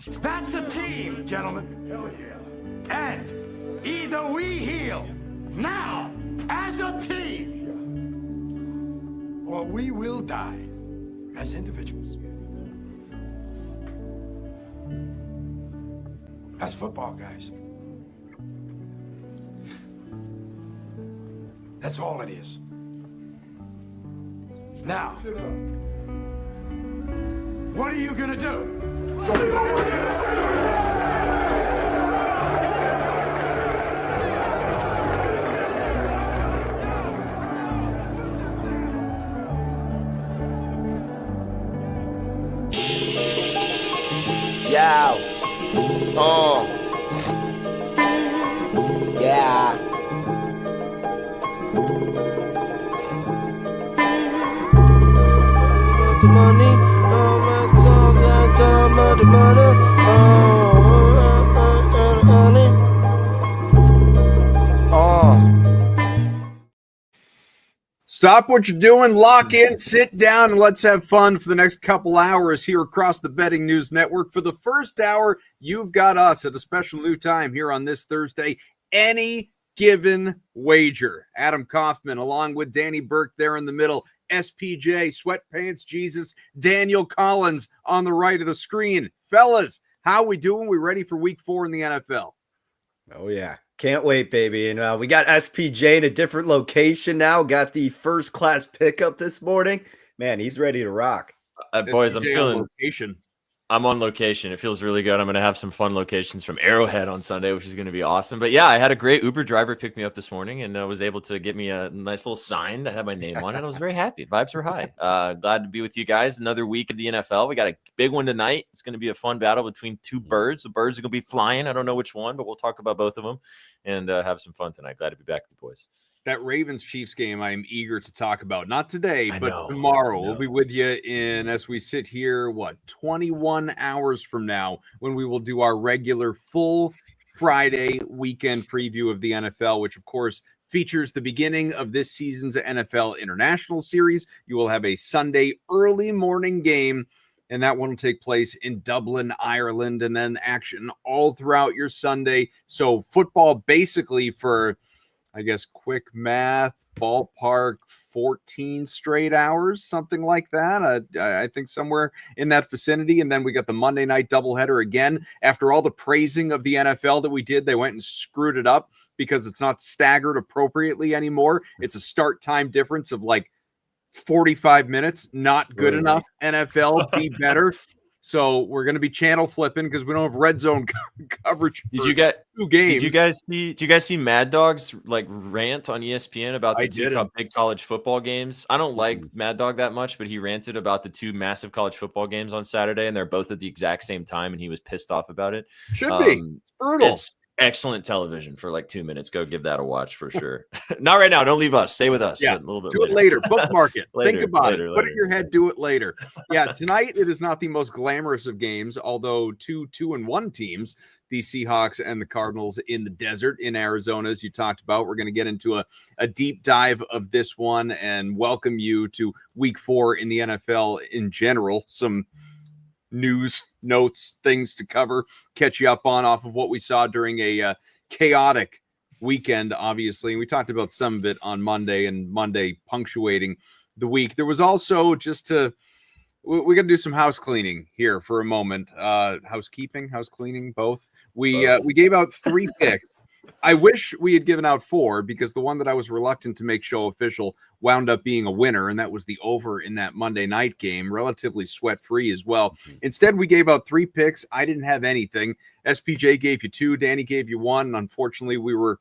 That's a team, gentlemen. Hell yeah. And either we heal now as a team, or we will die as individuals. That's football, guys. That's all it is. Now, what are you gonna do? Yeah. Yeah. Stop what you're doing, lock in, sit down, and let's have fun for the next couple hours here across the Betting News Network. For the first hour, you've got us at a special new time here on this Thursday. Any given wager. Adam Kaufman along with Danny Burke there in the middle. SPJ, Sweatpants Jesus, Daniel Collins on the right of the screen. Fellas, how we doing? We ready for week 4 in the NFL? Oh, yeah. Can't wait, baby. And we got SPJ in a different location now. Got the first class pickup this morning. Man, he's ready to rock. Boys, I'm feeling location. I'm on location. It feels really good. I'm going to have some fun locations from Arrowhead on Sunday, which is going to be awesome. But yeah, I had a great Uber driver pick me up this morning and was able to get me a nice little sign that had my name on it. I was very happy. Vibes were high. Glad to be with you guys. Another week of the NFL. We got a big one tonight. It's going to be a fun battle between two birds. The birds are going to be flying. I don't know which one, but we'll talk about both of them and have some fun tonight. Glad to be back with you boys. That Ravens-Chiefs game I'm eager to talk about. Not today, but tomorrow. We'll be with you as we sit here, 21 hours from now, when we will do our regular full Friday weekend preview of the NFL, which, of course, features the beginning of this season's NFL International Series. You will have a Sunday early morning game, and that one will take place in Dublin, Ireland, and then action all throughout your Sunday. So football basically for, I guess, quick math, ballpark, 14 straight hours, something like that. I think somewhere in that vicinity. And then we got the Monday night doubleheader again. After all the praising of the NFL that we did, they went and screwed it up because it's not staggered appropriately anymore. It's a start time difference of like 45 minutes. Not good enough. NFL, be better. So we're going to be channel flipping because we don't have red zone coverage. Did you get 2 games? Did you guys see Mad Dog's rant on ESPN about the two big college football games? I don't like Mad Dog that much, but he ranted about the 2 massive college football games on Saturday, and they're both at the exact same time, and he was pissed off about it. Should be. It's brutal. It's excellent television for 2 minutes. Go give that a watch for sure. Not right now. Don't leave us. Stay with us. Yeah, a little bit do it later. Bookmark it. Think about it. Later. Put it in your head. Do it later. Yeah, tonight it is not the most glamorous of games, although 2-1 teams, the Seahawks and the Cardinals in the desert in Arizona, as you talked about. We're going to get into a deep dive of this one and welcome you to week 4 in the NFL in general. Some news, notes, things to cover, catch you up on off of what we saw during a chaotic weekend, obviously. And we talked about some of it on Monday, and Monday punctuating the week. There was also we got to do some house cleaning here for a moment. House cleaning, both. We gave out 3 picks. I wish we had given out 4 because the one that I was reluctant to make show official wound up being a winner, and that was the over in that Monday night game, relatively sweat-free as well. Instead, we gave out 3 picks. I didn't have anything. SPJ gave you 2. Danny gave you 1. Unfortunately, we were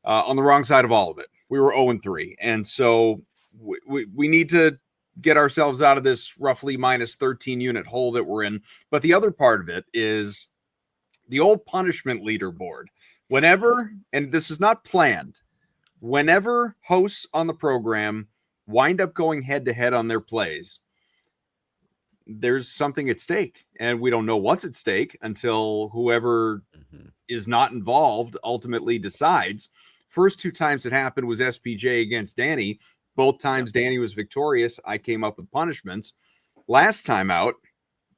on the wrong side of all of it. We were 0-3, and so we need to get ourselves out of this roughly minus 13 unit hole that we're in. But the other part of it is the old punishment leaderboard. Whenever, and this is not planned, whenever hosts on the program wind up going head-to-head on their plays, there's something at stake. And we don't know what's at stake until whoever is not involved ultimately decides. First 2 times it happened was SPJ against Danny. Both times Danny was victorious. I came up with punishments. Last time out,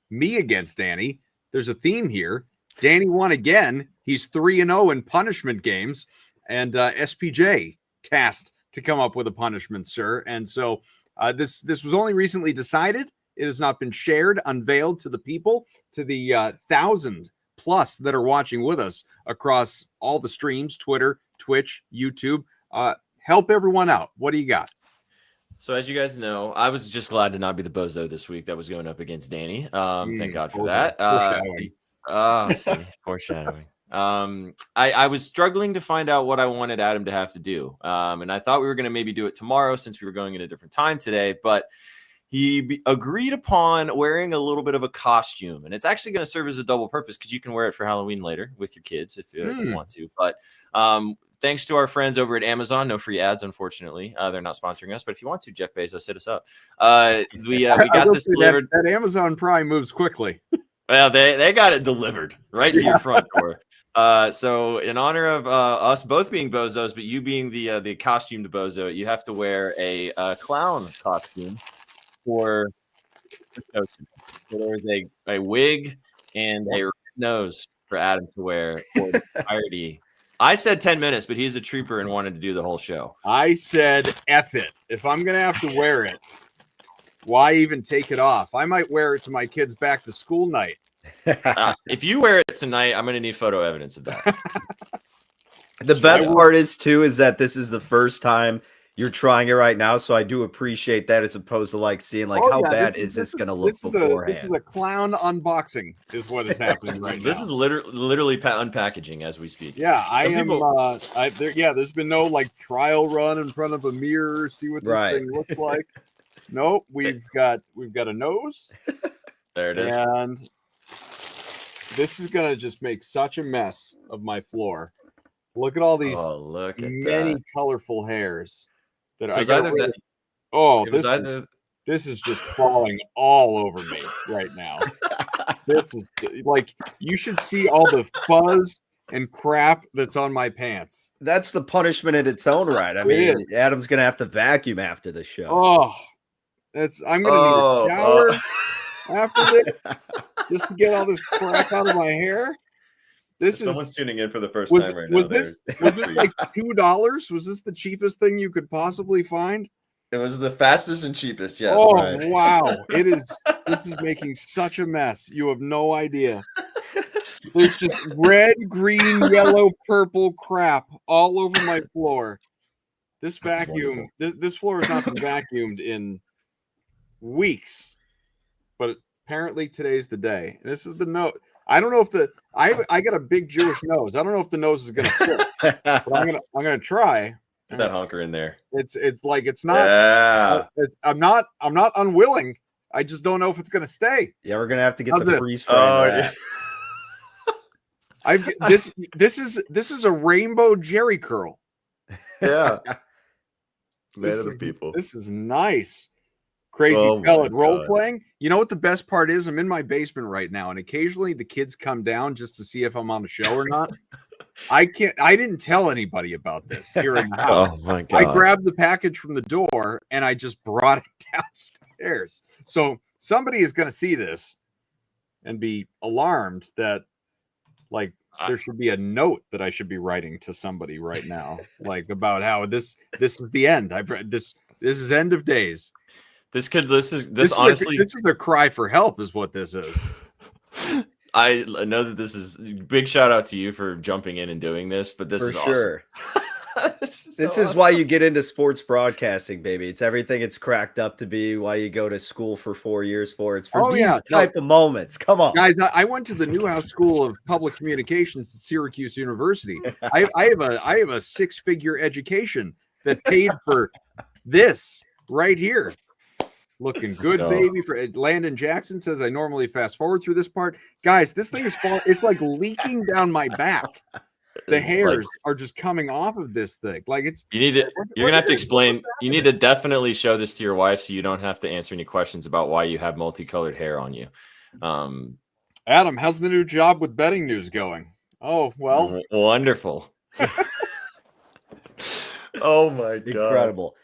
me against Danny. there's a theme here. Danny won again. He's 3-0 in punishment games, and SPJ tasked to come up with a punishment, sir. And so this was only recently decided. It has not been shared, unveiled to the people, to the 1,000+ that are watching with us across all the streams, Twitter, Twitch, YouTube. Help everyone out. What do you got? So as you guys know, I was just glad to not be the bozo this week that was going up against Danny. Thank God for that. Foreshadowing. I was struggling to find out what I wanted Adam to have to do. And I thought we were going to maybe do it tomorrow since we were going at a different time today, but he agreed upon wearing a little bit of a costume, and it's actually going to serve as a double purpose because you can wear it for Halloween later with your kids if you want to. But thanks to our friends over at Amazon, no free ads, unfortunately. They're not sponsoring us, but if you want to, Jeff Bezos, hit us up. We got this delivered. That Amazon Prime moves quickly. Well, they got it delivered right to your front door. So in honor of us both being bozos, but you being the costumed bozo, you have to wear a clown costume for the costume. So there's a wig and a red nose for Adam to wear for the entirety. I said 10 minutes, but he's a trooper and wanted to do the whole show. I said, F it. If I'm going to have to wear it, why even take it off? I might wear it to my kids' back to school night. If you wear it tonight, I'm going to need photo evidence of that. The best part is that this is the first time you're trying it right now, so I do appreciate that as opposed to like seeing like how bad is this going to look beforehand. This is a clown unboxing is what is happening right now. This is literally unpackaging as we speak. Yeah, there's been no like trial run in front of a mirror, see what this thing looks like. Nope, we've got a nose. There it is. And this is gonna just make such a mess of my floor. Look at all these many colorful hairs that this is just falling all over me right now. This is like, you should see all the fuzz and crap that's on my pants. That's the punishment in its own right. I mean, Adam's gonna have to vacuum after the show. Oh, I'm gonna need a shower after this just to get all this crap out of my hair. Someone's tuning in for the first time right now. Was this like $2? Was this the cheapest thing you could possibly find? It was the fastest and cheapest. Yeah. Oh wow! This is making such a mess. You have no idea. There's just red, green, yellow, purple crap all over my floor. This vacuum, this floor has not been vacuumed in weeks, but apparently today's the day. This is the note. I don't know if I got a big Jewish nose. I don't know if the nose is gonna fit, but I'm gonna try. Get that honker in there. It's not. Yeah. I'm not unwilling. I just don't know if it's gonna stay. Yeah, we're gonna have to get the freeze frame. This is a rainbow Jerry curl. Yeah. Man of the people. This is nice. Crazy pellet role playing. You know what the best part is? I'm in my basement right now, and occasionally the kids come down just to see if I'm on the show or not. I didn't tell anybody about this here in the house. Oh my God. I grabbed the package from the door and I just brought it downstairs. So somebody is going to see this and be alarmed that like there should be a note that I should be writing to somebody right now, like about how this is the end. I've read this. This is end of days. This honestly, this is a cry for help, is what this is. I know that this is big shout out to you for jumping in and doing this, but this is sure. Awesome. This is why you get into sports broadcasting, baby. It's everything it's cracked up to be. Why you go to school for 4 years for. It's for these type of moments. Come on, guys. I went to the Newhouse School of Public Communications at Syracuse University. I have a 6-figure education that paid for this right here. Looking good, baby. For Landon Jackson says, I normally fast forward through this part. Guys, this thing is it's like leaking down my back. The hairs are just coming off of this thing. Like you're gonna have to explain. You need to definitely show this to your wife so you don't have to answer any questions about why you have multicolored hair on you. Adam, how's the new job with betting news going? Oh, well. Wonderful. Oh my God. Incredible.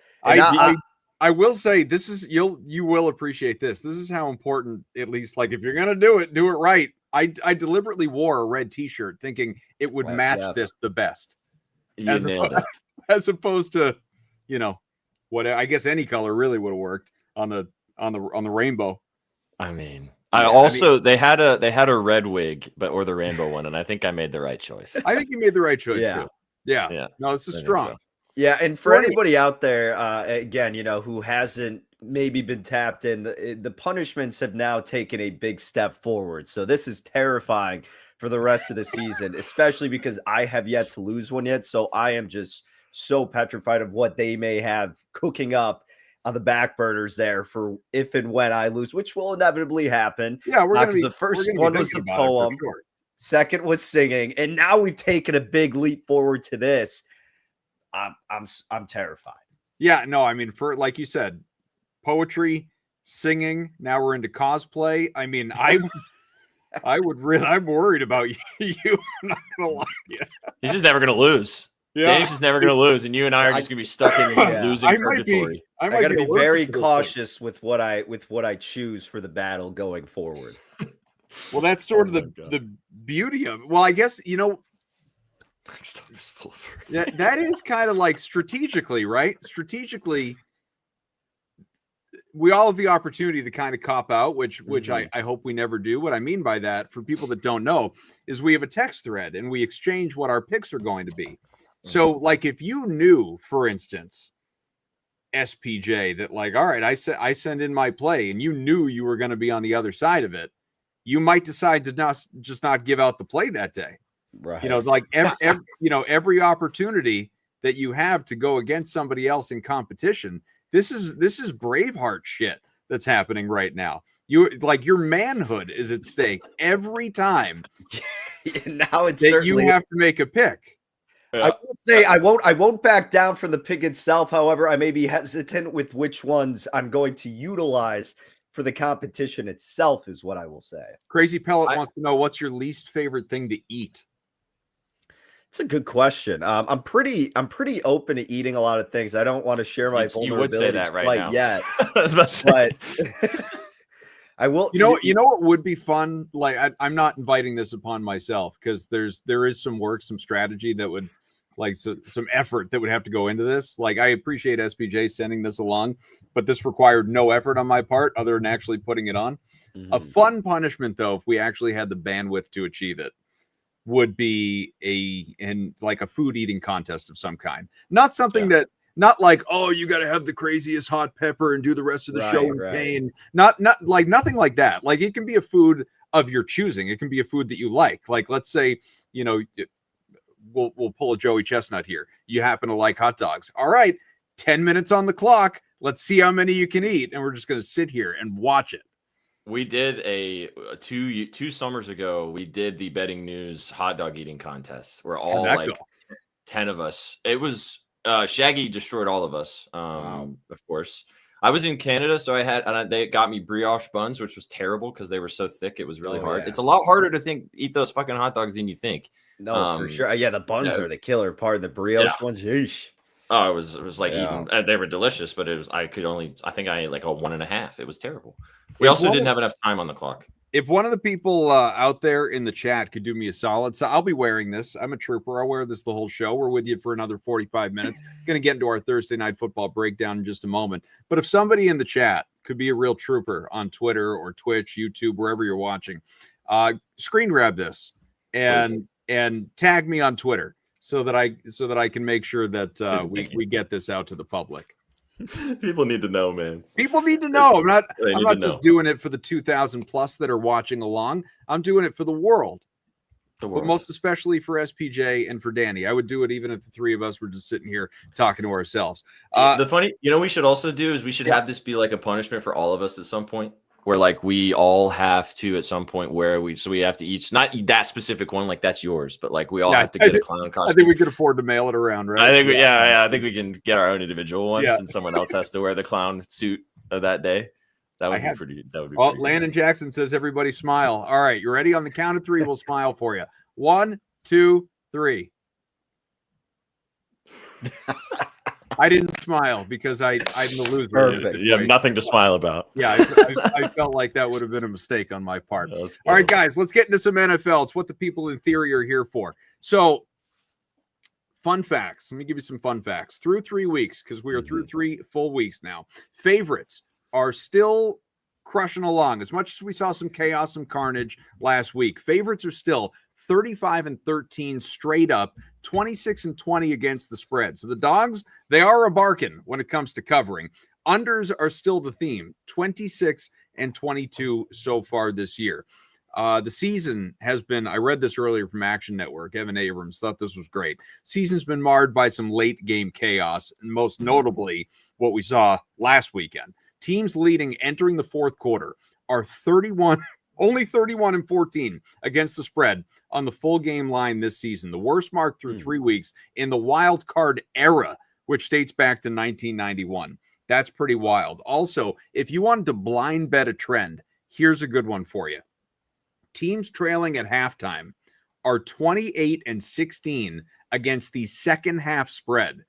I will say this is you will appreciate this. This is how important, at least like if you're gonna do it right. I deliberately wore a red T-shirt thinking it would match this the best. You nailed it. As opposed to, you know, what I guess any color really would have worked on the rainbow. I mean, they had a red wig, or the rainbow one, and I think I made the right choice. I think you made the right choice too. Yeah. No, this is strong. So. Yeah, and for anybody out there, again, you know, who hasn't maybe been tapped in, the punishments have now taken a big step forward. So this is terrifying for the rest of the season, especially because I have yet to lose one yet. So I am just so petrified of what they may have cooking up on the back burners there for if and when I lose, which will inevitably happen. Yeah, the first one was the poem, second was singing, and now we've taken a big leap forward to this. I'm terrified. Yeah, no, I mean, for like you said, poetry, singing. Now we're into cosplay. I mean, I'm worried about you. I'm not gonna lie. He's just never gonna lose. Yeah, Danny's just never gonna lose, and you and I are just gonna be stuck in losing purgatory. I got to be very cautious with what I choose for the battle going forward. Well, that's sort of the beauty of it. Well, I guess, you know, that is kind of like strategically, right? Strategically, we all have the opportunity to kind of cop out, which I hope we never do. What I mean by that, for people that don't know, is we have a text thread and we exchange what our picks are going to be. So, like, if you knew, for instance, SPJ, that like, all right, I send in my play, and you knew you were going to be on the other side of it, you might decide to not give out the play that day. Right. You know, like every opportunity that you have to go against somebody else in competition. This is Braveheart shit that's happening right now. Your manhood is at stake every time. Now it's that you have to make a pick. Yeah. I will say I won't back down from the pick itself. However, I may be hesitant with which ones I'm going to utilize for the competition itself, is what I will say. Crazy Pellet wants to know, what's your least favorite thing to eat? It's a good question. I'm pretty open to eating a lot of things. I don't want to share my vulnerabilities you would say that right quite now. Yet. I was about to say. But I will. You know what would be fun? Like, I'm not inviting this upon myself, because there is some work, some strategy that would, like, some effort that would have to go into this. Like, I appreciate SPJ sending this along, but this required no effort on my part other than actually putting it on. A fun punishment, though, if we actually had the bandwidth to achieve it, would be a food eating contest of some kind. Not something that, not like, oh, you got to have the craziest hot pepper and do the rest of the show in pain. Not like, nothing like that. Like, it can be a food of your choosing. It can be a food that you like. Like, let's say, you know, we'll pull a Joey Chestnut here. You happen to like hot dogs. All right, 10 minutes on the clock. Let's see how many you can eat. And we're just going to sit here and watch it. We did two summers ago. We did the Betting News hot dog eating contest. We're all like 10 of us. It was Shaggy destroyed all of us. Of course, I was in Canada, so they got me brioche buns, which was terrible because they were so thick. It was really hard. Yeah. It's a lot harder to eat those fucking hot dogs than you think. No, for sure. Yeah, the buns are the killer part. The brioche ones, yeesh. Oh, it was like eating. They were delicious, but it was. I think I ate like a 1.5. It was terrible. We also didn't have enough time on the clock. If one of the people out there in the chat could do me a solid, so I'll be wearing this. I'm a trooper. I'll wear this the whole show. We're with you for another 45 minutes. Going to get into our Thursday night football breakdown in just a moment. But if somebody in the chat could be a real trooper on Twitter or Twitch, YouTube, wherever you're watching, screen grab this and tag me on Twitter so that I can make sure that we get this out to the public. People need to know, man. People need to know. I'm not just doing it for the 2,000 plus that are watching along. I'm doing it for the world. But most especially for SPJ and for Danny. I would do it even if the three of us were just sitting here talking to ourselves. The funny, we should also do is we should have this be like a punishment for all of us at some point, where like we all have to at some point where we have to each not eat that specific one, like that's yours, but like we all have to get a clown costume. I think we could afford to mail it around, right? I think I think we can get our own individual ones, and someone else has to wear the clown suit of that day. That would be pretty. That would be. Well, Landon Jackson says, "Everybody smile." All right, you ready? On the count of three, we'll smile for you. 1, 2, 3. I didn't smile because I'm the loser. Perfect. You have nothing to smile about. Yeah, I felt like that would have been a mistake on my part. All right, guys, let's get into some NFL. It's what the people in theory are here for. So, fun facts. Let me give you some fun facts. Through 3 weeks, because we are through 3 full weeks now, favorites are still crushing along. As much as we saw some chaos, some carnage last week, favorites are still 35-13 straight up, 26-20 against the spread. So the dogs, they are a bargain when it comes to covering. Unders are still the theme, 26-22 so far this year. The season has been, I read this earlier from Action Network, Evan Abrams thought this was great. Season's been marred by some late game chaos, and most notably what we saw last weekend. Teams leading entering the fourth quarter are only 31-14 against the spread on the full game line this season. The worst mark through 3 weeks in the wild card era, which dates back to 1991. That's pretty wild. Also, if you wanted to blind bet a trend, here's a good one for you. Teams trailing at halftime are 28-16 against the second half spread.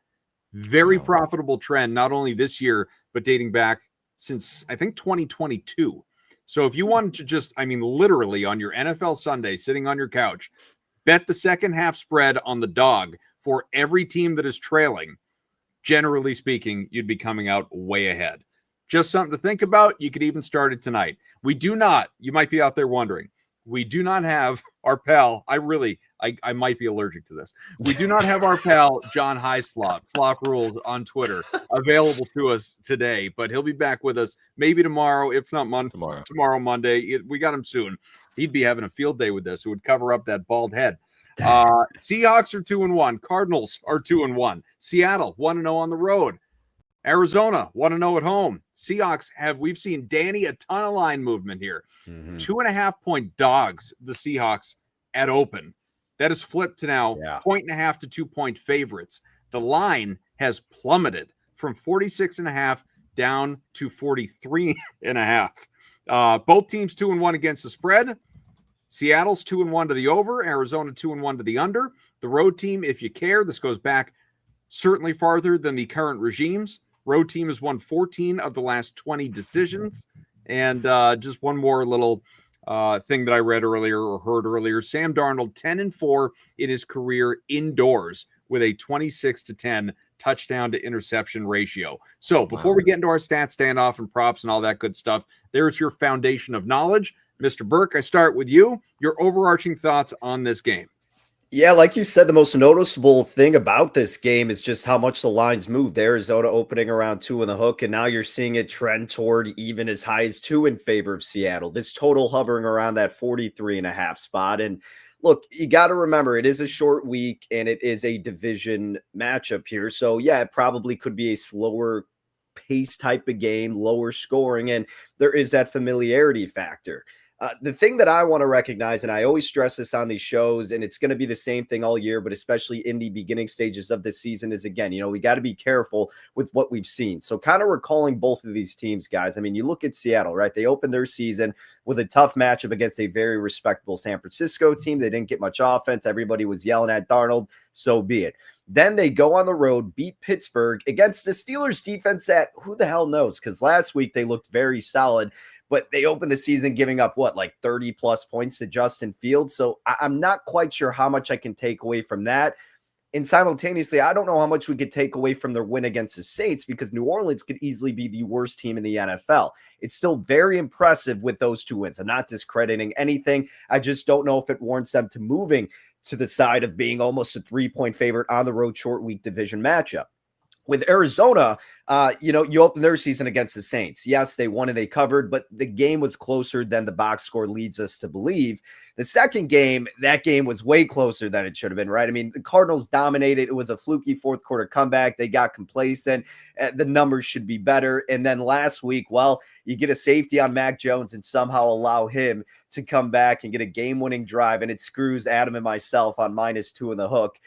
Very profitable trend, not only this year, but dating back since, I think, 2022. So if you wanted to just, literally on your NFL Sunday, sitting on your couch, bet the second half spread on the dog for every team that is trailing, generally speaking, you'd be coming out way ahead. Just something to think about. You could even start it tonight. We do not, you might be out there wondering, we do not have our pal. I might be allergic to this. We do not have our pal, John Highslop, Slop Rules on Twitter, available to us today, but he'll be back with us maybe tomorrow, if not tomorrow, Monday. We got him soon. He'd be having a field day with this. It would cover up that bald head. Seahawks are 2-1. Cardinals are 2-1. Seattle 1-0 on the road. Arizona 1-0 at home. Seahawks we've seen Danny a ton of line movement here. 2.5-point dogs, the Seahawks at open. That has flipped to now 1.5 to 2 point favorites. The line has plummeted from 46.5 down to 43.5. Both teams 2-1 against the spread. Seattle's 2-1 to the over. Arizona 2-1 to the under. The road team, if you care, this goes back certainly farther than the current regimes. Road team has won 14 of the last 20 decisions. And just one more little thing that I read earlier or heard earlier. Sam Darnold, 10-4 in his career indoors with a 26-10 touchdown to interception ratio. So before we get into our stats standoff and props and all that good stuff, there's your foundation of knowledge. Mr. Burke, I start with you. Your overarching thoughts on this game. Yeah, like you said, the most noticeable thing about this game is just how much the lines moved. Arizona opening around 2 in the hook, and now you're seeing it trend toward even as high as 2 in favor of Seattle. This total hovering around that 43.5 spot. And look, you got to remember, it is a short week, and it is a division matchup here. So, yeah, it probably could be a slower pace type of game, lower scoring, and there is that familiarity factor. The thing that I want to recognize, and I always stress this on these shows, and it's going to be the same thing all year, but especially in the beginning stages of this season, is again, we got to be careful with what we've seen. So kind of recalling both of these teams, guys. You look at Seattle, right? They opened their season with a tough matchup against a very respectable San Francisco team. They didn't get much offense. Everybody was yelling at Darnold. So be it. Then they go on the road, beat Pittsburgh against the Steelers defense that who the hell knows? Because last week they looked very solid. But they opened the season giving up, 30-plus points to Justin Fields. So I'm not quite sure how much I can take away from that. And simultaneously, I don't know how much we could take away from their win against the Saints because New Orleans could easily be the worst team in the NFL. It's still very impressive with those 2 wins. I'm not discrediting anything. I just don't know if it warrants them to moving to the side of being almost a 3-point favorite on the road short week division matchup. With Arizona, you open their season against the Saints. Yes, they won and they covered, but the game was closer than the box score leads us to believe. The second game, that game was way closer than it should have been, right? The Cardinals dominated. It was a fluky fourth quarter comeback. They got complacent. The numbers should be better. And then last week, you get a safety on Mac Jones and somehow allow him to come back and get a game-winning drive, and it screws Adam and myself on -2 in the hook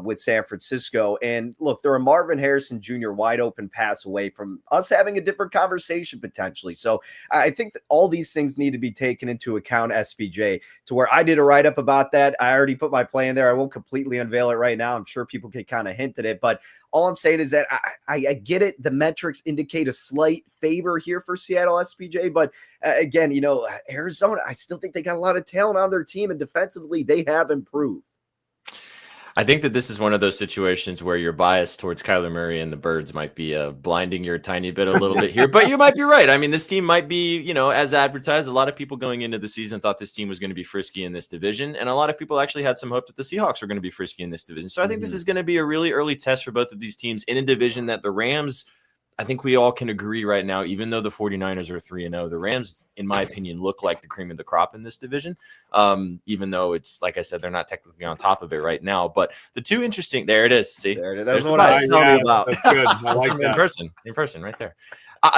with San Francisco. And look, they're a Marvin Harrison Jr. wide open pass away from us having a different conversation potentially. So I think that all these things need to be taken into account, SBJ, to where I did a write-up about that. I already put my play in there. I won't completely unveil it right now. I'm sure people can kind of hint at it, but all I'm saying is that I get it. The metrics indicate a slight favor here for Seattle, SBJ, but again, you know, Arizona, I still think they got a lot of talent on their team, and defensively they have improved. I think that this is one of those situations where your bias towards Kyler Murray and the Birds might be blinding you a tiny bit, a little bit here, but you might be right. I mean, this team might be, you know, as advertised. A lot of people going into the season thought this team was going to be frisky in this division, and a lot of people actually had some hope that the Seahawks were going to be frisky in this division. So I think this is going to be a really early test for both of these teams in a division that the Rams, I think we all can agree right now, even though the 49ers are 3-0, the Rams, in my opinion, look like the cream of the crop in this division. Even though it's, like I said, they're not technically on top of it right now. But the two interesting, there it is. See, there it is. That's what I was telling you about. That's good. I like that. In person, right there.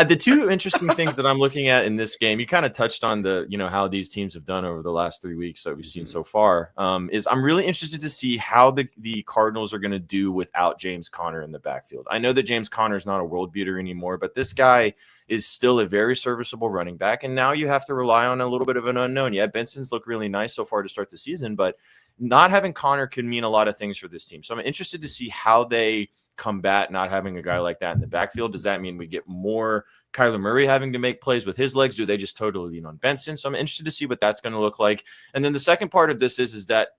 The two interesting things that I'm looking at in this game, you kind of touched on the, you know, how these teams have done over the last 3 weeks that we've seen so far, is I'm really interested to see how the Cardinals are going to do without James Conner in the backfield. I know that James Conner is not a world beater anymore, but this guy is still a very serviceable running back, and now you have to rely on a little bit of an unknown. Yeah, Benson's looked really nice so far to start the season, but not having Conner can mean a lot of things for this team. So I'm interested to see how they combat not having a guy like that in the backfield. Does that mean we get more Kyler Murray having to make plays with his legs? Do they just totally lean on Benson? So I'm interested to see what that's going to look like. And then the second part of this is that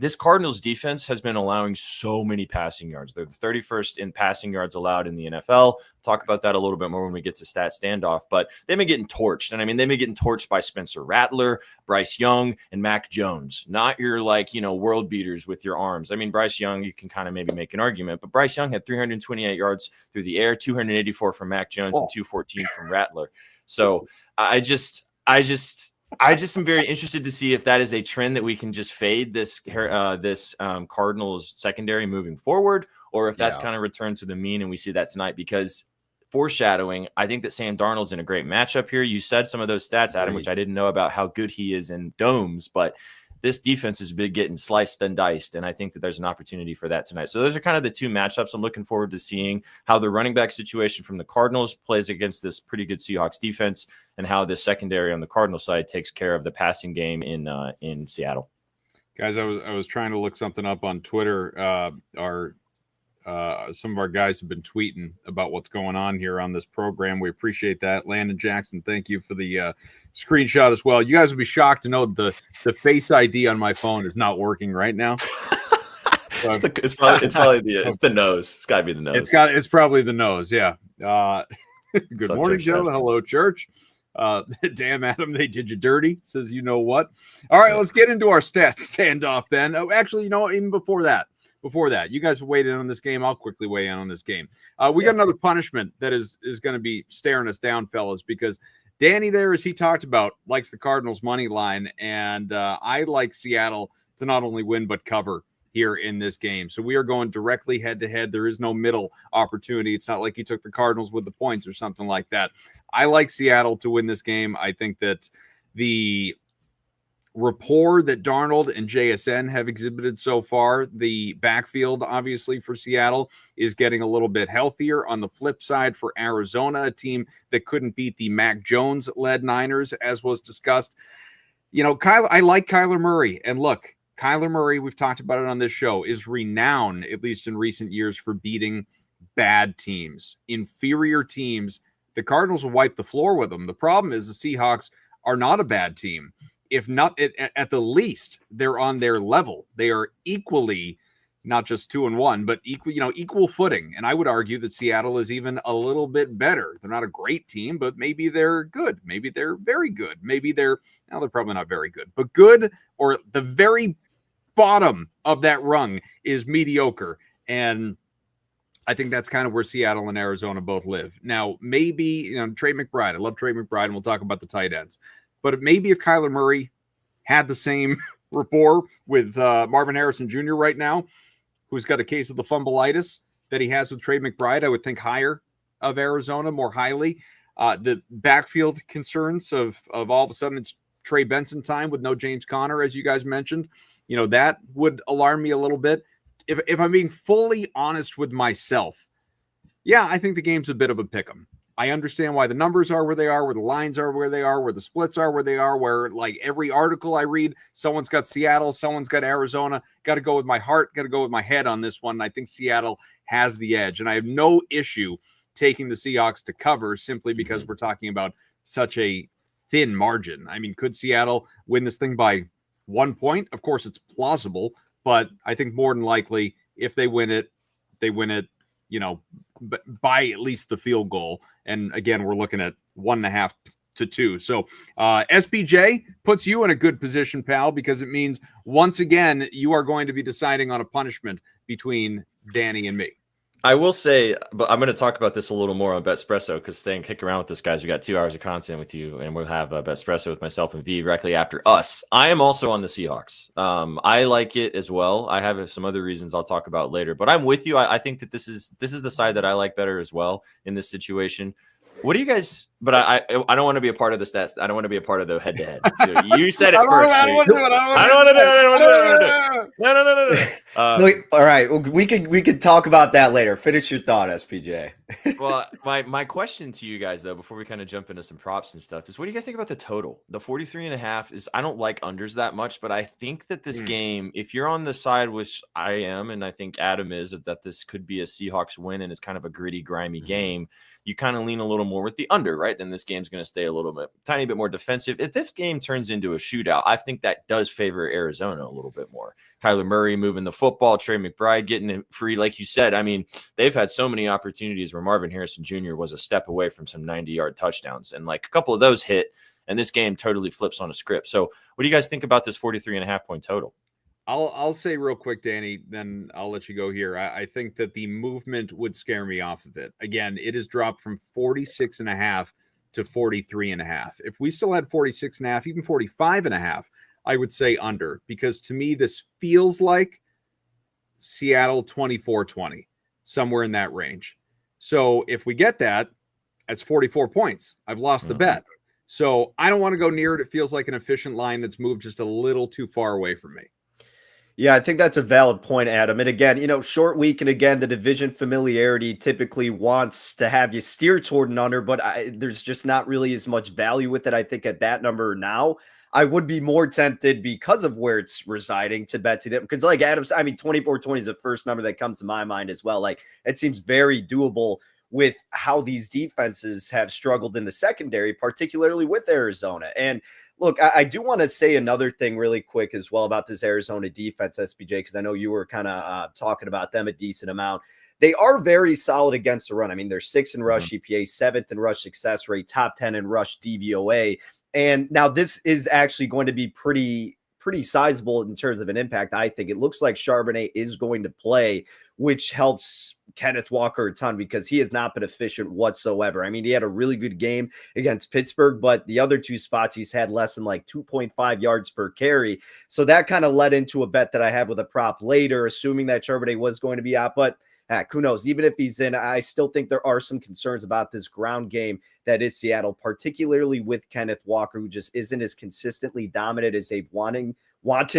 this Cardinals defense has been allowing so many passing yards. They're the 31st in passing yards allowed in the NFL. Talk about that a little bit more when we get to stat standoff, but they've been getting torched. And I mean, they've been getting torched by Spencer Rattler, Bryce Young, and Mac Jones, not your, like, you know, world beaters with your arms. I mean, Bryce Young, you can kind of maybe make an argument, but Bryce Young had 328 yards through the air, 284 from Mac Jones, and 214 from Rattler. So I just am very interested to see if that is a trend that we can just fade this Cardinals secondary moving forward, or if that's kind of returned to the mean, and we see that tonight. Because foreshadowing, I think that Sam Darnold's in a great matchup here. You said some of those stats, Adam, which I didn't know about how good he is in domes, but this defense has been getting sliced and diced, and I think that there's an opportunity for that tonight. So those are kind of the two matchups I'm looking forward to seeing, how the running back situation from the Cardinals plays against this pretty good Seahawks defense, and how the secondary on the Cardinal side takes care of the passing game in Seattle. Guys, I was trying to look something up on Twitter. Some of our guys have been tweeting about what's going on here on this program. We appreciate that. Landon Jackson, thank you for the screenshot as well. You guys would be shocked to know the Face ID on my phone is not working right now. So it's probably the nose. It's got to be the nose. It's probably the nose. Yeah. Good morning, gentlemen. Hello, church. Damn, Adam, they did you dirty, says you know what. All right, let's get into our stats standoff then. Oh, actually, you know, even before that, you guys have weighed in on this game. I'll quickly weigh in on this game. We got another punishment that is going to be staring us down, fellas, because Danny there, as he talked about, likes the Cardinals money line, and I like Seattle to not only win but cover here in this game. So we are going directly head to head. There is no middle opportunity. It's not like he took the Cardinals with the points or something like that. I like Seattle to win this game. I think that the rapport that Darnold and JSN have exhibited so far, the backfield, obviously, for Seattle is getting a little bit healthier. On the flip side, for Arizona, a team that couldn't beat the Mac Jones-led Niners, as was discussed. You know, I like Kyler Murray. And look, Kyler Murray, we've talked about it on this show, is renowned, at least in recent years, for beating bad teams, inferior teams. The Cardinals will wipe the floor with them. The problem is the Seahawks are not a bad team. If not, at the least, they're on their level. They are equally, not just 2-1, but equal footing. And I would argue that Seattle is even a little bit better. They're not a great team, but maybe they're good. Maybe they're very good. Maybe they're probably not very good, but good, or the very bottom of that rung is mediocre. And I think that's kind of where Seattle and Arizona both live. Now, maybe, Trey McBride. I love Trey McBride, and we'll talk about the tight ends. But maybe if Kyler Murray had the same rapport with Marvin Harrison Jr. right now, who's got a case of the fumbleitis that he has with Trey McBride, I would think higher of Arizona, more highly. The backfield concerns of all of a sudden it's Trey Benson time with no James Conner, as you guys mentioned. You know, that would alarm me a little bit. If I'm being fully honest with myself, yeah, I think the game's a bit of a pick 'em. I understand why the numbers are where they are, where the lines are where they are, where the splits are where they are, where like every article I read, someone's got Seattle, someone's got Arizona. Got to go with my heart, got to go with my head on this one. And I think Seattle has the edge. And I have no issue taking the Seahawks to cover simply because we're talking about such a thin margin. I mean, could Seattle win this thing by 1 point? Of course, it's plausible, but I think more than likely, if they win it, you know, by at least the field goal. And again, we're looking at 1.5 to 2. So SPJ puts you in a good position, pal, because it means once again, you are going to be deciding on a punishment between Danny and me. I will say, but I'm going to talk about this a little more on Betspresso because staying kick around with this, guys. We got 2 hours of content with you, and we'll have Betspresso with myself and V directly after us. I am also on the Seahawks. I like it as well. I have some other reasons I'll talk about later, but I'm with you. I think that this is the side that I like better as well in this situation. What do you guys? But I don't want to be a part of the stats. I don't want to be a part of the head-to-head. So you said it first. I don't want to do it. No. So, all right, we could talk about that later. Finish your thought, SPJ. Well, my question to you guys though, before we kind of jump into some props and stuff, is what do you guys think about the total? The 43.5 is. I don't like unders that much, but I think that this game, if you're on the side, which I am, and I think Adam is, that this could be a Seahawks win and it's kind of a gritty, grimy game. You kind of lean a little more with the under, right? Then this game's going to stay a little bit, tiny bit more defensive. If this game turns into a shootout, I think that does favor Arizona a little bit more. Kyler Murray moving the football, Trey McBride getting it free. Like you said, I mean, they've had so many opportunities where Marvin Harrison Jr. was a step away from some 90-yard touchdowns. And like a couple of those hit, and this game totally flips on a script. So what do you guys think about this 43.5 point total? I'll say real quick, Danny, then I'll let you go here. I think that the movement would scare me off of it. Again, it has dropped from 46.5 to 43.5. If we still had 46.5, even 45.5, I would say under, because to me, this feels like Seattle 24-20, somewhere in that range. So if we get that, that's 44 points. I've lost the bet. So I don't want to go near it. It feels like an efficient line that's moved just a little too far away from me. Yeah, I think that's a valid point, Adam. And again, you know, short week, and again, the division familiarity typically wants to have you steer toward an under, but there's just not really as much value with it. I think at that number now, I would be more tempted because of where it's residing to bet to them. Because like Adam said, I mean, 24-20 is the first number that comes to my mind as well. Like it seems very doable with how these defenses have struggled in the secondary, particularly with Arizona. And look, I do want to say another thing really quick as well about this Arizona defense, SPJ, because I know you were kind of talking about them a decent amount. They are very solid against the run. I mean, they're 6th in rush EPA, 7th in rush success rate, top 10 in rush DVOA. And now this is actually going to be pretty sizable in terms of an impact. I think it looks like Charbonnet is going to play, which helps Kenneth Walker a ton because he has not been efficient whatsoever. I mean, he had a really good game against Pittsburgh, but the other 2 spots he's had less than like 2.5 yards per carry. So that kind of led into a bet that I have with a prop later, assuming that Charbonnet was going to be out, but who knows? Even if he's in, I still think there are some concerns about this ground game that is Seattle, particularly with Kenneth Walker, who just isn't as consistently dominant as they've wanted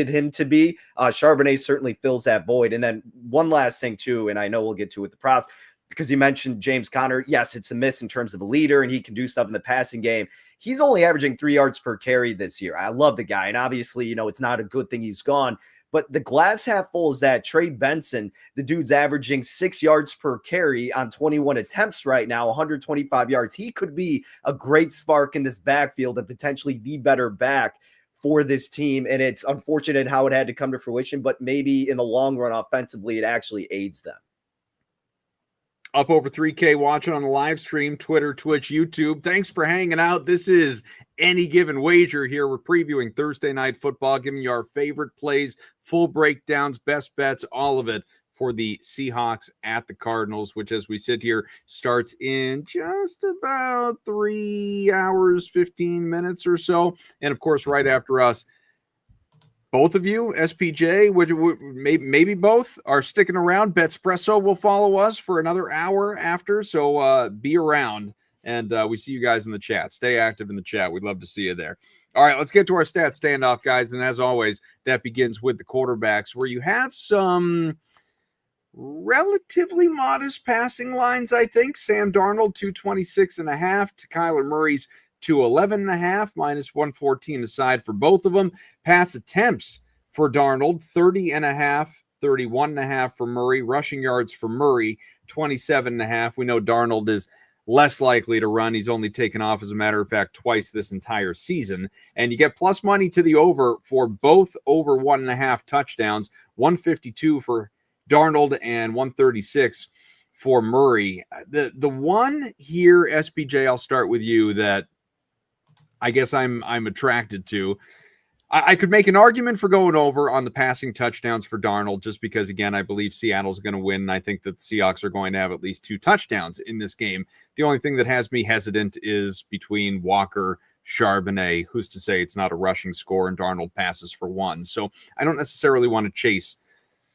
him to be. Charbonnet certainly fills that void. And then one last thing too, and I know we'll get to with the props, because you mentioned James Conner. Yes, it's a miss in terms of a leader, and he can do stuff in the passing game. He's only averaging 3 yards per carry this year. I love the guy, and obviously, you know, it's not a good thing he's gone. But the glass half full is that Trey Benson, the dude's averaging 6 yards per carry on 21 attempts right now, 125 yards. He could be a great spark in this backfield and potentially the better back for this team. And it's unfortunate how it had to come to fruition, but maybe in the long run, offensively, it actually aids them. Up over 3K watching on the live stream, Twitter, Twitch, YouTube. Thanks for hanging out. This is Any Given Wager here. We're previewing Thursday Night Football, giving you our favorite plays, full breakdowns, best bets, all of it for the Seahawks at the Cardinals, which as we sit here starts in just about 3 hours, 15 minutes or so. And of course, right after us, both of you, SPJ, maybe both, are sticking around. Betspresso will follow us for another hour after, so be around And we see you guys in the chat. Stay active in the chat. We'd love to see you there. All right, let's get to our stats standoff, guys. And as always, that begins with the quarterbacks, where you have some relatively modest passing lines, I think. Sam Darnold, 226.5 to Kyler Murray's 211.5, minus 114 aside for both of them. Pass attempts for Darnold, 30.5, 31.5 for Murray. Rushing yards for Murray, 27.5. We know Darnold is less likely to run. He's only taken off, as a matter of fact, twice this entire season. And you get plus money to the over for both over 1.5 touchdowns, 152 for Darnold and 136 for Murray. The one here, SPJ, I'll start with you, that I guess I'm attracted to. I could make an argument for going over on the passing touchdowns for Darnold, just because, again, I believe Seattle's going to win, and I think that the Seahawks are going to have at least 2 touchdowns in this game. The only thing that has me hesitant is between Walker, Charbonnet. Who's to say it's not a rushing score and Darnold passes for 1? So I don't necessarily want to chase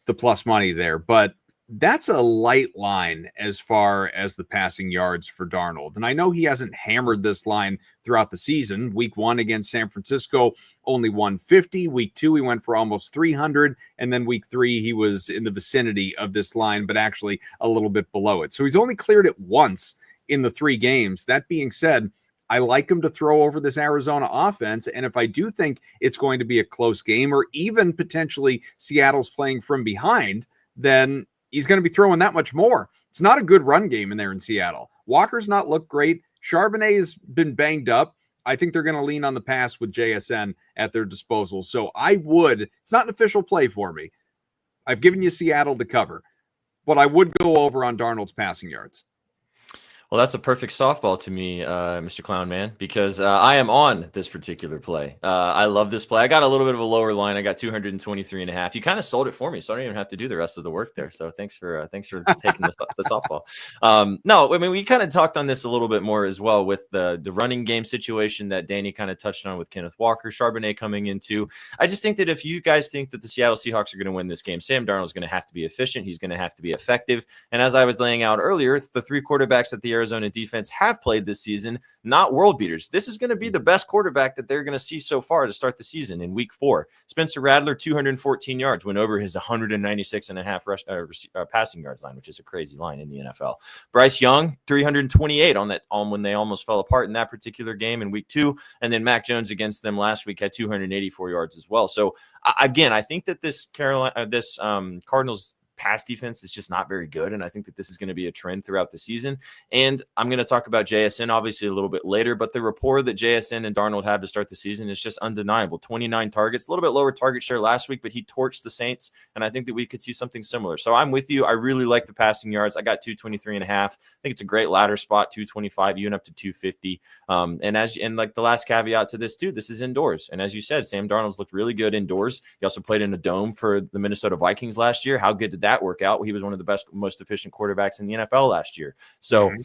the plus money there, but that's a light line as far as the passing yards for Darnold. And I know he hasn't hammered this line throughout the season. Week 1 against San Francisco, only 150. Week 2, he went for almost 300. And then week 3, he was in the vicinity of this line, but actually a little bit below it. So he's only cleared it once in the 3 games. That being said, I like him to throw over this Arizona offense. And if I do think it's going to be a close game, or even potentially Seattle's playing from behind, then he's going to be throwing that much more. It's not a good run game in there in Seattle. Walker's not looked great. Charbonnet has been banged up. I think they're going to lean on the pass with JSN at their disposal. So it's not an official play for me. I've given you Seattle to cover, but I would go over on Darnold's passing yards. Well, that's a perfect softball to me, Mr. Clown Man, because I am on this particular play. I love this play. I got a little bit of a lower line. I got 223.5. You kind of sold it for me, so I don't even have to do the rest of the work there. So thanks for taking the softball. No, I mean, we kind of talked on this a little bit more as well with the running game situation that Danny kind of touched on with Kenneth Walker, Charbonnet coming into. I just think that if you guys think that the Seattle Seahawks are going to win this game, Sam Darnold is going to have to be efficient. He's going to have to be effective. And as I was laying out earlier, the 3 quarterbacks at the Arizona defense have played this season, not world beaters. This is going to be the best quarterback that they're going to see so far to start the season in week 4. Spencer Rattler, 214 yards, went over his 196.5 passing yards line, which is a crazy line in the NFL. Bryce Young, 328 on when they almost fell apart in that particular game in week 2. And then Mac Jones against them last week had 284 yards as well. So again, I think that this Cardinals pass defense is just not very good, and I think that this is going to be a trend throughout the season. And I'm going to talk about JSN obviously a little bit later, but the rapport that JSN and Darnold have to start the season is just undeniable. 29 targets, a little bit lower target share last week, but he torched the Saints, and I think that we could see something similar. So I'm with you. I really like the passing yards. I got 223.5. I think it's a great ladder spot, 225, even up to 250. And like the last caveat to this too, this is indoors. And as you said, Sam Darnold's looked really good indoors. He also played in a dome for the Minnesota Vikings last year. How good did that work out? He was one of the best, most efficient quarterbacks in the NFL last year. So you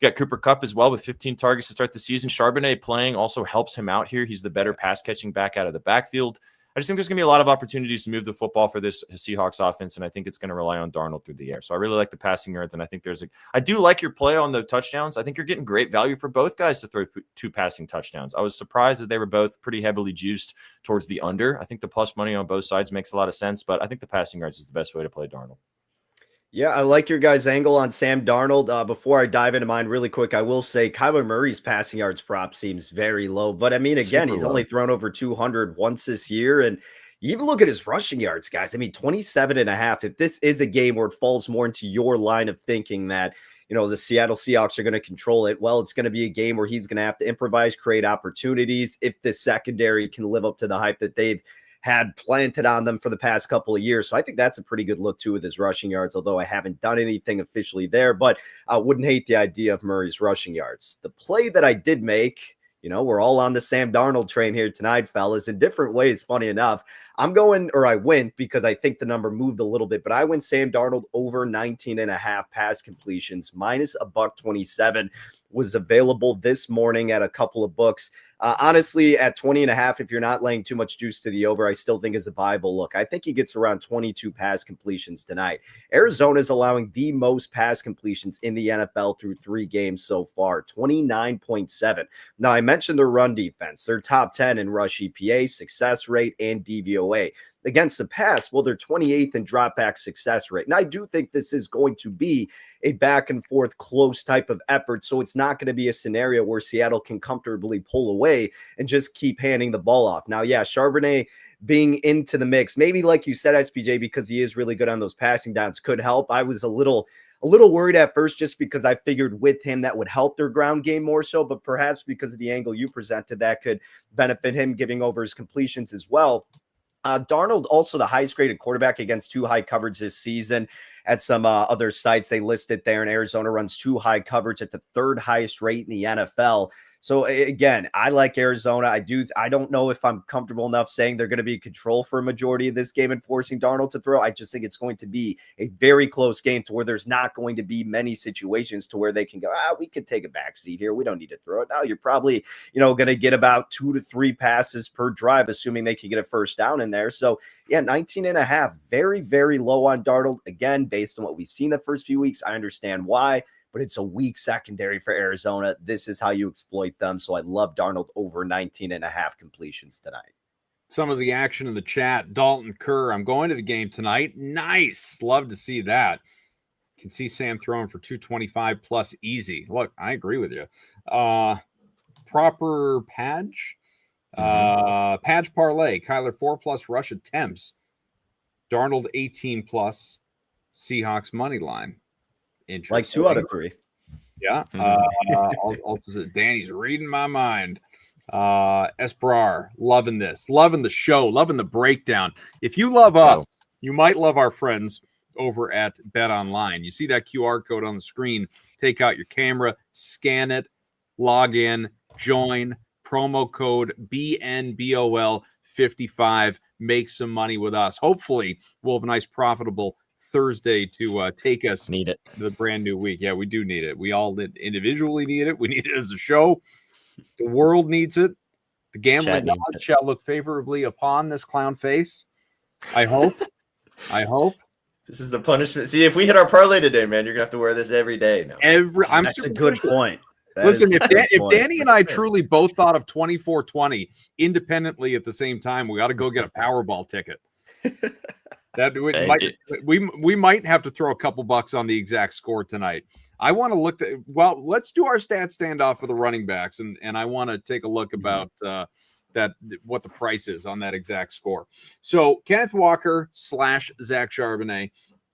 got Cooper Kupp as well with 15 targets to start the season. Charbonnet playing also helps him out here. He's the better pass catching back out of the backfield. I just think there's going to be a lot of opportunities to move the football for this Seahawks offense, and I think it's going to rely on Darnold through the air. So I really like the passing yards, and I think I do like your play on the touchdowns. I think you're getting great value for both guys to throw 2 passing touchdowns. I was surprised that they were both pretty heavily juiced towards the under. I think the plus money on both sides makes a lot of sense, but I think the passing yards is the best way to play Darnold. Yeah, I like your guys' angle on Sam Darnold. Before I dive into mine really quick, I will say Kyler Murray's passing yards prop seems very low. But I mean, again, he's only thrown over 200 once this year. And you even look at his rushing yards, guys. I mean, 27.5. If this is a game where it falls more into your line of thinking that, the Seattle Seahawks are going to control it, well, it's going to be a game where he's going to have to improvise, create opportunities. If the secondary can live up to the hype that they've had planted on them for the past couple of years. So I think that's a pretty good look too with his rushing yards, although I haven't done anything officially there, but I wouldn't hate the idea of Murray's rushing yards. The play that I did make, we're all on the Sam Darnold train here tonight, fellas, in different ways. Funny enough, I went because I think the number moved a little bit, but I went Sam Darnold over 19.5 pass completions, minus $127 was available this morning at a couple of books. Honestly, at 20.5, if you're not laying too much juice to the over, I still think is a viable look. I think he gets around 22 pass completions tonight. Arizona is allowing the most pass completions in the NFL through 3 games so far, 29.7. Now, I mentioned their run defense. They're top 10 in rush EPA, success rate, and DVOA. Against the pass, well, they're 28th in drop back success rate. And I do think this is going to be a back and forth close type of effort. So it's not going to be a scenario where Seattle can comfortably pull away and just keep handing the ball off. Now, yeah, Charbonnet being into the mix, maybe like you said, SPJ, because he is really good on those passing downs, could help. I was a little worried at first just because I figured with him that would help their ground game more so, but perhaps because of the angle you presented, that could benefit him giving over his completions as well. Darnold, also the highest graded quarterback against 2 high coverage this season. At some other sites, they listed there, and Arizona runs 2 high coverage at the 3rd highest rate in the NFL. So again, I like Arizona. I don't know if I'm comfortable enough saying they're going to be in control for a majority of this game and forcing Darnold to throw. I just think it's going to be a very close game to where there's not going to be many situations to where they can go, we could take a back seat here. We don't need to throw it. Now you're probably, going to get about 2 to 3 passes per drive, assuming they can get a first down in there. So yeah, 19.5, very, very low on Darnold. Again, based on what we've seen the first few weeks, I understand why, but it's a weak secondary for Arizona. This is how you exploit them. So I love Darnold over 19.5 completions tonight. Some of the action in the chat. Dalton Kerr, I'm going to the game tonight. Nice. Love to see that. Can see Sam throwing for 225 plus easy. Look, I agree with you. Proper Padge. Padge parlay. Kyler 4+ rush attempts. Darnold 18+. Seahawks money line. Interesting. Like 2 out of 3. Yeah. Also, Danny's reading my mind. Esperar, loving this, loving the show, loving the breakdown. If you love us, you might love our friends over at Bet Online. You see that QR code on the screen. Take out your camera, scan it, log in, join. Promo code BNBOL55. Make some money with us. Hopefully, we'll have a nice, profitable Thursday to take us to the brand new week. Yeah, we do need it. We all individually need it. We need it as a show. The world needs it. The gambling gods shall look favorably upon this clown face. I hope. This is the punishment. See, if we hit our parlay today, man, you're gonna have to wear this every day now. That's a good point. Listen, if Danny and I truly both thought of 24-20 independently at the same time, we ought to go get a Powerball ticket. We might have to throw a couple bucks on the exact score tonight. I want to look at, let's do our stat standoff for the running backs, and I want to take a look about what the price is on that exact score. So Kenneth Walker / Zach Charbonnet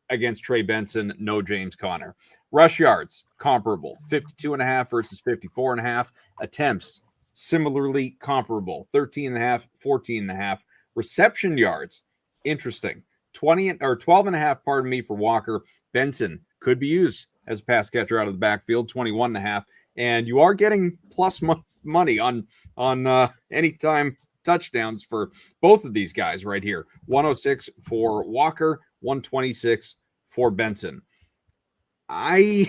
against Trey Benson, no James Conner. Rush yards, comparable, 52.5 versus 54.5. Attempts, similarly comparable, 13.5, 14.5. Reception yards, interesting. 12.5, pardon me, for Walker. Benson could be used as a pass catcher out of the backfield, 21.5. And you are getting plus money on anytime touchdowns for both of these guys right here. 106 for Walker, 126 for Benson. I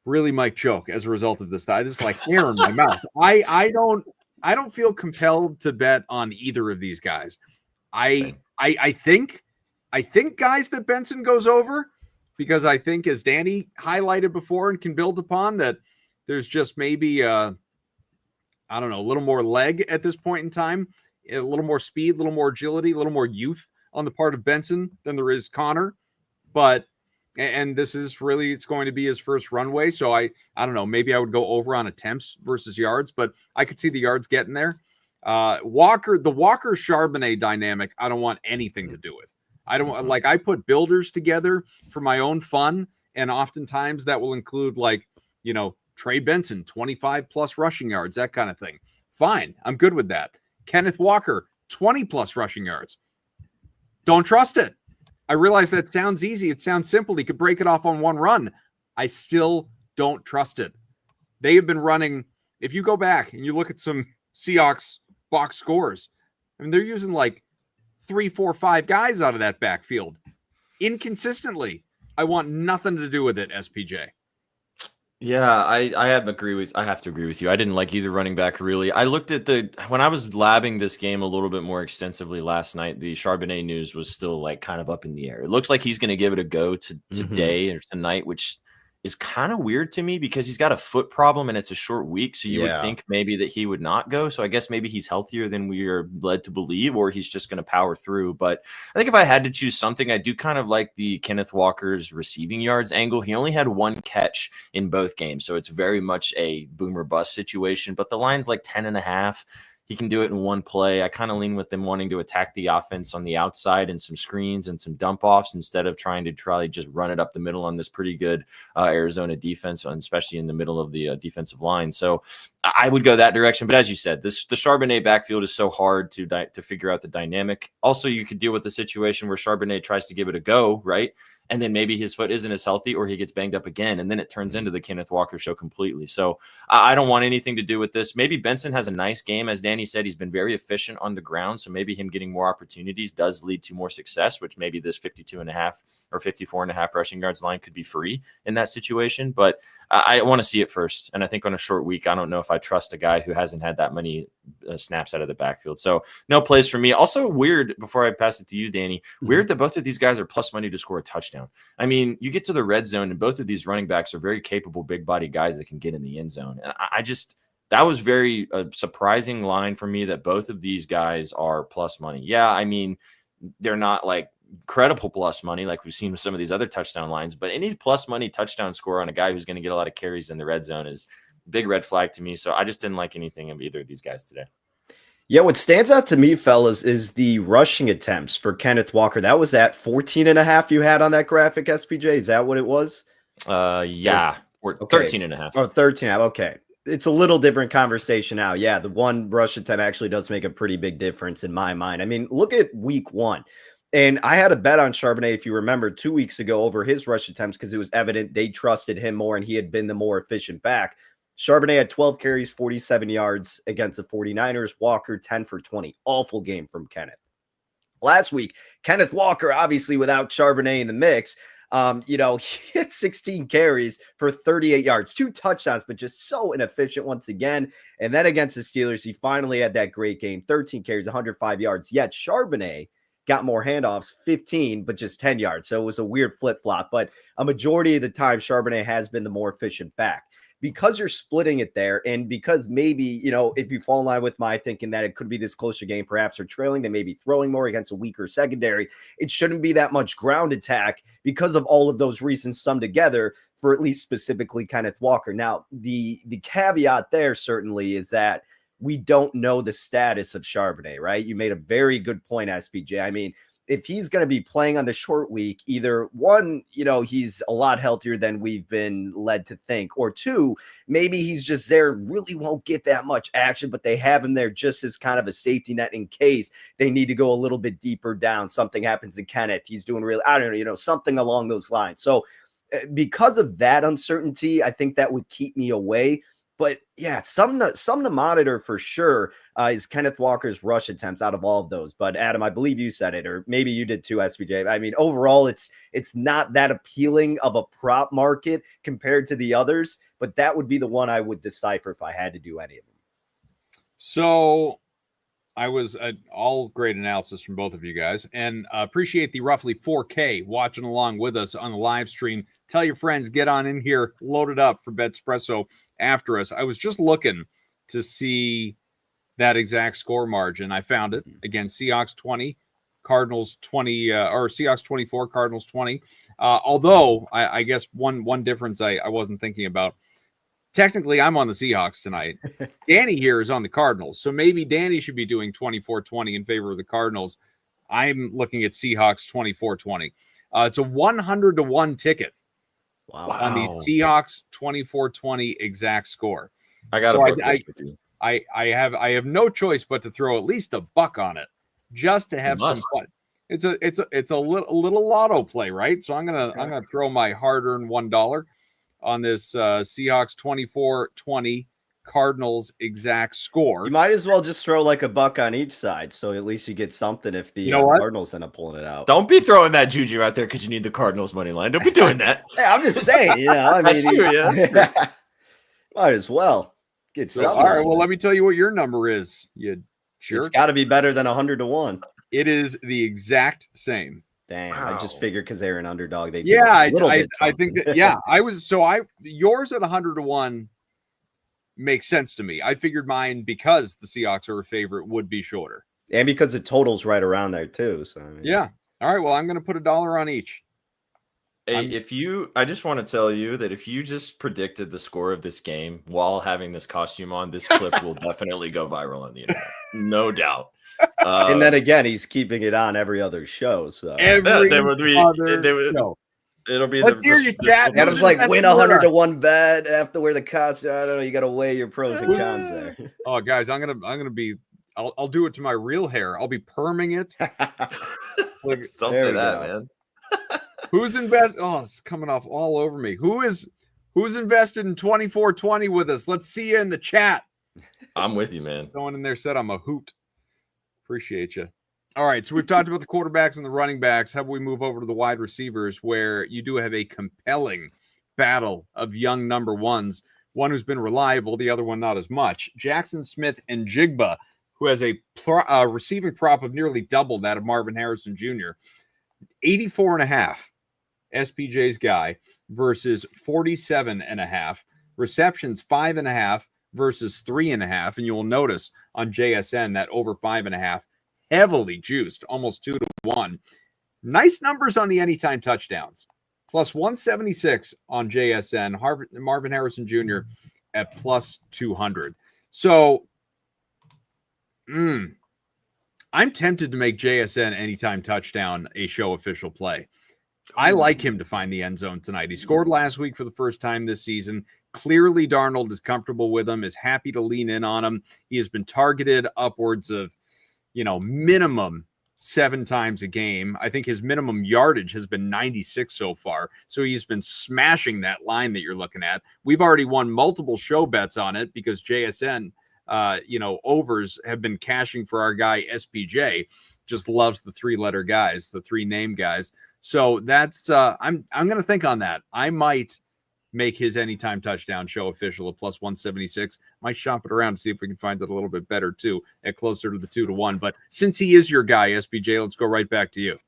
really might choke as a result of this. I just like air in my mouth. I don't feel compelled to bet on either of these guys. I think guys that Benson goes over, because I think, as Danny highlighted before and can build upon, that there's just maybe a little more leg at this point in time, a little more speed, a little more agility, a little more youth on the part of Benson than there is Conner. And this is really, it's going to be his first runway. So I don't know, maybe I would go over on attempts versus yards, but I could see the yards getting there. The Walker Charbonnet dynamic, I don't want anything to do with. I don't like, I put builders together for my own fun. And oftentimes that will include Trey Benson, 25+ rushing yards, that kind of thing. Fine. I'm good with that. Kenneth Walker, 20+ rushing yards. Don't trust it. I realize that sounds easy. It sounds simple. He could break it off on one run. I still don't trust it. They have been running. If you go back and you look at some Seahawks box scores, I mean, they're using like 3, 4, 5 guys out of that backfield inconsistently. I want nothing to do with it, SPJ. Yeah, I have to agree with you. I didn't like either running back really. I looked at when I was labbing this game a little bit more extensively last night, the Charbonnet news was still like kind of up in the air. It looks like he's going to give it a go today or tonight, which is kind of weird to me because he's got a foot problem and it's a short week. So you would Yeah. think maybe that he would not go. So I guess maybe he's healthier than we are led to believe, or he's just going to power through. But I think if I had to choose something, I do kind of like the Kenneth Walker's receiving yards angle. He only had one catch in both games, so it's very much a boomer bust situation. But the line's like 10.5. He can do it in one play. I kind of lean with them wanting to attack the offense on the outside and some screens and some dump offs instead of trying to just run it up the middle on this pretty good Arizona defense, especially in the middle of the defensive line. So I would go that direction. But as you said, the Charbonnet backfield is so hard to figure out the dynamic. Also, you could deal with the situation where Charbonnet tries to give it a go, right? And then maybe his foot isn't as healthy or he gets banged up again. And then it turns into the Kenneth Walker show completely. So I don't want anything to do with this. Maybe Benson has a nice game. As Danny said, he's been very efficient on the ground. So maybe him getting more opportunities does lead to more success, which maybe this 52.5 or 54.5 rushing yards line could be free in that situation. But I want to see it first. And I think on a short week, I don't know if I trust a guy who hasn't had that many snaps out of the backfield. So no plays for me. Also weird, before I pass it to you, Danny, weird that both of these guys are plus money to score a touchdown. I mean, you get to the red zone and both of these running backs are very capable, big body guys that can get in the end zone. And that was very surprising line for me that both of these guys are plus money. Yeah. I mean, they're not like credible plus money like we've seen with some of these other touchdown lines, but any plus money touchdown score on a guy who's going to get a lot of carries in the red zone is a big red flag to me. So I just didn't like anything of either of these guys today. Yeah, what stands out to me, fellas, is the rushing attempts for Kenneth Walker. That was at 14.5 you had on that graphic, SPJ. Is that what it was? Yeah. Or Okay. 13.5. Oh, 13.5. Okay. It's a little different conversation now. Yeah, the one rush attempt actually does make a pretty big difference in my mind. I mean, look at week 1. And I had a bet on Charbonnet, if you remember, 2 weeks ago over his rush attempts because it was evident they trusted him more and he had been the more efficient back. Charbonnet had 12 carries, 47 yards against the 49ers. Walker, 10 for 20. Awful game from Kenneth. Last week, Kenneth Walker, obviously without Charbonnet in the mix, he had 16 carries for 38 yards, 2 touchdowns, but just so inefficient once again. And then against the Steelers, he finally had that great game, 13 carries, 105 yards. Yet Charbonnet got more handoffs, 15, but just 10 yards. So it was a weird flip-flop. But a majority of the time, Charbonnet has been the more efficient back. Because you're splitting it there, and because maybe, if you fall in line with my thinking that it could be this closer game, perhaps they're trailing, they may be throwing more against a weaker secondary. It shouldn't be that much ground attack because of all of those reasons summed together for at least specifically Kenneth Walker. Now, the caveat there certainly is that we don't know the status of Charbonnet, right? You made a very good point, SPJ. I mean, if he's going to be playing on the short week, either one, he's a lot healthier than we've been led to think, or two, maybe he's just there, really won't get that much action, but they have him there just as kind of a safety net in case they need to go a little bit deeper down. Something happens to Kenneth. He's doing really, I don't know, something along those lines. So because of that uncertainty, I think that would keep me away. But yeah, some to monitor for sure is Kenneth Walker's rush attempts out of all of those. But Adam, I believe you said it, or maybe you did too, SBJ. I mean, overall, it's not that appealing of a prop market compared to the others, but that would be the one I would decipher if I had to do any of them. So I was all great analysis from both of you guys, and appreciate the roughly 4K watching along with us on the live stream. Tell your friends, get on in here, load it up for Betspresso after us. I was just looking to see that exact score margin. I found it. Again, Seahawks 20, Cardinals 20, or Seahawks 24, Cardinals 20. Although I guess one difference I wasn't thinking about. Technically, I'm on the Seahawks tonight. Danny here is on the Cardinals. So maybe Danny should be doing 24-20 in favor of the Cardinals. I'm looking at Seahawks 24-20. It's a 100-1 ticket. Wow. On the Seahawks 24-20 exact score. I got to I have no choice but to throw at least $1 on it just to have some fun. It's a little lotto play, right? So I'm gonna throw my hard-earned $1 on this Seahawks 24-20 Cardinals exact score. You might as well just throw like a buck on each side, so at least you get something if the Cardinals end up pulling it out. Don't be throwing that juju out there because you need the Cardinals money line. Don't be doing that. Hey, I'm just saying, That's true, yeah. That's true. Might as well get So, something. all right, well, let me tell you what your number is, you jerk. It's got to be better than 100-1. It is the exact same. Damn, I just figured because they're an underdog. They I think that yours at 100-1 makes sense to me. I figured mine, because the Seahawks are a favorite, would be shorter, and because the total's right around there too. So yeah. All right, well, I'm going to put $1 on each. Hey, I just want to tell you that if you just predicted the score of this game while having this costume on, this clip will definitely go viral on the internet, no doubt. And then again, he's keeping it on every other show. So every other show. It'll be. Let's hear you, chat. Adam's like, win 100-1 bet. Have to wear the costume. I don't know. You got to weigh your pros and cons there. Oh, guys, I'm gonna be. I'll do it to my real hair. I'll be perming it. Don't say that, man. Who's invested? Oh, it's coming off all over me. Who's invested in 24/20 with us? Let's see you in the chat. I'm with you, man. Someone in there said I'm a hoot. Appreciate you. All right, so we've talked about the quarterbacks and the running backs. How about we move over to the wide receivers, where you do have a compelling battle of young number ones. One who's been reliable, the other one not as much. Jackson Smith and Jigba, who has a receiving prop of nearly double that of Marvin Harrison Jr. 84.5, SPJ's guy, versus 47.5. Receptions 5.5 versus 3.5. And you will notice on JSN that over 5.5, heavily juiced, almost 2-1. Nice numbers on the anytime touchdowns. Plus 176 on JSN. Marvin Harrison Jr. at plus 200. So, I'm tempted to make JSN anytime touchdown a show official play. I like him to find the end zone tonight. He scored last week for the first time this season. Clearly, Darnold is comfortable with him, is happy to lean in on him. He has been targeted upwards of, minimum 7 times a game. I think his minimum yardage has been 96 so far. So he's been smashing that line that you're looking at. We've already won multiple show bets on it because JSN, overs have been cashing for our guy SPJ. Just loves the 3-letter guys, the 3-name guys. So that's I'm going to think on that. I might make his anytime touchdown show official at plus 176. Might shop it around to see if we can find it a little bit better too, at closer to the 2-1. But since he is your guy, SPJ, let's go right back to you.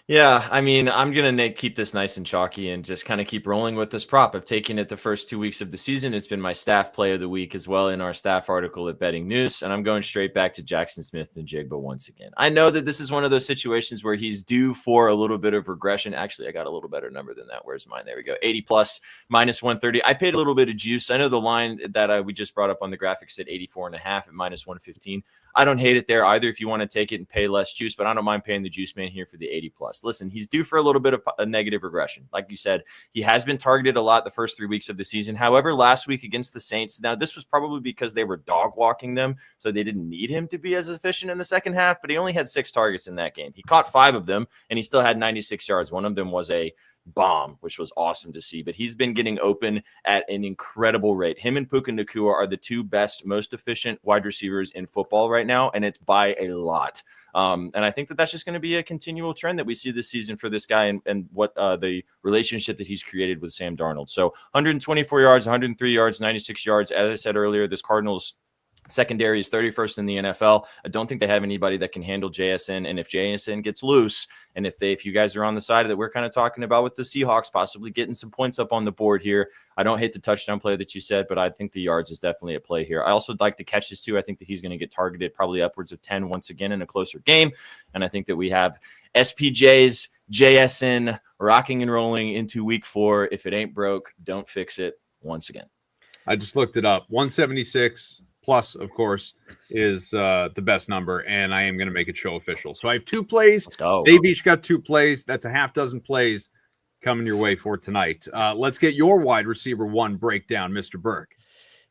Yeah, I mean, I'm going to keep this nice and chalky and just kind of keep rolling with this prop. I've taken it the first 2 weeks of the season. It's been my staff play of the week as well in our staff article at Betting News. And I'm going straight back to Jackson Smith and Jigba once again. I know that this is one of those situations where he's due for a little bit of regression. Actually, I got a little better number than that. Where's mine? There we go. 80 plus minus 130. I paid a little bit of juice. I know the line that we just brought up on the graphic said 84.5 at minus 115. I don't hate it there either if you want to take it and pay less juice, but I don't mind paying the juice man here for the 80 plus. Listen, he's due for a little bit of a negative regression. Like you said, he has been targeted a lot the first 3 weeks of the season. However, last week against the Saints, now this was probably because they were dog walking them, so they didn't need him to be as efficient in the second half, but he only had 6 targets in that game. He caught 5 of them, and he still had 96 yards. One of them was a bomb, which was awesome to see, but he's been getting open at an incredible rate. Him and Puka Nacua are the 2 best, most efficient wide receivers in football right now, and it's by a lot. And I think that that's just going to be a continual trend that we see this season for this guy and what the relationship that he's created with Sam Darnold. So 124 yards, 103 yards, 96 yards. As I said earlier, this Cardinals secondary is 31st in the NFL. I don't think they have anybody that can handle JSN. And if JSN gets loose, and if you guys are on the side that we're kind of talking about with the Seahawks possibly getting some points up on the board here, I don't hate the touchdown play that you said, but I think the yards is definitely at play here. I also like the catches too. I think that he's going to get targeted probably upwards of 10 once again in a closer game. And I think that we have SPJ's JSN rocking and rolling into week 4. If it ain't broke, don't fix it once again. I just looked it up. 176 plus, of course, is the best number, and I am going to make it show official. So I have 2 plays. Let's go. They've each got 2 plays. That's a half dozen plays coming your way for tonight. Let's get your wide receiver 1 breakdown, Mr. Burke.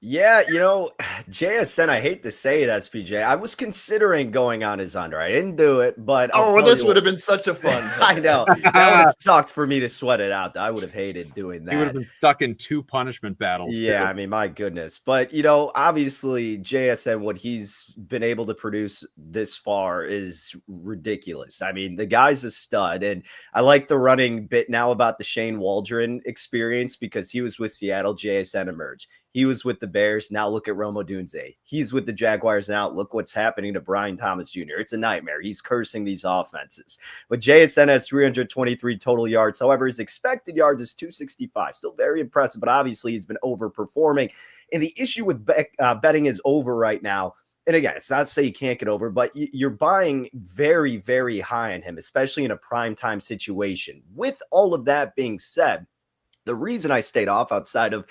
Yeah, JSN, I hate to say it, SPJ. I was considering going on his under. I didn't do it, but I'll Oh, well, tell this you would what. have been such a fun. I know. That would have sucked for me to sweat it out. I would have hated doing He would have that. been stuck in 2 punishment battles Yeah, too. I mean, my goodness. But, obviously JSN, what he's been able to produce this far is ridiculous. I mean, the guy's a stud. And I like the running bit now about the Shane Waldron experience because he was with Seattle, JSN emerged. He was with the Bears. Now look at Rome Odunze. He's with the Jaguars now. Look what's happening to Brian Thomas Jr. It's a nightmare. He's cursing these offenses. But JSN has 323 total yards. However, his expected yards is 265. Still very impressive, but obviously he's been overperforming. And the issue with betting is over right now. And again, it's not to say you can't get over, but you're buying very, very high on him, especially in a primetime situation. With all of that being said, the reason I stayed off outside of,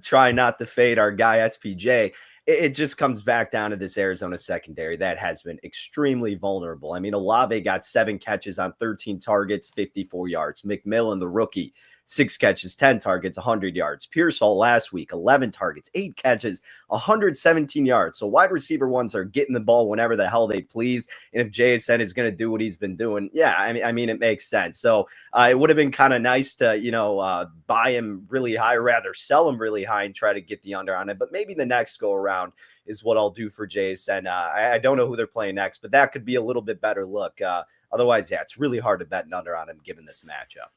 try not to fade our guy SPJ, it just comes back down to this Arizona secondary that has been extremely vulnerable. I mean, Olave got 7 catches on 13 targets, 54 yards. McMillan, the rookie, 6 catches, 10 targets, 100 yards. Pearsall last week, 11 targets, 8 catches, 117 yards. So wide receiver ones are getting the ball whenever the hell they please. And if JSN is going to do what he's been doing, yeah, I mean, it makes sense. So it would have been kind of nice to, buy him really high, or rather sell him really high and try to get the under on it. But maybe the next go around is what I'll do for JSN. I don't know who they're playing next, but that could be a little bit better look. Otherwise, yeah, it's really hard to bet an under on him given this matchup.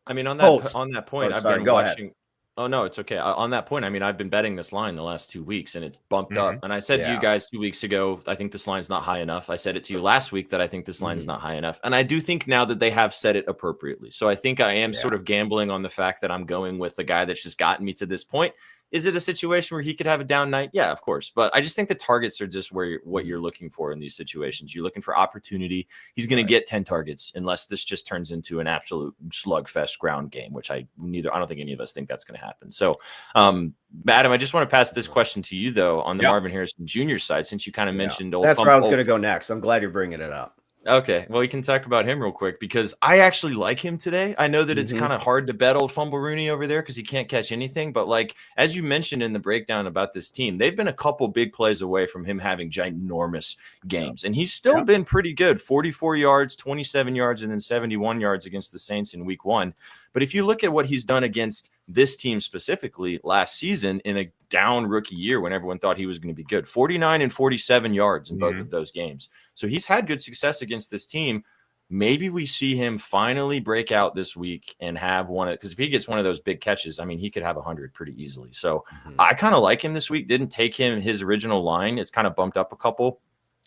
I mean, on that point, I've been watching. Oh, no, it's okay. On that point, I mean, I've been betting this line the last 2 weeks and it's bumped up. And I said to you guys 2 weeks ago, I think this line's not high enough. I said it to you last week that I think this line is not high enough. And I do think now that they have set it appropriately. So I think I am sort of gambling on the fact that I'm going with the guy that's just gotten me to this point. Is it a situation where he could have a down night? Yeah, of course. But I just think the targets are just what you're looking for in these situations. You're looking for opportunity. He's going to get 10 targets unless this just turns into an absolute slugfest ground game, which I don't think any of us think that's going to happen. So, Adam, I just want to pass this question to you, though, on the Marvin Harrison Jr. side, since you kind of mentioned that's where I was going to go next. I'm glad you're bringing it up. Okay, well, we can talk about him real quick because I actually like him today. I know that it's kind of hard to bet old Fumble Rooney over there because he can't catch anything. But like, as you mentioned in the breakdown about this team, they've been a couple big plays away from him having ginormous games. And he's still been pretty good, 44 yards, 27 yards, and then 71 yards against the Saints in week 1. But if you look at what he's done against this team specifically last season in a down rookie year when everyone thought he was going to be good, 49 and 47 yards in both of those games. So he's had good success against this team. Maybe we see him finally break out this week and have one, because if he gets one of those big catches, I mean, he could have 100 pretty easily. So I kind of like him this week. Didn't take him his original line. It's kind of bumped up a couple,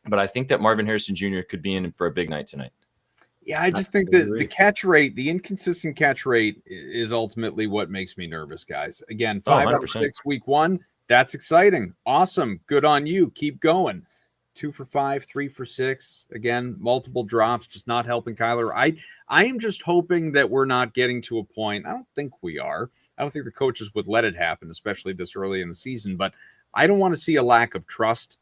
but I think that Marvin Harrison Jr. could be in for a big night tonight. Yeah, I just think that the catch rate, the inconsistent catch rate is ultimately what makes me nervous, guys. Again, 5 out of 6 week 1, that's exciting. Awesome. Good on you. Keep going. 2 for 5, 3 for 6. Again, multiple drops, just not helping Kyler. I am just hoping that we're not getting to a point. I don't think we are. I don't think the coaches would let it happen, especially this early in the season. But I don't want to see a lack of trust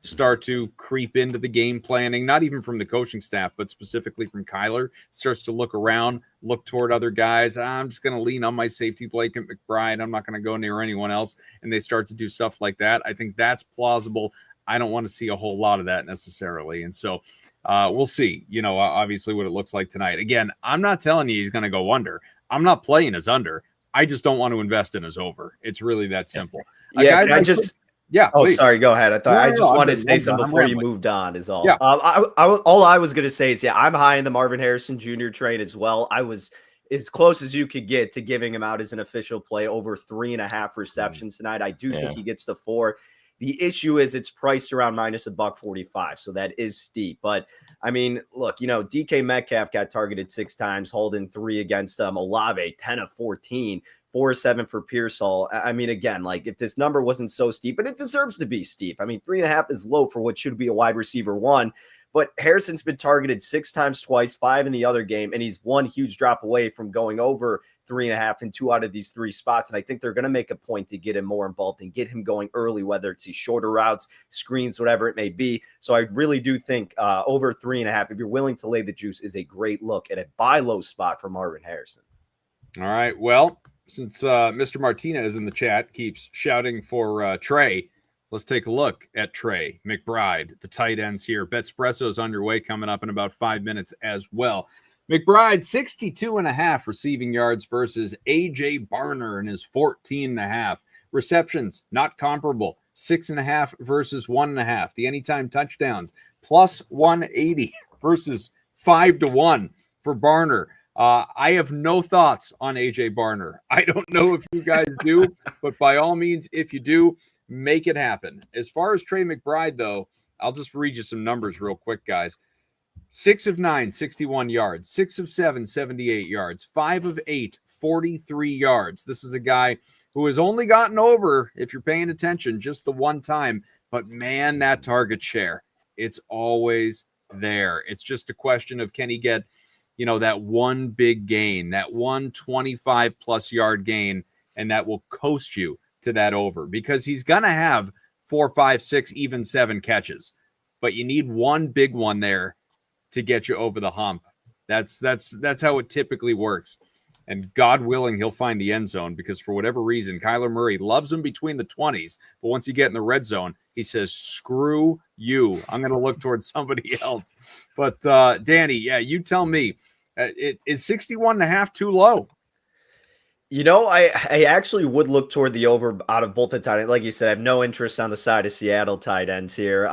start to creep into the game planning, not even from the coaching staff, but specifically from Kyler. Starts to look around, look toward other guys. I'm just going to lean on my safety blanket, McBride. I'm not going to go near anyone else. And they start to do stuff like that. I think that's plausible. I don't want to see a whole lot of that necessarily. And so we'll see, obviously what it looks like tonight. Again, I'm not telling you he's going to go under. I'm not playing his under. I just don't want to invest in his over. It's really that simple. Yeah, guys, Yeah. Oh, please. sorry. Go ahead. I thought I just wanted to say I'm something before you rambling. moved on. Is all. Yeah. All I was going to say is, I'm high in the Marvin Harrison Jr. train as well. I was as close as you could get to giving him out as an official play, over 3.5 receptions tonight. I do think he gets to 4. The issue is it's priced around minus $145, so that is steep. But I mean, look, DK Metcalf got targeted 6 times, holding 3 against Olave, 10 of 14. 4-7 for Pearsall. I mean, again, like if this number wasn't so steep, but it deserves to be steep. I mean, 3.5 is low for what should be a wide receiver 1. But Harrison's been targeted 6 times twice, 5 in the other game, and he's 1 huge drop away from going over 3.5 in 2 out of these 3 spots. And I think they're going to make a point to get him more involved and get him going early, whether it's these shorter routes, screens, whatever it may be. So I really do think over 3.5, if you're willing to lay the juice, is a great look at a buy low spot for Marvin Harrison. All right. Well, since Mr. Martinez in the chat keeps shouting for Trey, let's take a look at Trey McBride, the tight ends here. Betspresso's underway coming up in about 5 minutes as well. McBride, 62.5 receiving yards versus A.J. Barner in his 14.5. Receptions, not comparable. 6.5 versus 1.5. The anytime touchdowns, plus 180 versus 5-1 for Barner. I have no thoughts on A.J. Barner. I don't know if you guys do, but by all means, if you do, make it happen. As far as Trey McBride, though, I'll just read you some numbers real quick, guys. 6 of 9, 61 yards. 6 of 7, 78 yards. 5 of 8, 43 yards. This is a guy who has only gotten over, if you're paying attention, just the one time. But, man, that target share, it's always there. It's just a question of can he get, that one big gain, that 125-plus yard gain, and that will coast you to that over. Because he's going to have 4, 5, 6, even 7 catches. But you need one big one there to get you over the hump. That's how it typically works. And God willing, he'll find the end zone because for whatever reason, Kyler Murray loves him between the 20s. But once you get in the red zone, he says, screw you. I'm going to look towards somebody else. But Danny, yeah, you tell me, is 61.5 too low? I actually would look toward the over out of both the tight ends. Like you said, I have no interest on the side of Seattle tight ends here.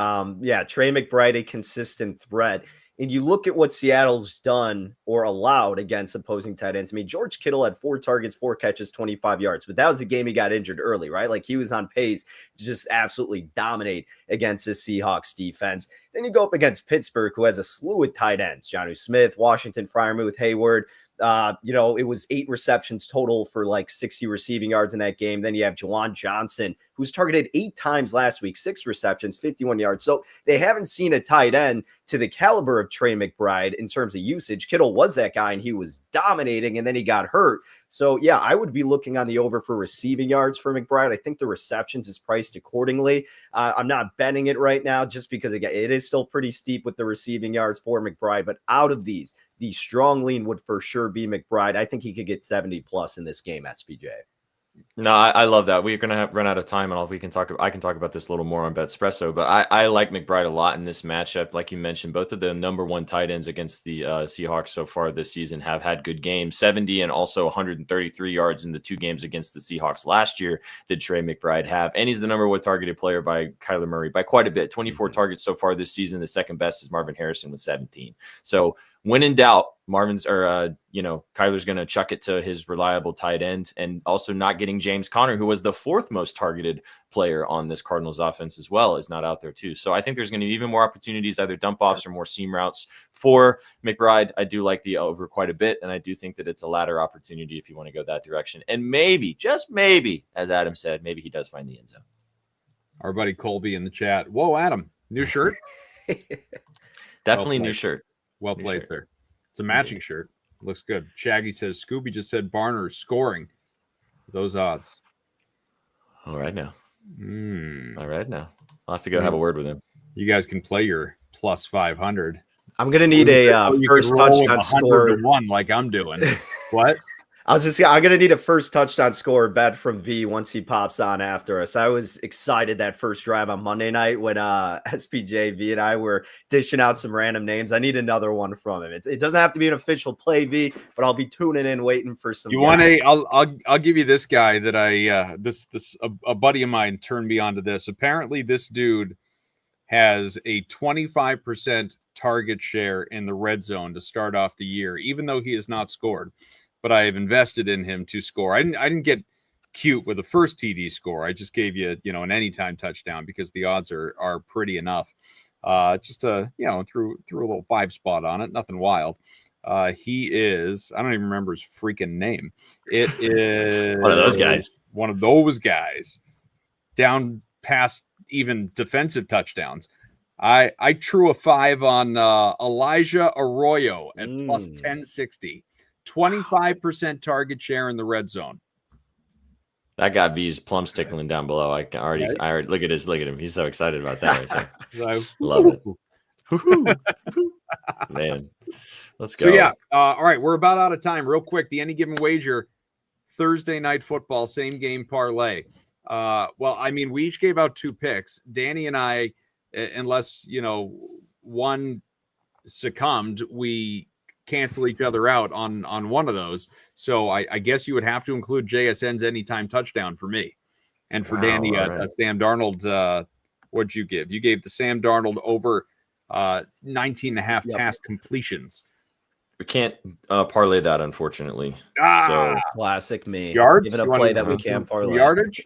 Trey McBride, a consistent threat. And you look at what Seattle's done or allowed against opposing tight ends. I mean, George Kittle had 4 targets, 4 catches, 25 yards, but that was a game he got injured early, right? Like he was on pace to just absolutely dominate against the Seahawks defense. Then you go up against Pittsburgh, who has a slew of tight ends, Jonnu Smith, Washington, Freiermuth, Hayward. It was 8 receptions total for like 60 receiving yards in that game. Then you have Juwan Johnson, who's targeted 8 times last week, 6 receptions, 51 yards. So they haven't seen a tight end to the caliber of Trey McBride in terms of usage. Kittle was that guy and he was dominating and then he got hurt. So yeah, I would be looking on the over for receiving yards for McBride. I think the receptions is priced accordingly. I'm not betting it right now just because again, it is still pretty steep with the receiving yards for McBride, but out of these, the strong lean would for sure be McBride. I think he could get 70 plus in this game, SPJ. No, I love that. We're gonna run out of time, and I can talk about this a little more on Betspresso. But I like McBride a lot in this matchup. Like you mentioned, both of the number 1 tight ends against the Seahawks so far this season have had good games. 70 and also 133 yards in the 2 games against the Seahawks last year did Trey McBride have, and he's the number 1 targeted player by Kyler Murray by quite a bit. 24 targets so far this season. The second best is Marvin Harrison with 17. So when in doubt, Kyler's going to chuck it to his reliable tight end, and also not getting James Conner, who was the 4th most targeted player on this Cardinals offense as well, is not out there too. So I think there's going to be even more opportunities, either dump offs or more seam routes for McBride. I do like the over quite a bit, and I do think that it's a ladder opportunity if you want to go that direction. And maybe, just maybe, as Adam said, maybe he does find the end zone. Our buddy Colby in the chat. Whoa, Adam, new shirt? Definitely new shirt. Well played, sir. It's a matching shirt. Looks good. Shaggy says, Scooby just said Barner scoring. Those odds. All right now. All right now. I'll have to go have a word with him. You guys can play your plus 500. I'm going to need a first touchdown score. 1 like I'm doing. What? I'm going to need a first touchdown score bet from V once he pops on after us. I was excited that first drive on Monday night when SPJ, V, and I were dishing out some random names. I need another one from him. It doesn't have to be an official play, V, but I'll be tuning in waiting for some. You want I'll give you this guy that a buddy of mine turned me onto this. Apparently this dude has a 25% target share in the red zone to start off the year, even though he has not scored. But I have invested in him to score. I didn't get cute with the first TD score. I just gave you, an anytime touchdown because the odds are pretty enough. Just threw a little 5 spot on it. Nothing wild. He is, I don't even remember his freaking name. It is one of those guys. One of those guys. Down past even defensive touchdowns. I threw a 5 on Elijah Arroyo at plus 1060. 25% target share in the red zone. That got V's plums tickling down below. I already look at him. He's so excited about that right there. Love it. Man, let's go. So yeah, all right, we're about out of time. Real quick, the any given wager Thursday night football, same game parlay. Well, I mean, we each gave out 2 picks. Danny and I, unless, one succumbed, we cancel each other out on one of those. So I guess you would have to include JSN's anytime touchdown for me. And for Danny, Sam Darnold, what'd you give? You gave the Sam Darnold over 19.5 pass completions. We can't parlay that, unfortunately. So classic me. Yards? Even a play that we can't parlay. Yardage?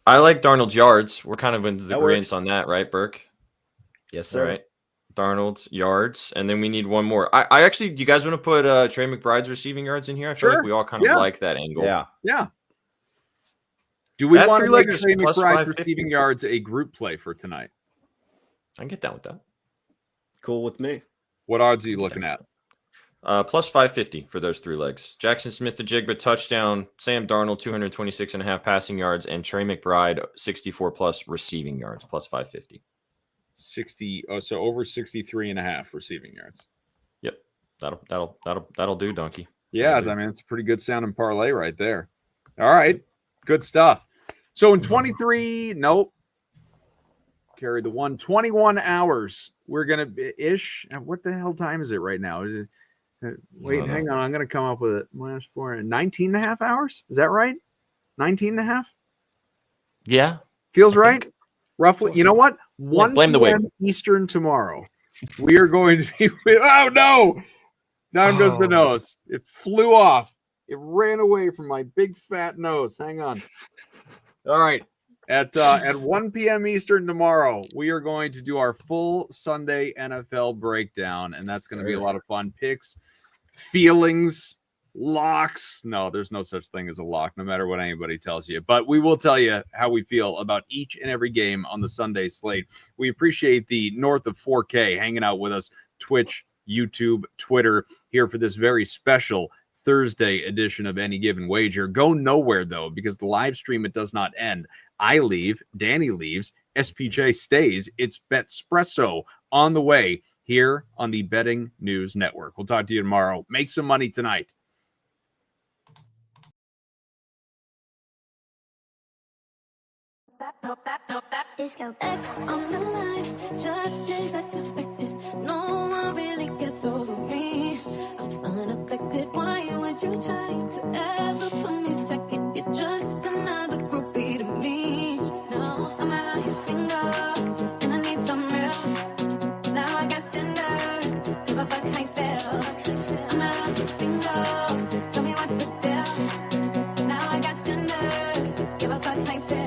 I like Darnold's yards. We're kind of in agreement on that, right, Burke? Yes, sir. All right. Darnold's yards, and then we need one more. I actually, do you guys want to put Trey McBride's receiving yards in here? I feel like we all kind of like that angle. Yeah. Do we want to make Trey McBride's receiving yards a group play for tonight? I can get down with that. Cool with me. What odds are you looking at? Plus 550 for those 3 legs. Jackson Smith, the Jigba touchdown. Sam Darnold, 226.5 passing yards, and Trey McBride, 64 plus receiving yards, plus 550. 60. Oh, so over 63.5 receiving yards. Yep, that'll do, donkey. Yeah, I mean, it's a pretty good sounding parlay right there. All right, good stuff. So in 23, nope. Carry the 21 hours. We're gonna ish. What the hell time is it right now? Wait, hang on. I'm gonna come up with it. Minus 4, 19.5 hours. Is that right? 19.5. Yeah, feels right. Roughly. You know what? 1 blame the p.m. Eastern tomorrow. We are going to be. Oh no! Down goes the nose. It flew off. It ran away from my big fat nose. Hang on. All right. At 1 p.m. Eastern tomorrow, we are going to do our full Sunday NFL breakdown, and that's going to be a lot of fun. Picks, feelings, locks. No, there's no such thing as a lock, no matter what anybody tells you. But we will tell you how we feel about each and every game on the Sunday slate. We appreciate the north of 4K hanging out with us, Twitch, YouTube, Twitter, here for this very special Thursday edition of Any Given Wager. Go nowhere, though, because the live stream, it does not end. I leave, Danny leaves, SPJ stays. It's Betspresso on the way here on the Betting News Network. We'll talk to you tomorrow. Make some money tonight. Disco X on the line, just as I suspected. No one really gets over me. I'm unaffected. Why would you try to ever put me second? You're just another groupie to me. No, I'm out here single, and I need some real. Now I got standards, if I fuck, I fail. I'm out here single, tell me what's the deal. Now I got standards, give a fuck, I fail.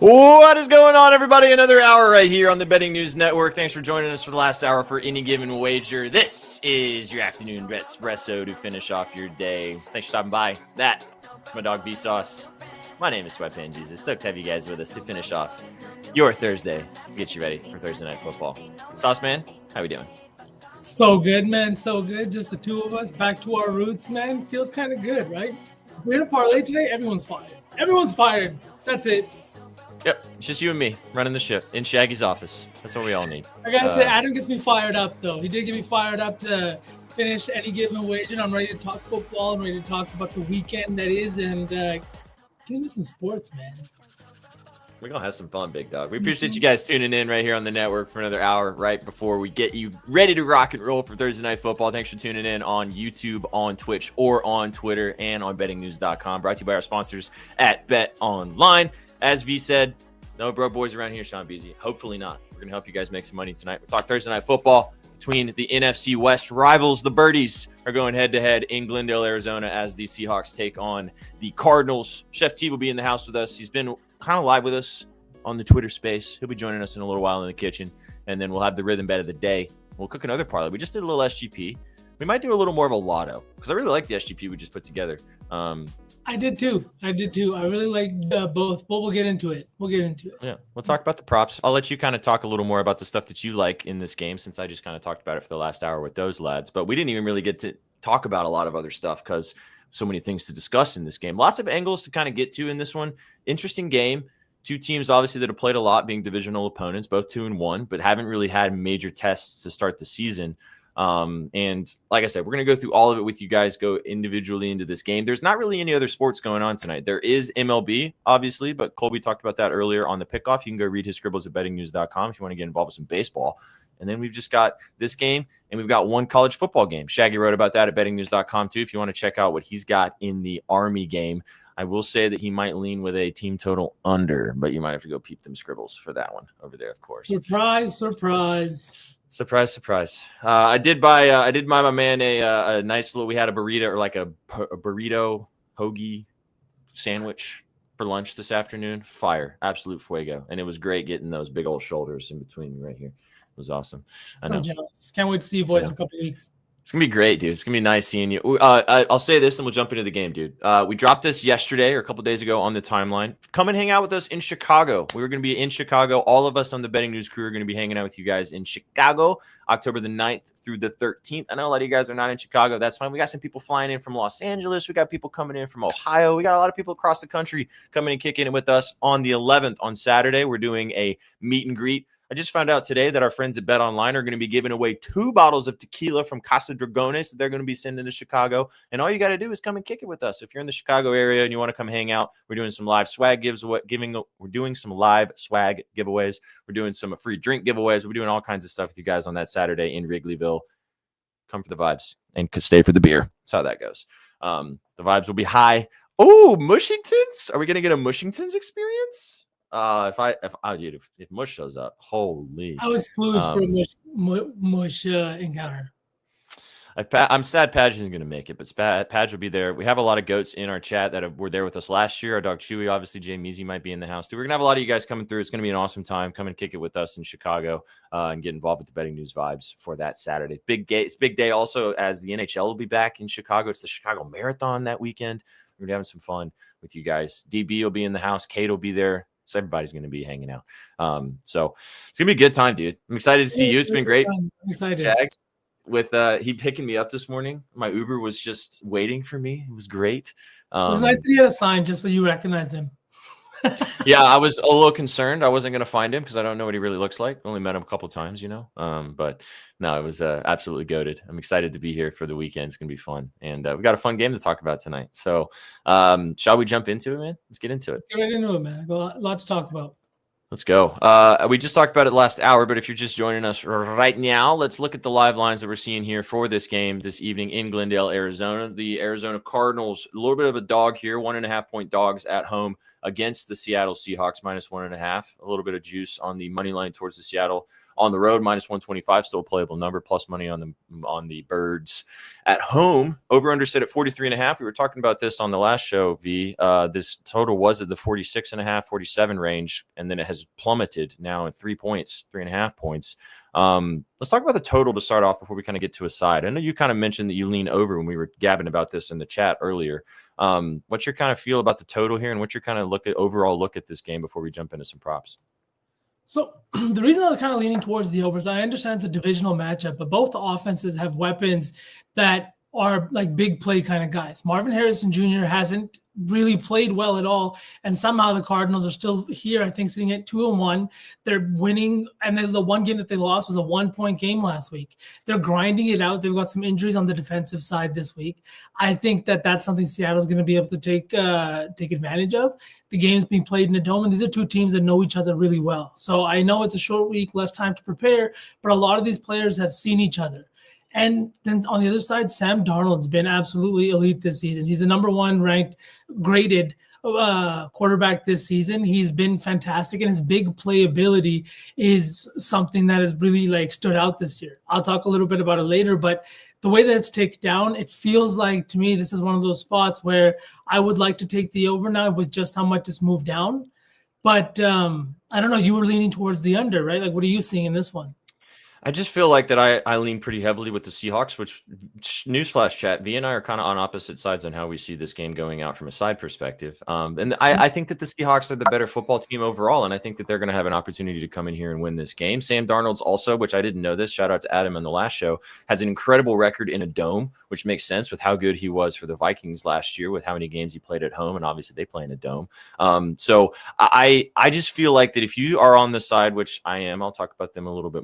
What is going on, everybody? Another hour right here on the Betting News Network. Thanks for joining us for the last hour for Any Given Wager. This is your afternoon espresso to finish off your day. Thanks for stopping by. That is my dog B-Sauce. My name is Sweatpan Jesus. Stoked to have you guys with us to finish off your Thursday. Get you ready for Thursday Night Football. Sauce Man, how we doing? So good, man. So good. Just the two of us back to our roots, man. Feels kind of good, right? We're in a parlay today. Everyone's fired. Everyone's fired. That's it. Yep, it's just you and me running the ship in Shaggy's office. That's what we all need. I gotta say, Adam gets me fired up, though. He did get me fired up to finish Any Given Wager. I'm ready to talk football. I'm ready to talk about the weekend that is, and give me some sports, man. We're going to have some fun, big dog. We appreciate you guys tuning in right here on the network for another hour right before we get you ready to rock and roll for Thursday Night Football. Thanks for tuning in on YouTube, on Twitch, or on Twitter, and on bettingnews.com. Brought to you by our sponsors at Bet Online. As V said, no broke boys around here, Sean Beasy. Hopefully not. We're going to help you guys make some money tonight. We'll talk Thursday Night Football. We'll between the NFC West rivals. The Birdies are going head-to-head in Glendale, Arizona, as the Seahawks take on the Cardinals. Chef T will be in the house with us. He's been kind of live with us on the Twitter space. He'll be joining us in a little while in the kitchen, and then we'll have the rhythm bet of the day. We'll cook another parlay. We just did a little SGP. We might do a little more of a lotto because I really like the SGP we just put together. I did too. I really like both, but we'll get into it. Yeah, we'll talk about the props. I'll let you kind of talk a little more about the stuff that you like in this game, since I just kind of talked about it for the last hour with those lads. But we didn't even really get to talk about a lot of other stuff because so many things to discuss in this game. Lots of angles to kind of get to in this one. Interesting game. Two teams, obviously, that have played a lot, being divisional opponents, both 2-1, but haven't really had major tests to start the season. And like I said, we're going to go through all of it with you guys, go individually into this game. There's not really any other sports going on tonight. There is MLB, obviously, but Colby talked about that earlier on the pickoff. You can go read his scribbles at bettingnews.com if you want to get involved with some baseball. And then we've just got this game, and we've got one college football game. Shaggy wrote about that at bettingnews.com too, if you want to check out what he's got in the Army game. I will say that he might lean with a team total under, but you might have to go peep them scribbles for that one over there, of course. Surprise. I did buy my man a nice little, we had a burrito, or like a burrito hoagie sandwich for lunch this afternoon. Fire, absolute fuego. And it was great getting those big old shoulders in between right here. It was awesome. I know. Jealous. Can't wait to see you boys in a couple of weeks. It's going to be great, dude. It's going to be nice seeing you. I'll say this and we'll jump into the game, dude. We dropped this yesterday or a couple days ago on the timeline. Come and hang out with us in Chicago. We were going to be in Chicago. All of us on the Betting News crew are going to be hanging out with you guys in Chicago, October the 9th through the 13th. I know a lot of you guys are not in Chicago. That's fine. We got some people flying in from Los Angeles. We got people coming in from Ohio. We got a lot of people across the country coming and kicking it with us on the 11th. On Saturday, we're doing a meet and greet. I just found out today that our friends at Bet Online are going to be giving away 2 bottles of tequila from Casa Dragones that they're going to be sending to Chicago. And all you got to do is come and kick it with us. If you're in the Chicago area and you want to come hang out, we're doing some live swag giveaways. We're doing some free drink giveaways. We're doing all kinds of stuff with you guys on that Saturday in Wrigleyville. Come for the vibes and stay for the beer. That's how that goes. The vibes will be high. Oh, Mushingtons. Are we going to get a Mushingtons experience? If Mush shows up, holy! I was spooked for a Mush encounter. I'm sad Padge isn't going to make it, but Padge will be there. We have a lot of goats in our chat that were there with us last year. Our dog Chewy, obviously, Jay Measy might be in the house too. We're going to have a lot of you guys coming through. It's going to be an awesome time. Come and kick it with us in Chicago and get involved with the Betting News vibes for that Saturday. It's big day also, as the NHL will be back in Chicago. It's the Chicago Marathon that weekend. We're going to be having some fun with you guys. DB will be in the house. Kate will be there. So everybody's going to be hanging out. So it's going to be a good time, dude. I'm excited to see you. It's been great. I'm excited. Jags, with he picking me up this morning. My Uber was just waiting for me. It was great. It was nice that he had a sign just so you recognized him. Yeah, I was a little concerned. I wasn't going to find him because I don't know what he really looks like. Only met him a couple times, but no, it was absolutely goated. I'm excited to be here for the weekend. It's going to be fun. And we got a fun game to talk about tonight. So shall we jump into it, man? Let's get into it. Get right into it, man. A lot to talk about. Let's go. We just talked about it last hour, but if you're just joining us right now, let's look at the live lines that we're seeing here for this game this evening in Glendale, Arizona. The Arizona Cardinals, a little bit of a dog here, 1.5-point dogs at home against the Seattle Seahawks, -1.5. A little bit of juice on the money line towards the Seattle. On the road, -125, still a playable number, plus money on the Birds. At home, over-under set at 43.5. We were talking about this on the last show, V. This total was at the 46.5, 47 range, and then it has plummeted now at 3.5 points. Let's talk about the total to start off before we kind of get to a side. I know you kind of mentioned that you lean over when we were gabbing about this in the chat earlier. What's your kind of feel about the total here, and what's your kind of overall look at this game before we jump into some props? So the reason I'm kind of leaning towards the overs, I understand it's a divisional matchup, but both offenses have weapons that are like big play kind of guys. Marvin Harrison Jr. hasn't really played well at all, and somehow the Cardinals are still here, I think, sitting at 2-1. They're winning, and then the one game that they lost was a 1-point game last week. They're grinding it out. They've got some injuries on the defensive side this week. I think that that's something Seattle's going to be able to take advantage of. The game's being played in a dome, and these are two teams that know each other really well. So I know it's a short week, less time to prepare, but a lot of these players have seen each other. And then on the other side, Sam Darnold's been absolutely elite this season. He's the number 1 ranked graded quarterback this season. He's been fantastic, and his big playability is something that has really like stood out this year. I'll talk a little bit about it later, but the way that it's ticked down, it feels like to me this is one of those spots where I would like to take the over now with just how much it's moved down. But I don't know. You were leaning towards the under, right? Like, what are you seeing in this one? I just feel like that I lean pretty heavily with the Seahawks, which, newsflash chat, V and I are kind of on opposite sides on how we see this game going out from a side perspective. And I think that the Seahawks are the better football team overall, and I think that they're going to have an opportunity to come in here and win this game. Sam Darnold's also, which I didn't know this, shout out to Adam on the last show, has an incredible record in a dome, which makes sense with how good he was for the Vikings last year, with how many games he played at home, and obviously they play in a dome. So I just feel like that if you are on the side, which I am, I'll talk about them a little bit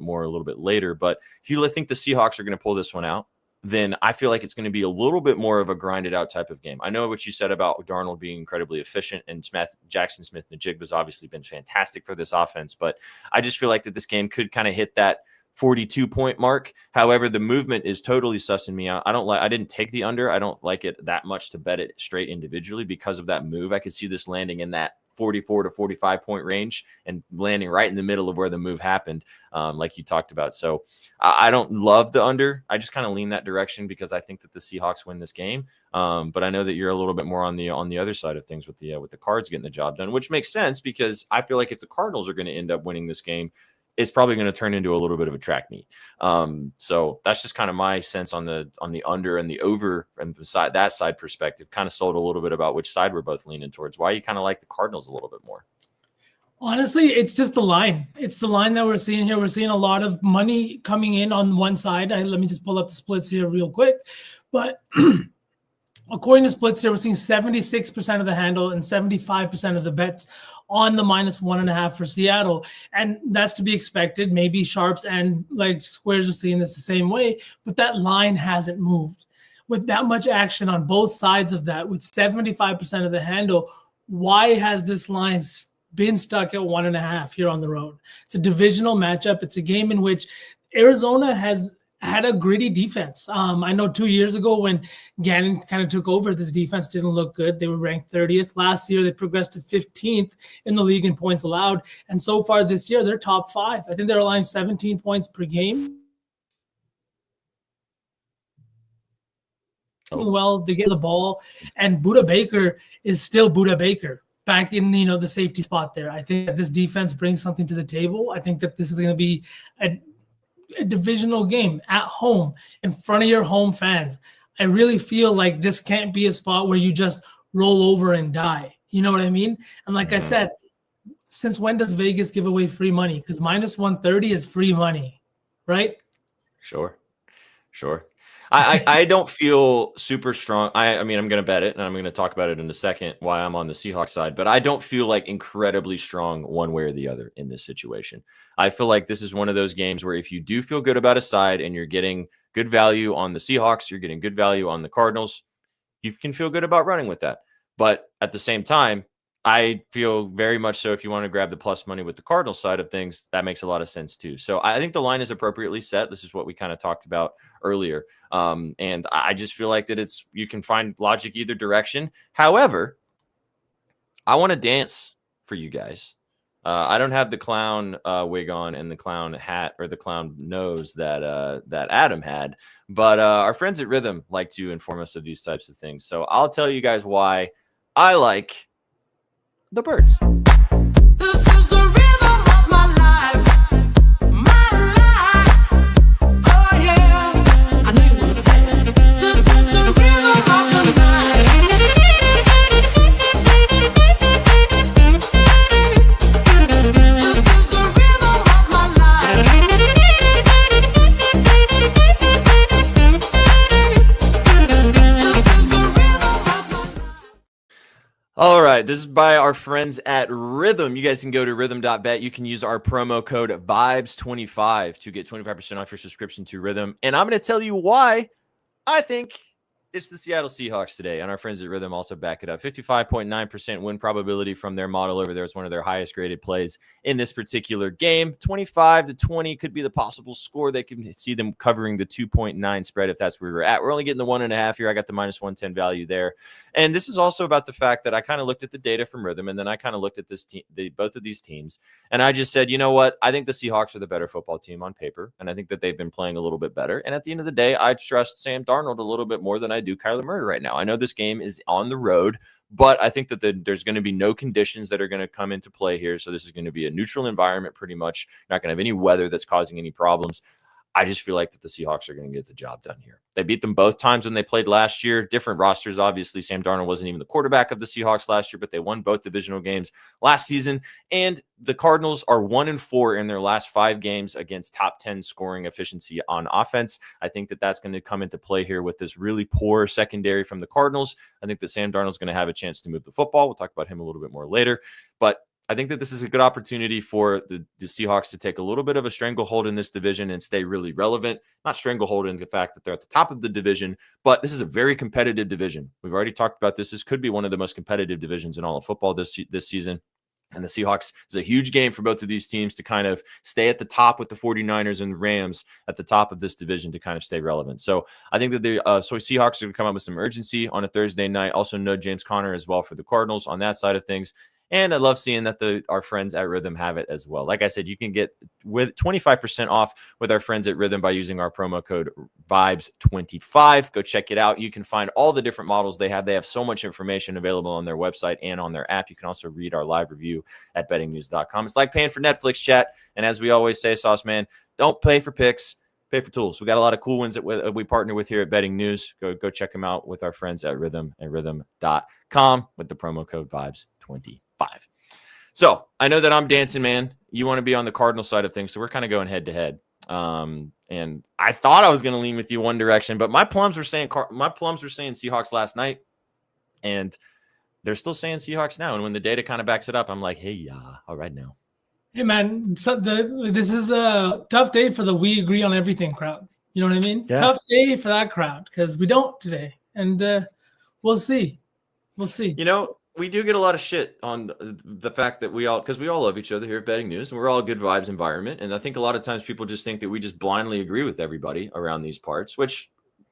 later, but if you think the Seahawks are going to pull this one out, then I feel like it's going to be a little bit more of a grinded out type of game. I know what you said about Darnold being incredibly efficient, and Jackson Smith-Njigba's obviously been fantastic for this offense, but I just feel like that this game could kind of hit that 42-point mark. However, the movement is totally sussing me out. I didn't take the under. I don't like it that much to bet it straight individually because of that move. I could see this landing in that 44 to 45 point range and landing right in the middle of where the move happened, like you talked about. So I don't love the under. I just kind of lean that direction because I think that the Seahawks win this game. But I know that you're a little bit more on the other side of things with the Cards getting the job done, which makes sense because I feel like if the Cardinals are going to end up winning this game, it's probably going to turn into a little bit of a track meet. So that's just kind of my sense on the under and the over and that side perspective. Kind of sold a little bit about which side we're both leaning towards. Why you kind of like the Cardinals a little bit more? Honestly, it's just the line. It's the line that we're seeing here. We're seeing a lot of money coming in on one side. Let me just pull up the splits here real quick. But according to splits here, we're seeing 76% of the handle and 75% of the bets on the -1.5 for Seattle. And that's to be expected. Maybe sharps and like squares are seeing this the same way, but that line hasn't moved. With that much action on both sides of that, with 75% of the handle, why has this line been stuck at 1.5 here on the road? It's a divisional matchup. It's a game in which Arizona has had a gritty defense. I know 2 years ago when Gannon kind of took over, this defense didn't look good. They were ranked 30th. Last year, they progressed to 15th in the league in points allowed. And so far this year, they're top 5. I think they're allowing 17 points per game. Well, they get the ball, and Budda Baker is still Budda Baker back in the safety spot there. I think that this defense brings something to the table. I think that this is going to be a divisional game at home in front of your home fans. I really feel like this can't be a spot where you just roll over and die. You know what I mean? And like I said, since when does Vegas give away free money? Because -130 is free money, right? Sure. I don't feel super strong. I mean, I'm going to bet it, and I'm going to talk about it in a second why I'm on the Seahawks side, but I don't feel like incredibly strong one way or the other in this situation. I feel like this is one of those games where if you do feel good about a side and you're getting good value on the Seahawks, you're getting good value on the Cardinals, you can feel good about running with that. But at the same time, I feel very much so if you want to grab the plus money with the Cardinals side of things, that makes a lot of sense too. So I think the line is appropriately set. This is what we kind of talked about earlier. And I just feel like that you can find logic either direction. However, I want to dance for you guys. I don't have the clown wig on and the clown hat or the clown nose that Adam had, but our friends at RITHMM like to inform us of these types of things. So I'll tell you guys why I like the Birds. This is the rhythm of my life. My life. Oh yeah. I know you wanna say it. This is the rhythm of the night. This is the rhythm of my life. This is the rhythm of my life. All right, this is by our friends at RITHMM. You guys can go to rhythm.bet. You can use our promo code VIBES25 to get 25% off your subscription to RITHMM. And I'm going to tell you why I think It's the Seattle Seahawks today, and our friends at RITHMM also back it up. 55.9% win probability from their model over there. It's one of their highest graded plays in this particular game. 25-20 could be the possible score. They can see them covering the 2.9 spread if that's where we're at. We're only getting the 1.5 here. I got the -110 value there. And this is also about the fact that I kind of looked at the data from RITHMM, and then I kind of looked at this team, both of these teams, and I just said, you know what? I think the Seahawks are the better football team on paper, and I think that they've been playing a little bit better. And at the end of the day, I trust Sam Darnold a little bit more than I do Kyler Murray right now. I know this game is on the road, but I think that there's going to be no conditions that are going to come into play here. So this is going to be a neutral environment pretty much. You're not going to have any weather that's causing any problems. I just feel like that the Seahawks are going to get the job done here. They beat them both times when they played last year. Different rosters, obviously. Sam Darnold wasn't even the quarterback of the Seahawks last year, but they won both divisional games last season. And the Cardinals are 1-4 in their last 5 games against top 10 scoring efficiency on offense. I think that that's going to come into play here with this really poor secondary from the Cardinals. I think that Sam Darnold is going to have a chance to move the football. We'll talk about him a little bit more later. But I think that this is a good opportunity for the Seahawks to take a little bit of a stranglehold in this division and stay really relevant. Not stranglehold in the fact that they're at the top of the division, but this is a very competitive division. We've already talked about this. This could be one of the most competitive divisions in all of football this season. And the Seahawks is a huge game for both of these teams to kind of stay at the top with the 49ers and the Rams at the top of this division to kind of stay relevant. So I think that the Seahawks are going to come up with some urgency on a Thursday night. Also no James Conner as well for the Cardinals on that side of things. And I love seeing that our friends at RITHMM have it as well. Like I said, you can get with 25% off with our friends at RITHMM by using our promo code VIBES25. Go check it out. You can find all the different models they have. They have so much information available on their website and on their app. You can also read our live review at bettingnews.com. It's like paying for Netflix, chat. And as we always say, Sauce Man, don't pay for picks. Pay for tools. We got a lot of cool ones that we partner with here at Betting News. Go check them out with our friends at RITHMM and RITHMM.com with the promo code VIBES25. So I know that I'm dancing, man. You want to be on the Cardinal side of things, so we're kind of going head to head. And I thought I was going to lean with you one direction, but my plums were saying Seahawks last night, and they're still saying Seahawks now. And when the data kind of backs it up, I'm like, hey, yeah, all right now. Hey man, this is a tough day for the we agree on everything crowd. You know what I mean? Yeah. Tough day for that crowd because we don't today, and we'll see. We'll see. You know, we do get a lot of shit on the fact that we all love each other here at Betting News, and we're all a good vibes environment. And I think a lot of times people just think that we just blindly agree with everybody around these parts, which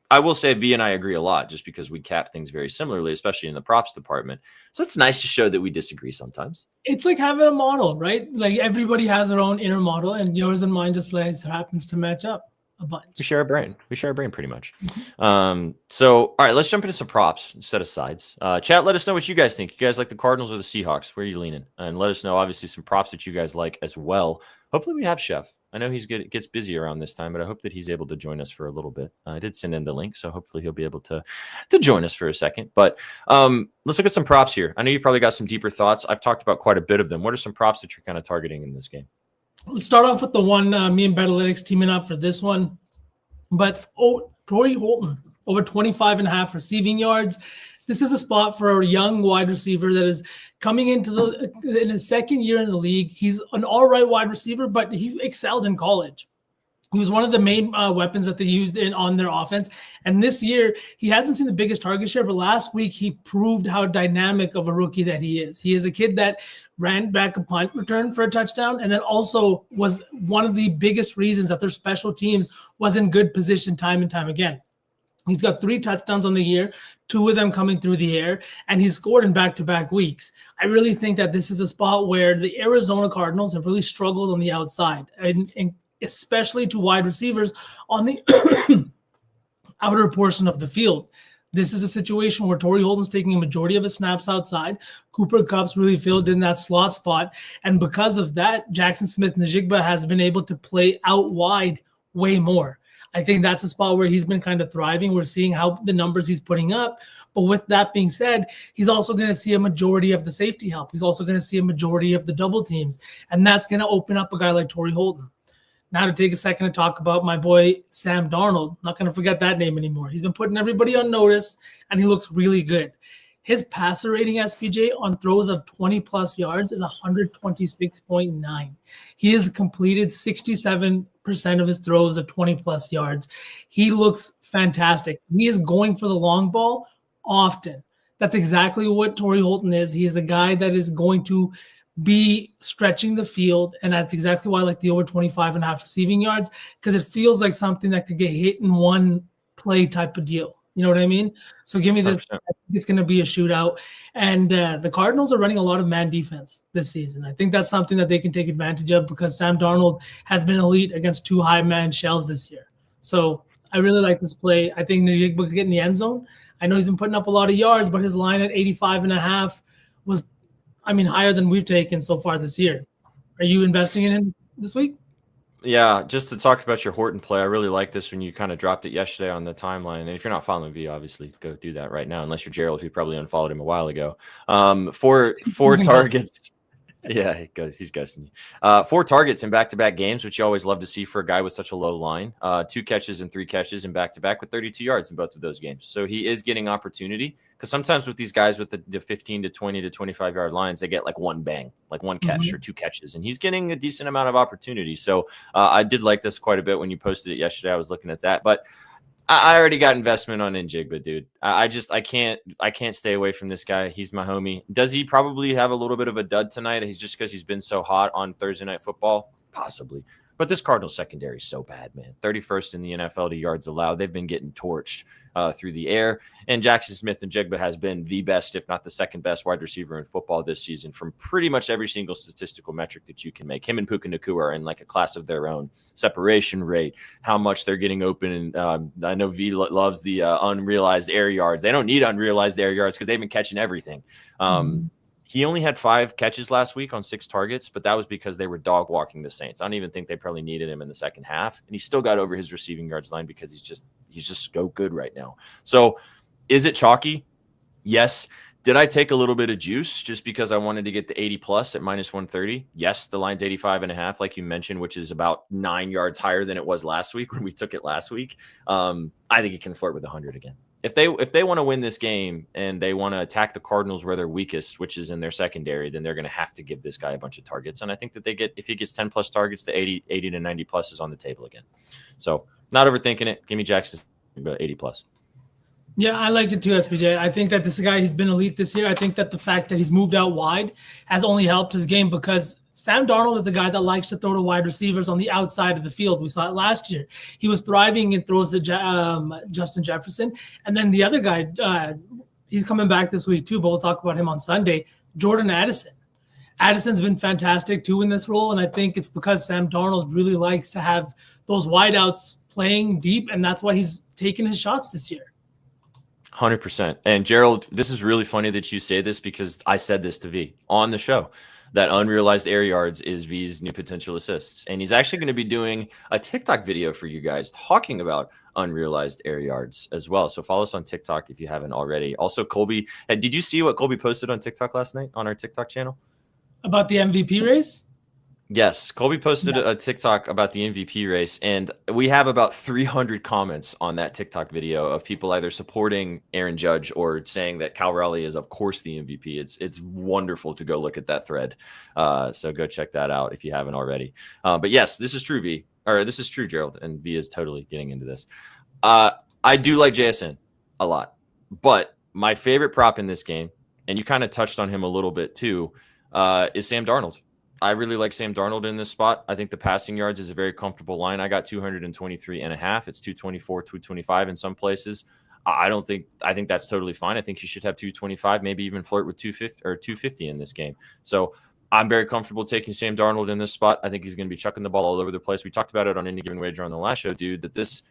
I will say V and I agree a lot just because we cap things very similarly, especially in the props department. So it's nice to show that we disagree sometimes. It's like having a model, right? Like everybody has their own inner model, and yours and mine just happens to match up a bunch. We share a brain. Pretty much. So, all right, let's jump into some props instead of sides. Chat, let us know what you guys think. You guys like the Cardinals or the Seahawks? Where are you leaning? And let us know, obviously, some props that you guys like as well. Hopefully we have Chef. I know it gets busy around this time, but I hope that he's able to join us for a little bit. I did send in the link, so hopefully he'll be able to join us for a second. But let's look at some props here. I know you've probably got some deeper thoughts. I've talked about quite a bit of them. What are some props that you're kind of targeting in this game? Let's start off with the one me and Betalytics teaming up for this one. But Torrey Holton, over 25.5 receiving yards. This is a spot for a young wide receiver that is coming in his second year in the league. He's an all right wide receiver, but he excelled in college. He was one of the main weapons that they used on their offense. And this year, he hasn't seen the biggest target share, but last week he proved how dynamic of a rookie that he is. He is a kid that ran back a punt return for a touchdown, and then also was one of the biggest reasons that their special teams was in good position time and time again. He's got 3 touchdowns on the year, 2 of them coming through the air, and he's scored in back-to-back weeks. I really think that this is a spot where the Arizona Cardinals have really struggled on the outside, and especially to wide receivers on the outer portion of the field. This is a situation where Torrey Holton's taking a majority of his snaps outside. Cooper Kupp's really filled in that slot spot. And because of that, Jackson Smith-Njigba has been able to play out wide way more. I think that's a spot where he's been kind of thriving. We're seeing how the numbers he's putting up. But with that being said, he's also going to see a majority of the safety help. He's also going to see a majority of the double teams. And that's going to open up a guy like Torrey Holton. Now to take a second to talk about my boy, Sam Darnold. Not going to forget that name anymore. He's been putting everybody on notice, and he looks really good. His passer rating, SPJ, on throws of 20+ yards is 126.9. He has completed 67% of his throws of 20+ yards. He looks fantastic. He is going for the long ball often. That's exactly what Torrey Holton is. He is a guy that is going to be stretching the field, and that's exactly why I like the over 25.5 receiving yards, because it feels like something that could get hit in one play type of deal. You know what I mean? So give me this. 100%. I think it's going to be a shootout. And the Cardinals are running a lot of man defense this season. I think that's something that they can take advantage of because Sam Darnold has been elite against 2 high man shells this year. So I really like this play. I think Najigba could get in the end zone. I know he's been putting up a lot of yards, but his line at 85.5 was, higher than we've taken so far this year. Are you investing in him this week? Yeah, just to talk about your Horton play, I really like this when you kind of dropped it yesterday on the timeline. And if you're not following me, obviously go do that right now. Unless you're Gerald, who probably unfollowed him a while ago. 4 targets. Yeah, he's ghosting you. 4 targets in back-to-back games, which you always love to see for a guy with such a low line. 2 catches and 3 catches in back-to-back with 32 yards in both of those games. So he is getting opportunity, because sometimes with these guys with the 15 to 20 to 25-yard lines, they get like one bang, like 1 catch or 2 catches, and he's getting a decent amount of opportunity. So I did like this quite a bit when you posted it yesterday. I was looking at that, but I already got investment on Njigba, dude. I can't stay away from this guy. He's my homie. Does he probably have a little bit of a dud tonight? He's just because he's been so hot on Thursday Night Football? Possibly. But this Cardinals secondary is so bad, man. 31st in the NFL to yards allowed. They've been getting torched through the air. And Jackson Smith-Njigba has been the best, if not the second best wide receiver in football this season from pretty much every single statistical metric that you can make. Him and Puka Nacua are in like a class of their own. Separation rate, how much they're getting open. And I know V loves the unrealized air yards. They don't need unrealized air yards because they've been catching everything. He only had 5 catches last week on 6 targets, but that was because they were dog walking the Saints. I don't even think they probably needed him in the second half. And he still got over his receiving yards line because he's just so good right now. So is it chalky? Yes. Did I take a little bit of juice just because I wanted to get the 80 plus at minus 130? Yes, the line's 85.5, like you mentioned, which is about 9 yards higher than it was last week when we took it last week. I think it can flirt with 100 again. If they want to win this game and they want to attack the Cardinals where they're weakest, which is in their secondary, then they're going to have to give this guy a bunch of targets. And I think that if he gets 10 plus targets, the 80 to 90 plus is on the table again. So not overthinking it. Give me Jackson 80 plus. Yeah, I liked it too, SPJ. I think that this guy, he's been elite this year. I think that the fact that he's moved out wide has only helped his game because Sam Darnold is the guy that likes to throw to wide receivers on the outside of the field. We saw it last year. He was thriving in throws to Justin Jefferson. And then the other guy, he's coming back this week too, but we'll talk about him on Sunday, Jordan Addison. Addison's been fantastic too in this role, and I think it's because Sam Darnold really likes to have those wideouts playing deep, and that's why he's taking his shots this year. 100%. And Gerald, this is really funny that you say this because I said this to V on the show, that unrealized air yards is V's new potential assists. And he's actually going to be doing a TikTok video for you guys talking about unrealized air yards as well. So follow us on TikTok if you haven't already. Also, Colby, did you see what Colby posted on TikTok last night on our TikTok channel? About the MVP race? Yes, Colby posted a TikTok about the MVP race, and we have about 300 comments on that TikTok video of people either supporting Aaron Judge or saying that Cal Raleigh is, of course, the MVP. It's wonderful to go look at that thread. So go check that out if you haven't already. But yes, this is true, this is true, Gerald, and V is totally getting into this. I do like JSN a lot, but my favorite prop in this game, and you kind of touched on him a little bit too, is Sam Darnold. I really like Sam Darnold in this spot. I think the passing yards is a very comfortable line. I got 223.5. It's 224, 225 in some places. I think that's totally fine. I think you should have 225, maybe even flirt with 250 or 250 in this game. So I'm very comfortable taking Sam Darnold in this spot. I think he's going to be chucking the ball all over the place. We talked about it on Any Given Wager on the last show, dude, that this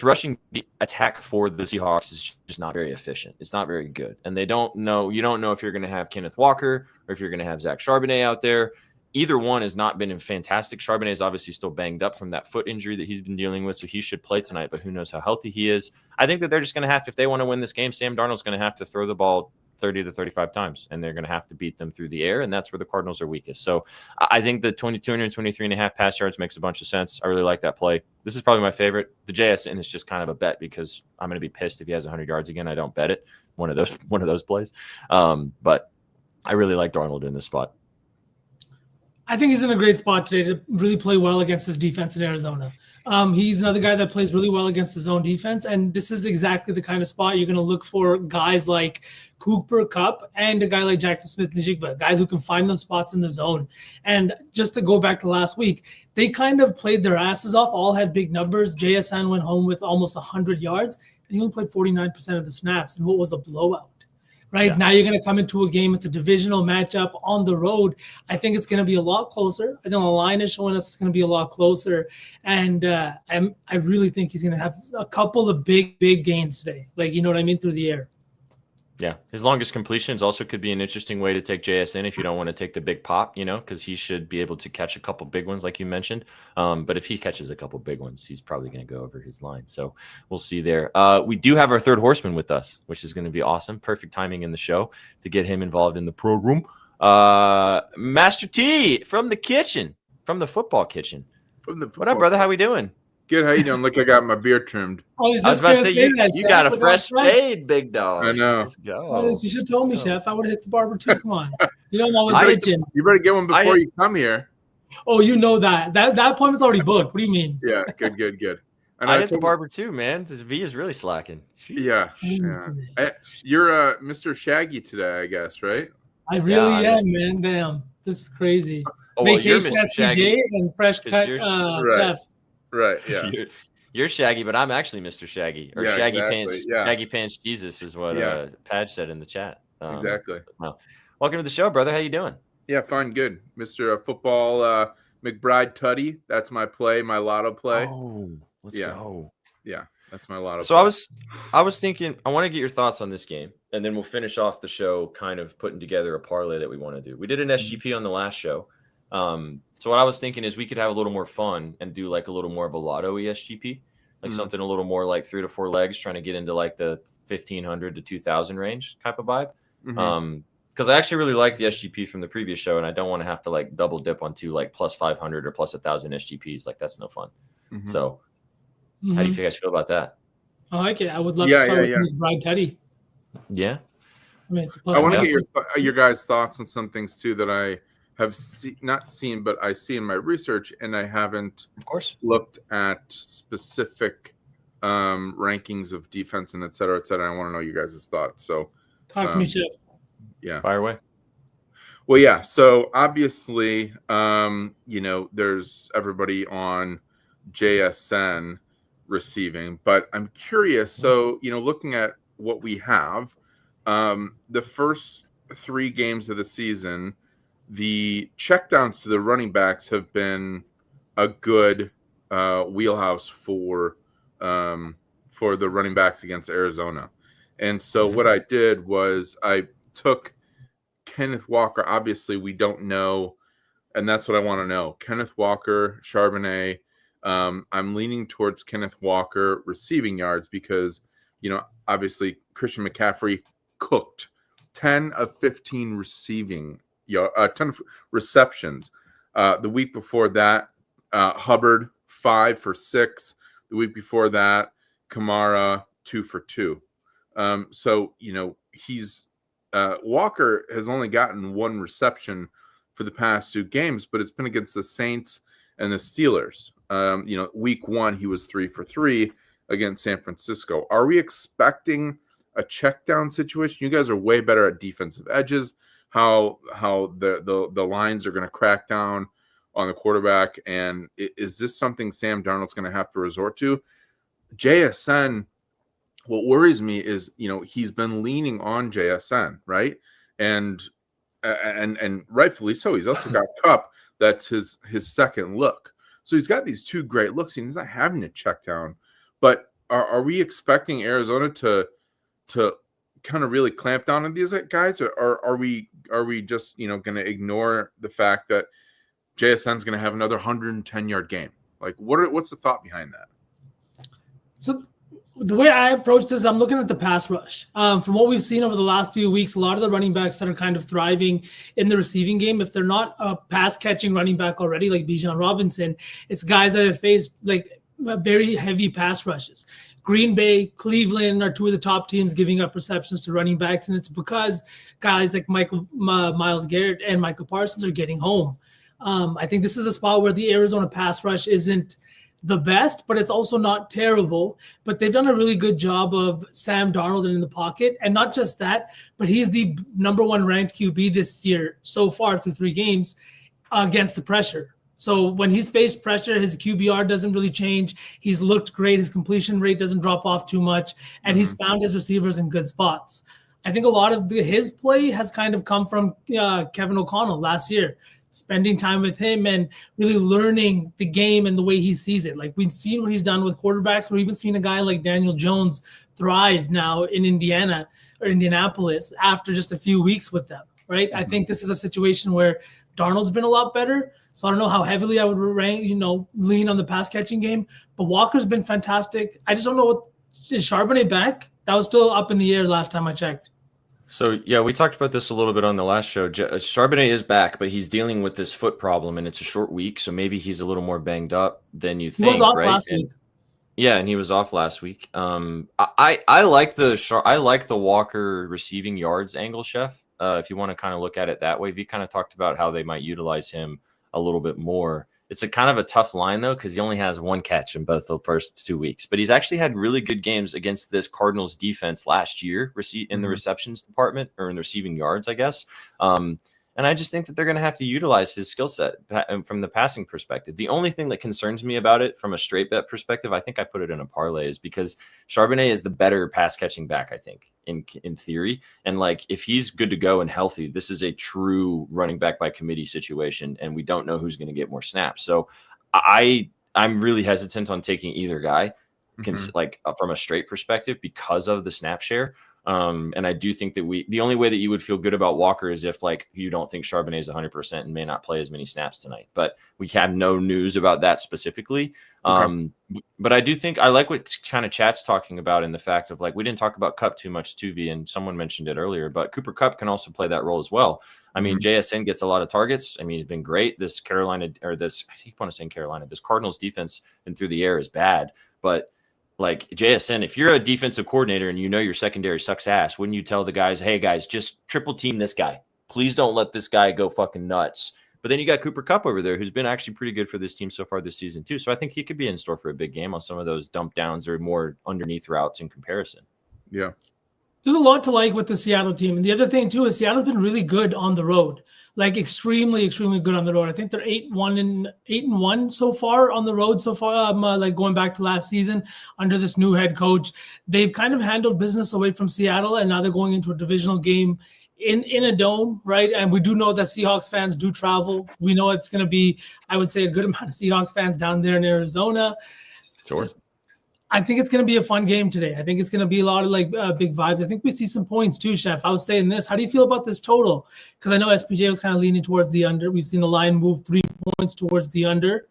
rushing attack for the Seahawks is just not very efficient. It's not very good. And you don't know if you're going to have Kenneth Walker or if you're going to have Zach Charbonnet out there. Either one has not been fantastic. Charbonnet is obviously still banged up from that foot injury that he's been dealing with, so he should play tonight, but who knows how healthy he is. I think that they're just going to have to, if they want to win this game, Sam Darnold's going to have to throw the ball 30 to 35 times, and they're going to have to beat them through the air, and that's where the Cardinals are weakest. So I think the 223.5 pass yards makes a bunch of sense. I really like that play. This is probably my favorite. The JSN is just kind of a bet because I'm going to be pissed if he has 100 yards again. I don't bet it. One of those plays. But I really like Darnold in this spot. I think he's in a great spot today to really play well against this defense in Arizona. He's another guy that plays really well against his own defense, and this is exactly the kind of spot you're going to look for guys like Cooper Kupp and a guy like Jackson Smith-Njigba, guys who can find those spots in the zone. And just to go back to last week, they kind of played their asses off, all had big numbers. JSN went home with almost 100 yards, and he only played 49% of the snaps, and what was a blowout. Right. Yeah. Now you're going to come into a game. It's a divisional matchup on the road. I think it's going to be a lot closer. I think the line is showing us it's going to be a lot closer. And I really think he's going to have a couple of big gains today. Like, you know what I mean? Through the air. Yeah. His longest completions also could be an interesting way to take JSN if you don't want to take the big pop, because he should be able to catch a couple big ones like you mentioned. But if he catches a couple big ones, he's probably going to go over his line. So we'll see there. We do have our third horseman with us, which is going to be awesome. Perfect timing in the show to get him involved in the program. Master T from the kitchen, from the football kitchen. What up, brother? How we doing? Good. How you doing? Look, I got my beard trimmed. I was I was just about going to to say, say that. you Chef. got a Look fresh how fresh. fade, big dog. I know. Let's go. You should have told me, Let's go. Chef. I would have hit the barber too. Come on. You know I'm always I- itching. You better get one before you come here. Oh, you know that. That appointment's already booked. What do you mean? Yeah. Good. And I hit the told- barber too, man. This V is really slacking. Sheesh. Yeah. You're Mr. Shaggy today, I guess, right? I really Yeah, am, man. Damn. This is crazy. Oh, well, you're Vacation Mr. SCJ Shaggy. and fresh 'Cause cut you're- Right. Chef. Right. Yeah. You're Shaggy, but I'm actually Mr. Shaggy, or Yeah, Shaggy exactly, Pants. yeah. Shaggy Pants Jesus is what Yeah. Padge said in the chat. Exactly. Well, welcome to the show, brother. How you doing? Yeah. Fine. Good. Mr. Football McBride Tutty. That's my play. My lotto play. Oh, let's Yeah. go. Yeah. That's my lotto. So play. I was thinking, I want to get your thoughts on this game, and then we'll finish off the show kind of putting together a parlay that we want to do. We did an SGP on the last show. So what I was thinking is we could have a little more fun and do like a little more of a lotto SGP, like something a little more like 3 to 4 legs, trying to get into like the 1,500 to 2,000 range type of vibe. Because I actually really like the SGP from the previous show, and I don't want to have to like double dip onto like plus 500 or plus 1,000 SGPs. Like that's no fun. So how do you guys feel about that? I like it. I would love to start with Bride Teddy. Yeah. I mean, it's a plus. I want to get your guys' thoughts on some things too that I have not seen, but I see in my research, and I haven't, of course, looked at specific rankings of defense and et cetera, et cetera. I want to know you guys' thoughts. So, talk to me, Chef. Yeah, fire away. Well, yeah. So obviously, there's everybody on JSN receiving, but I'm curious. So, looking at what we have, the first 3 games of the season, the checkdowns to the running backs have been a good wheelhouse for the running backs against Arizona. And so what I did was I took Kenneth Walker. Obviously, we don't know, and that's what I want to know. Kenneth Walker, Charbonnet. I'm leaning towards Kenneth Walker receiving yards because, obviously Christian McCaffrey cooked 10 of 15 receiving. 10 receptions. The week before that, Hubbard 5 for 6. The week before that, Kamara 2 for 2. So he's Walker has only gotten 1 reception for the past 2 games, but it's been against the Saints and the Steelers. Week 1 he was 3 for 3 against San Francisco. Are we expecting a check down situation? You guys are way better at defensive edges. How the lines are going to crack down on the quarterback, and is this something Sam Darnold's going to have to resort to? JSN, what worries me is he's been leaning on JSN, right, and rightfully so. He's also got Kupp. That's his second look. So he's got these 2 great looks, and he's not having to check down. But are we expecting Arizona to kind of really clamp down on these guys, or are we just going to ignore the fact that JSN's going to have another 110-yard game? Like, what's the thought behind that? So the way I approach this, I'm looking at the pass rush. From what we've seen over the last few weeks, a lot of the running backs that are kind of thriving in the receiving game, if they're not a pass catching running back already, like Bijan Robinson, it's guys that have faced like very heavy pass rushes. Green Bay, Cleveland are two of the top teams giving up receptions to running backs, and it's because guys like Myles Garrett and Micah Parsons are getting home. I think this is a spot where the Arizona pass rush isn't the best, but it's also not terrible. But they've done a really good job of Sam Darnold in the pocket. And not just that, but he's the number 1 ranked QB this year so far through 3 games against the pressure. So when he's faced pressure, his QBR doesn't really change. He's looked great. His completion rate doesn't drop off too much. And he's found his receivers in good spots. I think a lot of his play has kind of come from Kevin O'Connell last year. Spending time with him and really learning the game and the way he sees it. Like we've seen what he's done with quarterbacks. We've even seen a guy like Daniel Jones thrive now in Indiana or Indianapolis after just a few weeks with them, right? I think this is a situation where Darnold's been a lot better. So I don't know how heavily I would lean on the pass catching game, but Walker's been fantastic. I just don't know is Charbonnet back? That was still up in the air last time I checked. So, yeah, we talked about this a little bit on the last show. Charbonnet is back, but he's dealing with this foot problem, and it's a short week, so maybe he's a little more banged up than you think. He was off right? last week. Yeah, and he was off last week. I like the Walker receiving yards angle, Chef. If you want to kind of look at it that way, we kind of talked about how they might utilize him a little bit more. It's a kind of a tough line, though, because he only has 1 catch in both the first 2 weeks. But he's actually had really good games against this Cardinals defense last year in the receptions department, or in the receiving yards, I guess. And I just think that they're going to have to utilize his skill set from the passing perspective. The only thing that concerns me about it from a straight bet perspective, I think I put it in a parlay, is because Charbonnet is the better pass catching back, I think, in theory. And like, if he's good to go and healthy, this is a true running back by committee situation, and we don't know who's going to get more snaps. So I'm really hesitant on taking either guy, from a straight perspective, because of the snap share. And I do think that the only way that you would feel good about Walker is if like you don't think Charbonnet is 100% and may not play as many snaps tonight, but we have no news about that specifically. Okay. But I do think I like what kind of Chat's talking about, in the fact of like, we didn't talk about Kupp too much too, V, and someone mentioned it earlier, but Cooper Kupp can also play that role as well. I mean, JSN gets a lot of targets. I mean, he's been great. This Cardinals defense and through the air is bad, but like JSN, if you're a defensive coordinator and you know your secondary sucks ass, wouldn't you tell the guys, hey guys, just triple team this guy. Please don't let this guy go fucking nuts. But then you got Cooper Kupp over there, who's been actually pretty good for this team so far this season too. So I think he could be in store for a big game on some of those dump downs or more underneath routes in comparison. Yeah. There's a lot to like with the Seattle team. And the other thing too is Seattle's been really good on the road. Like extremely, extremely good on the road. I think they're 8-1 so far on the road so far. Like going back to last season under this new head coach, they've kind of handled business away from Seattle, and now they're going into a divisional game in a dome, right? And we do know that Seahawks fans do travel. We know it's going to be, I would say, a good amount of Seahawks fans down there in Arizona. Sure. I think it's going to be a fun game today. I think it's going to be a lot of like big vibes. I think we see some points too, Chef. I was saying this. How do you feel about this total? Because I know SPJ was kind of leaning towards the under. We've seen the line move 3 points towards the under.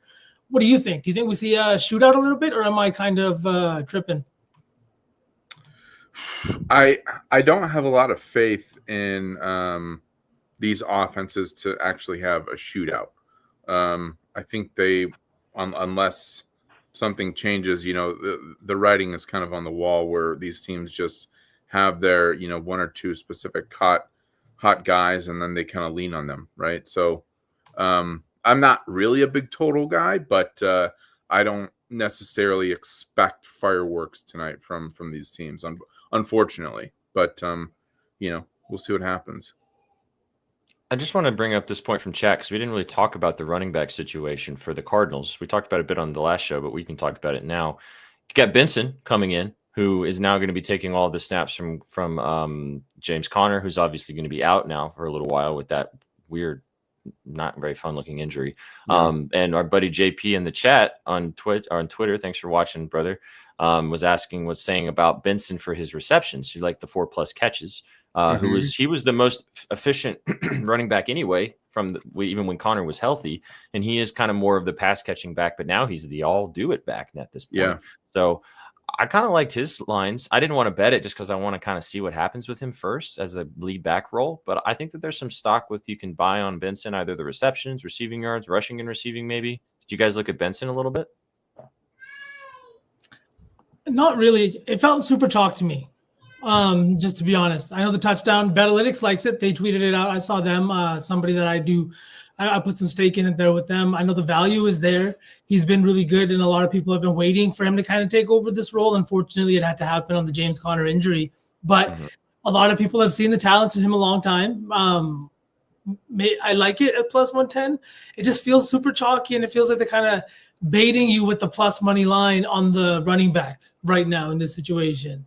What do you think? Do you think we see a shootout a little bit, or am I kind of tripping? I don't have a lot of faith in these offenses to actually have a shootout. I think they, unless something changes, the writing is kind of on the wall, where these teams just have their, 1 or 2 specific hot guys, and then they kind of lean on them, right? So I'm not really a big total guy, but I don't necessarily expect fireworks tonight from these teams, unfortunately. But we'll see what happens. I just want to bring up this point from chat, because we didn't really talk about the running back situation for the Cardinals. We talked about it a bit on the last show, but we can talk about it now. You got Benson coming in, who is now going to be taking all the snaps from James Conner, who's obviously going to be out now for a little while with that weird, not very fun looking injury. Yeah. And our buddy JP in the chat on Twitter, thanks for watching, brother, was saying about Benson for his receptions. He liked the 4+ catches. He was the most efficient running back anyway, even when Connor was healthy, and he is kind of more of the pass catching back, but now he's the all do it back at this point. Yeah. So I kind of liked his lines. I didn't want to bet it just because I want to kind of see what happens with him first as a lead back role. But I think that there's some stock with you can buy on Benson, either the receptions, receiving yards, rushing and receiving maybe. Did you guys look at Benson a little bit? Not really. It felt super chalk to me. Just to be honest, I know the touchdown. Betalytics likes it. They tweeted it out. I saw them. Somebody that I put some stake in it there with them. I know the value is there. He's been really good, and a lot of people have been waiting for him to kind of take over this role. Unfortunately, it had to happen on the James Conner injury. But a lot of people have seen the talent in him a long time. I like it at plus 110. It just feels super chalky, and it feels like they're kind of baiting you with the plus money line on the running back right now in this situation.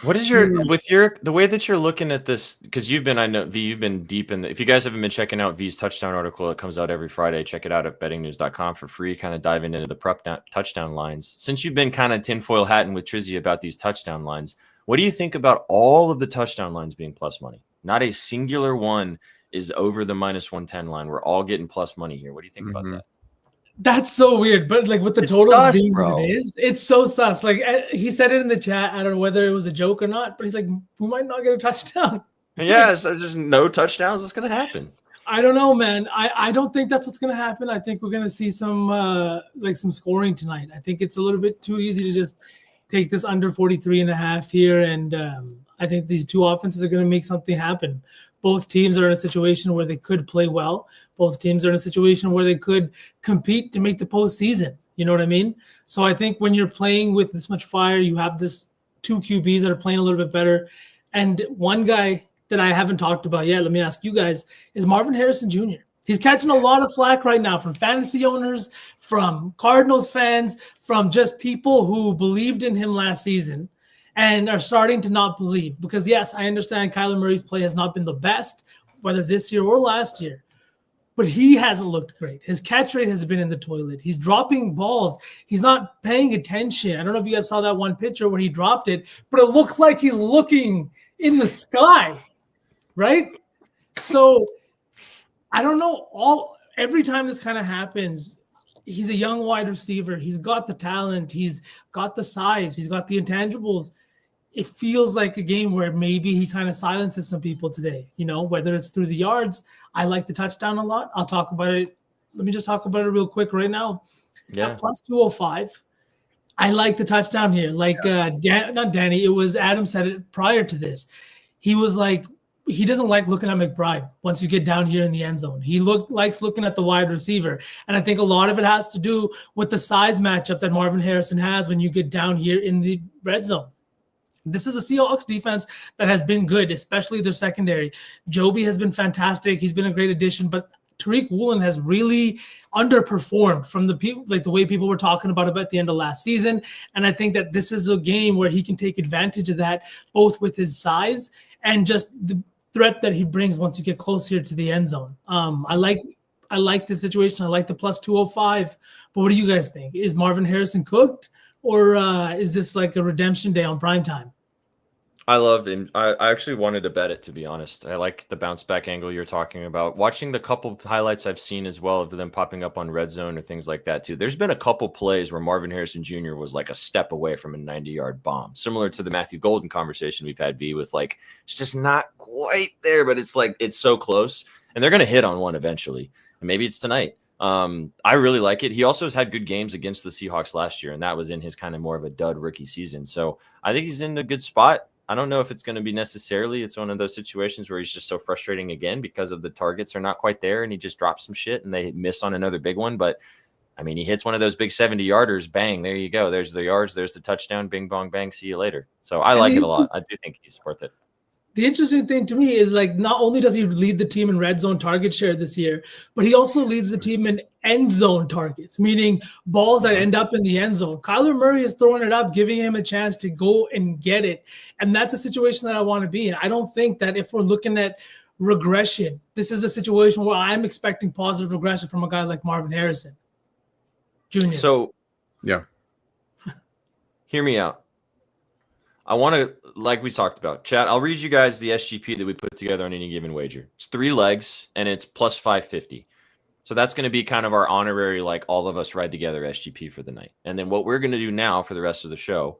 What is the way that you're looking at this? Because I know V, you've been deep in if you guys haven't been checking out V's touchdown article, it comes out every Friday. Check it out at bettingnews.com for free, kind of diving into the prep touchdown lines. Since you've been kind of tinfoil hatting with Trizzy about these touchdown lines, what do you think about all of the touchdown lines being plus money? Not a singular one is over the minus 110 line. We're all getting plus money here. What do you think about that? That's so weird, but like with the total being what it is, it's so sus. Like he said it in the chat. I don't know whether it was a joke or not, but he's like, "Who might not get a touchdown?" Yeah, so there's just no touchdowns. What's going to happen? I don't know, man. I don't think that's what's going to happen. I think we're going to see some some scoring tonight. I think it's a little bit too easy to just take this under 43.5 here, and I think these two offenses are going to make something happen. Both teams are in a situation where they could play well. Both teams are in a situation where they could compete to make the postseason. You know what I mean? So I think when you're playing with this much fire, you have this two QBs that are playing a little bit better. And one guy that I haven't talked about yet, let me ask you guys, is Marvin Harrison Jr. He's catching a lot of flack right now from fantasy owners, from Cardinals fans, from just people who believed in him last season and are starting to not believe. Because, yes, I understand Kyler Murray's play has not been the best, whether this year or last year. But he hasn't looked great. His catch rate has been in the toilet. He's dropping balls. He's not paying attention. I don't know if you guys saw that one picture where he dropped it, but it looks like he's looking in the sky, right? So I don't know. Every time this kind of happens, he's a young wide receiver. He's got the talent. He's got the size. He's got the intangibles. It feels like a game where maybe he kind of silences some people today, whether it's through the yards. I like the touchdown a lot. I'll talk about it. Let me just talk about it real quick right now. Yeah. At plus 205. I like the touchdown here. Like, not Danny, it was Adam said it prior to this. He was like, he doesn't like looking at McBride once you get down here in the end zone. He likes looking at the wide receiver. And I think a lot of it has to do with the size matchup that Marvin Harrison has when you get down here in the red zone. This is a Seahawks defense that has been good, especially their secondary. Joby has been fantastic. He's been a great addition, but Tariq Woolen has really underperformed from the people, like the way people were talking about it at the end of last season. And I think that this is a game where he can take advantage of that, both with his size and just the threat that he brings once you get closer to the end zone. I like the situation. I like the plus 205. But what do you guys think? Is Marvin Harrison cooked, or is this like a redemption day on primetime? I love him. I actually wanted to bet it, to be honest. I like the bounce back angle you're talking about. Watching the couple highlights I've seen as well of them popping up on red zone or things like that too. There's been a couple plays where Marvin Harrison Jr. was like a step away from a 90-yard bomb, similar to the Matthew Golden conversation we've had, V, with like, it's just not quite there, but it's like, it's so close. And they're going to hit on one eventually. And maybe it's tonight. I really like it. He also has had good games against the Seahawks last year, and that was in his kind of more of a dud rookie season. So I think he's in a good spot. I don't know if it's going to be necessarily. It's one of those situations where he's just so frustrating again because of the targets are not quite there and he just drops some shit and they miss on another big one. But I mean, he hits one of those big 70-yarders. Bang. There you go. There's the yards. There's the touchdown. Bing, bong, bang. See you later. So I like it a lot. I do think he's worth it. The interesting thing to me is, like, not only does he lead the team in red zone target share this year, but he also leads the team in end zone targets, meaning balls that end up in the end zone. Kyler Murray is throwing it up, giving him a chance to go and get it. And that's a situation that I want to be in. I don't think that if we're looking at regression, this is a situation where I'm expecting positive regression from a guy like Marvin Harrison Jr. So, yeah. Hear me out. I want to, like we talked about, chat. I'll read you guys the SGP that we put together on any given wager. It's 3 legs and it's plus 550. So that's going to be kind of our honorary, like all of us ride together SGP for the night. And then what we're going to do now for the rest of the show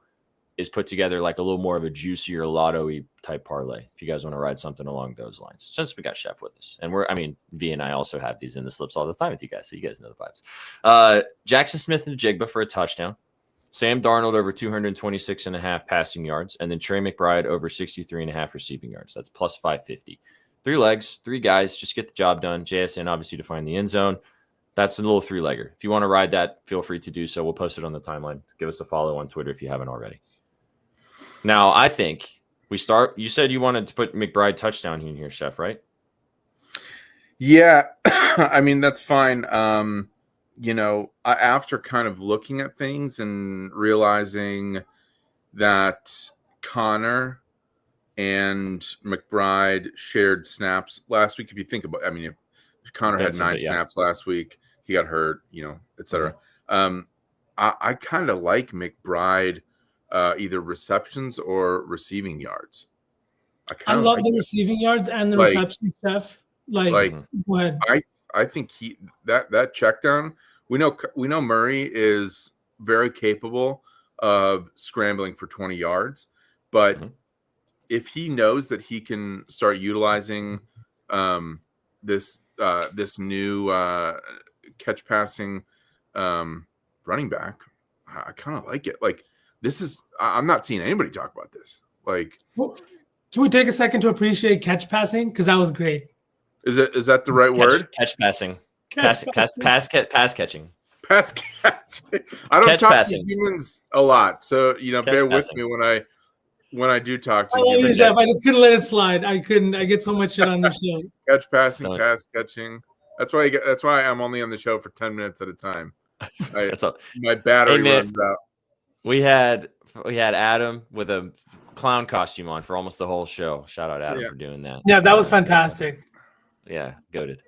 is put together like a little more of a juicier lotto-y type parlay. If you guys want to ride something along those lines, since we got Chef with us, and V and I also have these in the slips all the time with you guys, so you guys know the vibes. Jackson Smith and Jigba for a touchdown, Sam Darnold over 226.5 passing yards, and then Trey McBride over 63.5 receiving yards. That's plus 550. 3 legs, 3 guys, just get the job done. JSN obviously to find the end zone. That's a little 3-legger. If you want to ride that, feel free to do so. We'll post it on the timeline. Give us a follow on Twitter if you haven't already. Now, I think we start. You said you wanted to put McBride touchdown in here, Chef, right? Yeah, I mean, that's fine. After kind of looking at things and realizing that Connor and McBride shared snaps last week. If you think about it, I mean, if Connor had 9 snaps last week, he got hurt, et cetera. I kind of like McBride either receptions or receiving yards. I love the receiving yards and the reception, Chef. Go ahead. I think that check down. We know Murray is very capable of scrambling for 20 yards, but if he knows that he can start utilizing this new catch passing running back, I kind of like it. Like this is, I'm not seeing anybody talk about this. Like, can we take a second to appreciate catch passing? Because that was great. Is that the right word? Catch passing. Pass catching. Pass catching. I don't talk to humans a lot, so bear with me when I do talk to you. Jeff, I just couldn't let it slide. I get so much shit on the show. Catch passing, pass catching. That's why I'm only on the show for 10 minutes at a time. My battery runs out. We had Adam with a clown costume on for almost the whole show. Shout out Adam for doing that. Yeah, that was fantastic. Yeah, goated.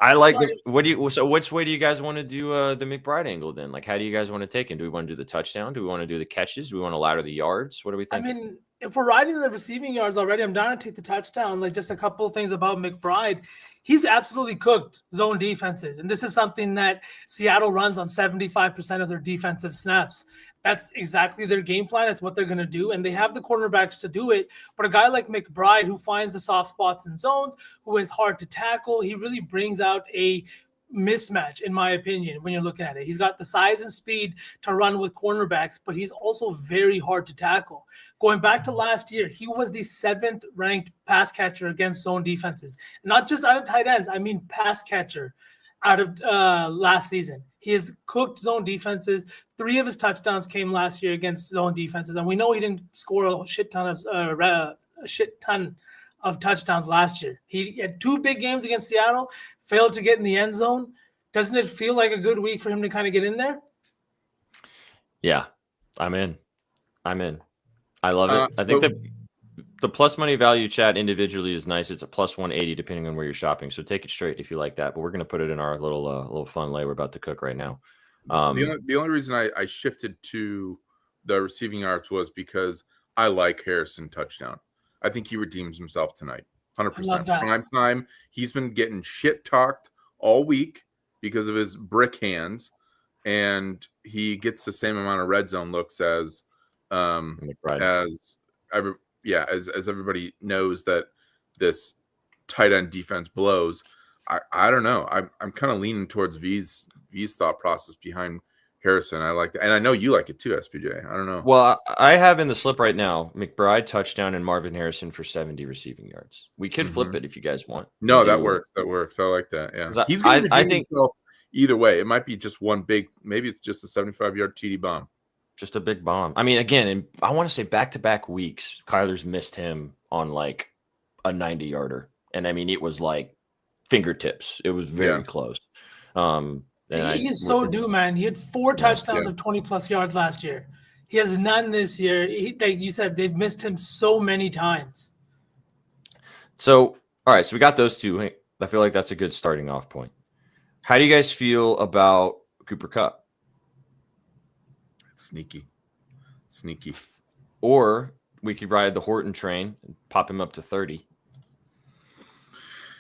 I like which way do you guys want to do the McBride angle then? Like, how do you guys want to take it? Do we want to do the touchdown? Do we want to do the catches? Do we want to ladder the yards? What do we think? I mean, if we're riding the receiving yards already, I'm down to take the touchdown. Like, just a couple of things about McBride. He's absolutely cooked zone defenses. And this is something that Seattle runs on 75% of their defensive snaps. That's exactly their game plan. It's what they're going to do. And they have the cornerbacks to do it. But a guy like McBride, who finds the soft spots in zones, who is hard to tackle, he really brings out a mismatch, in my opinion, when you're looking at it. He's got the size and speed to run with cornerbacks, but he's also very hard to tackle. Going back to last year, he was the 7th ranked pass catcher against zone defenses. Not just out of tight ends, I mean pass catcher out of last season. He has cooked zone defenses. 3 of his touchdowns came last year against zone defenses, and we know he didn't score a shit ton of touchdowns last year. He had 2 big games against Seattle, failed to get in the end zone. Doesn't it feel like a good week for him to kind of get in there? Yeah, I'm in. I love it. I think the plus money value chat individually is nice. It's a plus 180 depending on where you're shopping. So take it straight if you like that. But we're going to put it in our little fun lay we're about to cook right now. The only reason I shifted to the receiving yards was because I like Harrison touchdown. I think he redeems himself tonight. 100%. Prime time. He's been getting shit talked all week because of his brick hands, and he gets the same amount of red zone looks as everybody knows that this tight end defense blows. I don't know. I'm kind of leaning towards V's thought process behind Harrison. I like that. And I know you like it too, SPJ. I don't know. Well, I have in the slip right now, McBride touchdown and Marvin Harrison for 70 receiving yards. We could flip it if you guys want. No, that works. I like that. Yeah. He's going to redeem himself either way. It might be just one big, maybe it's just a 75-yard TD bomb. Just a big bomb. I mean, again, and I want to say back-to-back weeks, Kyler's missed him on like a 90-yarder. And I mean, it was like fingertips. It was very close. He's so due, man. He had 4 touchdowns of 20-plus yards last year. He has none this year. Like you said, they've missed him so many times. So, all right, so we got those 2. I feel like that's a good starting off point. How do you guys feel about Cooper Kupp? Sneaky. Or we could ride the Horton train and pop him up to 30.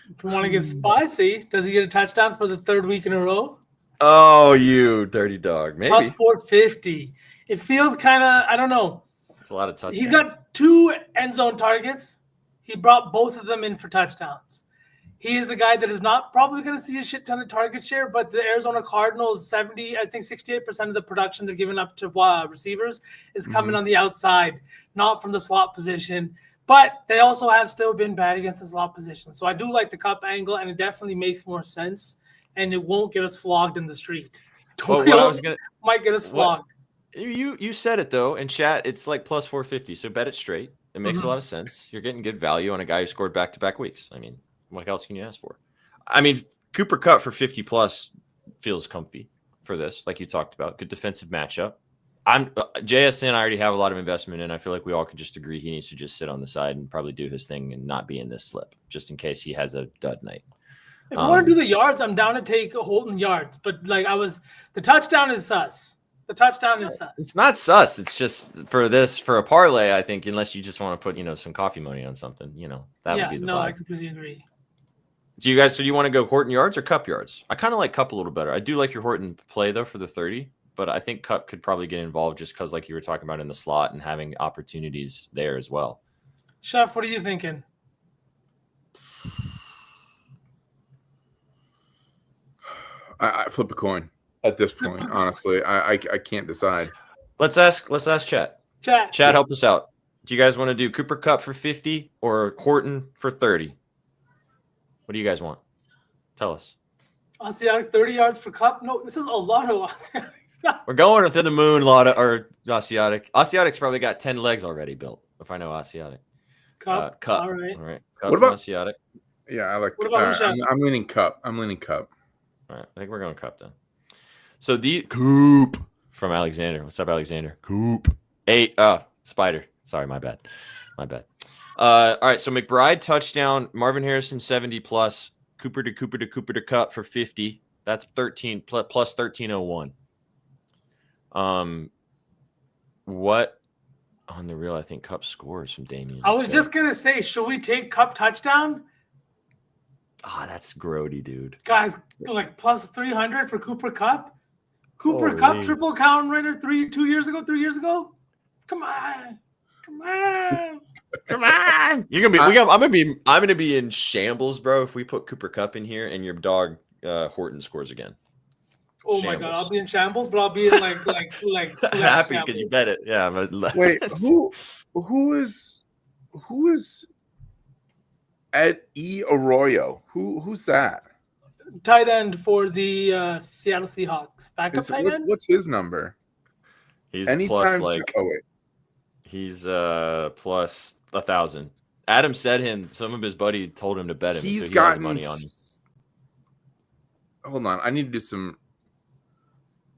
If you want to get spicy, does he get a touchdown for the third week in a row? Oh, you dirty dog. Maybe. Plus 450. It feels kind of, I don't know. It's a lot of touchdowns. He's got 2 end zone targets. He brought both of them in for touchdowns. He is a guy that is not probably going to see a shit ton of target share, but the Arizona Cardinals, 68% of the production they're giving up to receivers is coming on the outside, not from the slot position. But they also have still been bad against the slot position. So I do like the Cup angle, and it definitely makes more sense, and it won't get us flogged in the street. Well, what I was gonna might get us flogged. You said it though in chat. It's like plus 450. So bet it straight. It makes a lot of sense. You're getting good value on a guy who scored back-to-back weeks. I mean, what else can you ask for? I mean, Cooper Kupp for 50 plus feels comfy for this, like you talked about. Good defensive matchup. JSN. I already have a lot of investment in. I feel like we all can just agree he needs to just sit on the side and probably do his thing and not be in this slip, just in case he has a dud night. If I want to do the yards, I'm down to take Holton yards. But like the touchdown is sus. The touchdown is sus. It's not sus. It's just for a parlay. I think unless you just want to put some coffee money on something, that would be the vibe. I completely agree. Do you guys? So do you want to go Horton yards or Cup yards? I kind of like Cup a little better. I do like your Horton play though for the 30, but I think Cup could probably get involved just because, like you were talking about in the slot and having opportunities there as well. Chef, what are you thinking? I flip a coin at this point. Honestly, I can't decide. Let's ask chat. Chat, Chat. help us out. Do you guys want to do Cooper Kupp for 50 or Horton for 30? What do you guys want? Tell us. Asiatic 30 yards for Cup. No, this is a lot of Asiatic. We're going to the moon, or Asiatic. Asiatic's probably got 10 legs already built. If I know Asiatic. Cup. Cup. All right. Cup What about Asiatic? Yeah, I like. What about I'm leaning Cup. All right, I think we're going Cup then. So the Coop from Alexander. What's up, Alexander? Coop 8. Spider. Sorry, my bad. All right, so McBride touchdown, Marvin Harrison 70 plus, Cooper to Cup for 50. That's 13 plus 1301. What on the real? I think Cup scores from Damien. I was just gonna say, should we take Cup touchdown? That's grody, dude. Guys, like plus 300 for Cooper Cup. Cooper Cup triple count winner 3 years ago. Come on. You're gonna be. I'm gonna be in shambles, bro. If we put Cooper Kupp in here and your dog Horton scores again. Oh my god, I'll be in shambles, but I'll be in like happy because you bet it. Yeah. But Wait, who is Ed E. Arroyo? Who's that? Tight end for the Seattle Seahawks. Backup tight end. What's his number? He's Anytime. plus like. Oh wait. He's plus 1,000. Adam said some of his buddy told him to bet him. He's so gotten money on. Hold on, I need to do some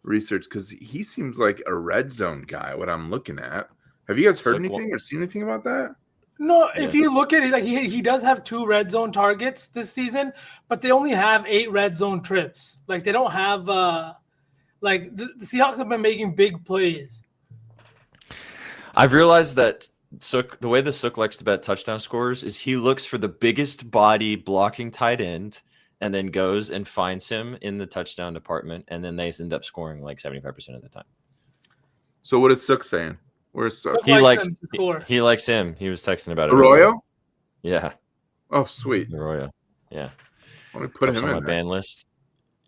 research because he seems like a red zone guy. What I'm looking at. Have you guys heard anything or seen anything about that? No, if you look at it, like he does have 2 red zone targets this season, but they only have 8 red zone trips. Like they don't have like the Seahawks have been making big plays. I've realized that Sook, the way the Sook likes to bet touchdown scores is he looks for the biggest body blocking tight end and then goes and finds him in the touchdown department, and then they end up scoring like 75% of the time. So what is Sook saying? Where's Sook? He likes him. He was texting about it. Arroyo? Yeah. Oh, sweet. Arroyo. Yeah. Let me put him on in my there. ban list.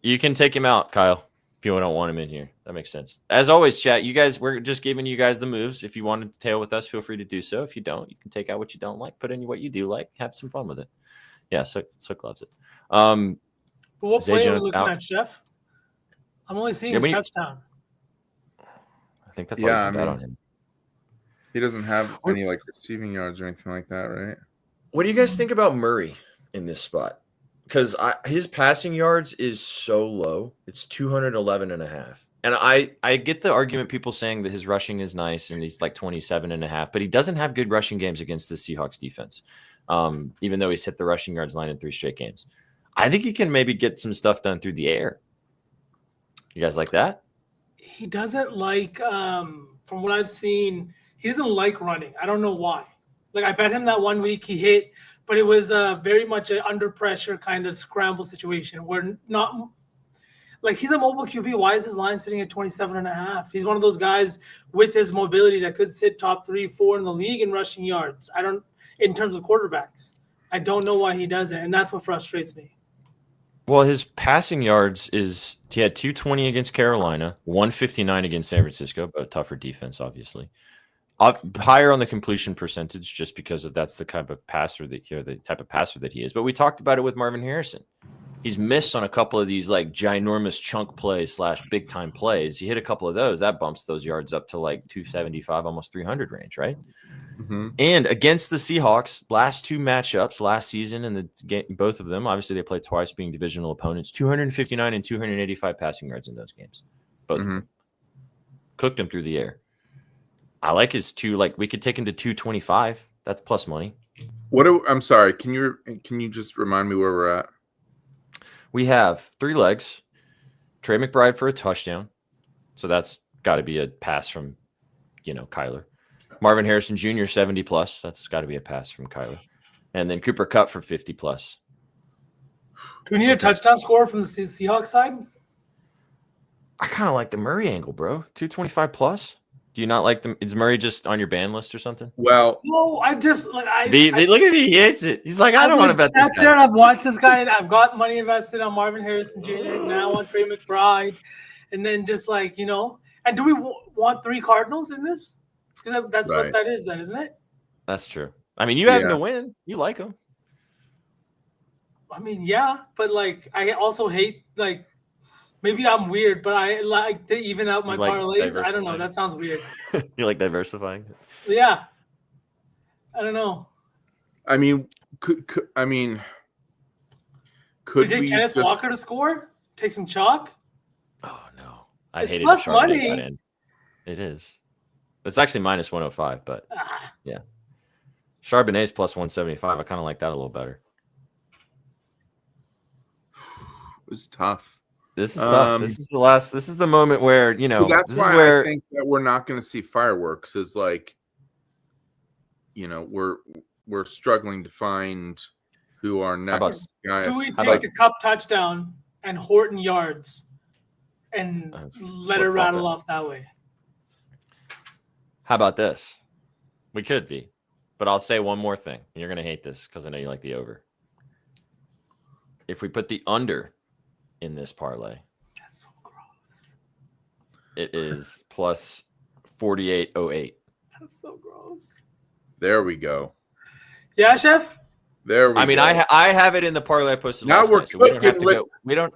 You can take him out, Kyle, if you don't want him in here. That makes sense. As always, chat, we're just giving you guys the moves. If you want to tail with us, feel free to do so. If you don't, you can take out what you don't like, put in what you do like, have some fun with it. Yeah, Sook loves it. What play are we looking out. at, Chef? I'm only seeing his touchdown. I think that's all you can bet on him. He doesn't have any like receiving yards or anything like that, right? What do you guys think about Murray in this spot? Because his passing yards is so low. It's 211.5. And I get the argument people saying that his rushing is nice and he's like 27.5, but he doesn't have good rushing games against the Seahawks defense. Even though he's hit the rushing yards line in 3 straight games. I think he can maybe get some stuff done through the air. You guys like that? He doesn't like, from what I've seen, he doesn't like running. I don't know why. Like I bet him that 1 week he hit, but it was very much an under pressure kind of scramble situation where not like he's a mobile QB. Why is his line sitting at 27.5? He's one of those guys with his mobility that could sit top 3, 4 in the league in rushing yards. In terms of quarterbacks, I don't know why he does it, and that's what frustrates me. Well, his passing yards he had 220 against Carolina, 159 against San Francisco, but a tougher defense, obviously. Higher on the completion percentage, just because that's the type of passer that he is. But we talked about it with Marvin Harrison. He's missed on a couple of these like ginormous chunk plays / big time plays. He hit a couple of those, that bumps those yards up to like 275, almost 300 range, right? Mm-hmm. And against the Seahawks, last 2 matchups last season, and the game, both of them, obviously they played twice, being divisional opponents. 259 and 285 passing yards in those games. Both of them. Cooked him through the air. I like his we could take him to 225. That's plus money. I'm sorry. Can you just remind me where we're at? We have 3 legs. Trey McBride for a touchdown. So that's got to be a pass from, Kyler. Marvin Harrison Jr. 70 plus. That's got to be a pass from Kyler. And then Cooper Kupp for 50 plus. Do we need a touchdown score from the Seahawks side? I kind of like the Murray angle, bro. 225 plus. Do you not like them? Is Murray just on your ban list or something? Well, no, I just look at me. He hates it. He's like, I don't want to bet this guy. There, I've watched this guy, and I've got money invested on Marvin Harrison Jr. now on Trey McBride, and then just and do we want 3 Cardinals in this? Because that's right. What that is, then, isn't it? That's true. I mean, you have him to win. You like him. I mean, yeah, but I also hate maybe I'm weird, but I like to even out my parlays. I don't know. That sounds weird. You like diversifying? Yeah. I don't know. I mean, could we take Kenneth Walker to score? Take some chalk? Oh no, I hate it. Plus money. It is. It's actually minus 105, but yeah. Charbonnet's plus 175. I kind of like that a little better. It was tough. This is tough. This is the moment where, that's why I think that we're not going to see fireworks is we're struggling to find who our next guy. Do we take the Kupp touchdown and Horton yards and let her rattle off that way? How about this? We could be, but I'll say one more thing. You're going to hate this because I know you like the over. If we put the under in this parlay, that's so gross. It is plus 48.08. That's so gross. There we go. Yeah, Chef. There we go. I mean, I have it in the parlay I posted now last we're night, so we don't have to with go. We don't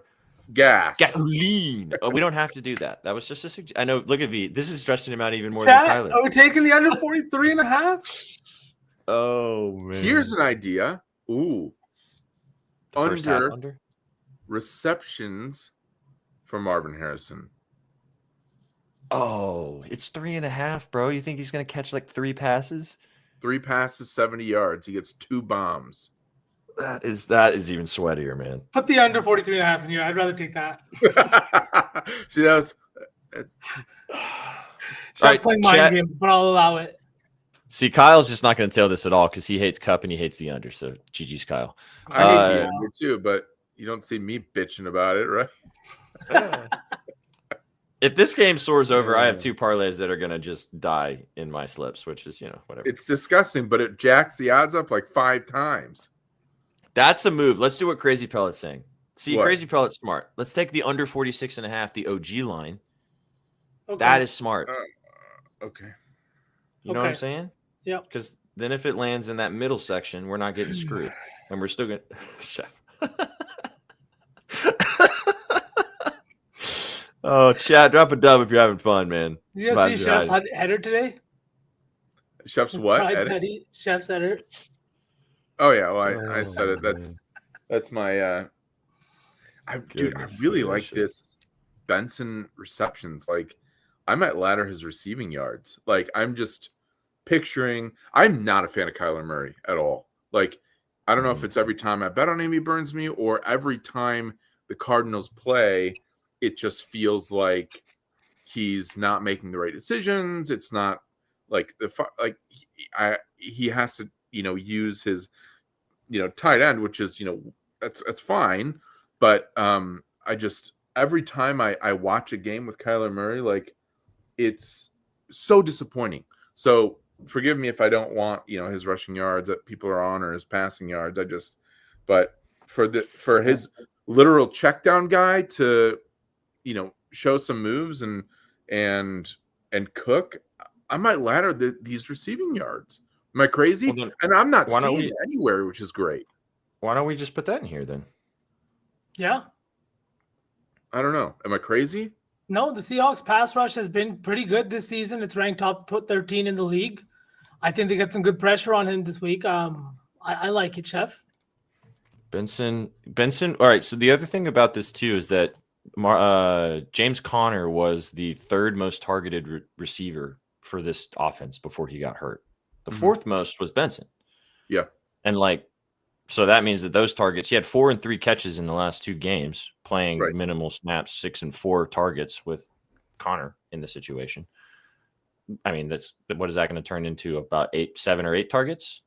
gas. Gasoline. We don't have to do that. That was just a suggestion. I know. Look at V. This is stressing him out even more than Kyler. Are we taking the under 43.5? Oh man. Here's an idea. Ooh. Under receptions for Marvin Harrison. Oh, it's 3.5, bro. You think he's gonna catch 3 passes? 3 passes, 70 yards. He gets 2 bombs. That is even sweatier, man. Put the under 43.5 in here. I'd rather take that. See, that's I'm playing mind games, but I'll allow it. See, Kyle's just not going to tell this at all because he hates Kupp and he hates the under. So GG's, Kyle. I hate the under too, but you don't see me bitching about it, right? If this game soars over, I have 2 parlays that are going to just die in my slips, which is, whatever. It's disgusting, but it jacks the odds up 5 times. That's a move. Let's do what Crazy Pellet's saying. See, What? Crazy Pellet's smart. Let's take the under 46.5, the OG line. Okay. That is smart. Okay. You know what I'm saying? Yeah. Because then if it lands in that middle section, we're not getting screwed. And we're still going to... Chef. Oh, chat, drop a dub if you're having fun, man. Did you guys see Chef's header today? Chef's what? Chef's header. Oh yeah, well I said it. That's my dude, I really like this Benson receptions. I might ladder his receiving yards. I'm just picturing. I'm not a fan of Kyler Murray at all. I don't know if it's every time I bet on him he burns me, or every time the Cardinals play, it just feels like he's not making the right decisions. It's not like he has to use his tight end, which is that's fine, but I just every time I watch a game with Kyler Murray, like it's so disappointing. So forgive me if I don't want his rushing yards that people are on or his passing yards. But for his literal check down guy to show some moves and cook, I might ladder these receiving yards. Am I crazy? Well, then, and I'm not seeing it anywhere, which is great. Why don't we just put that in here then? Yeah. I don't know. Am I crazy? No, the Seahawks pass rush has been pretty good this season. It's ranked top 13 in the league. I think they got some good pressure on him this week. I like it, Chef. Benson. All right. So the other thing about this too is that James Conner was the third most targeted receiver for this offense before he got hurt. The fourth most was Benson. Yeah. And so that means that those targets, he had 4 and 3 catches in the last 2 games, playing minimal snaps, 6 and 4 targets with Conner in the situation. I mean, what is that going to turn into? About 7 or 8 targets?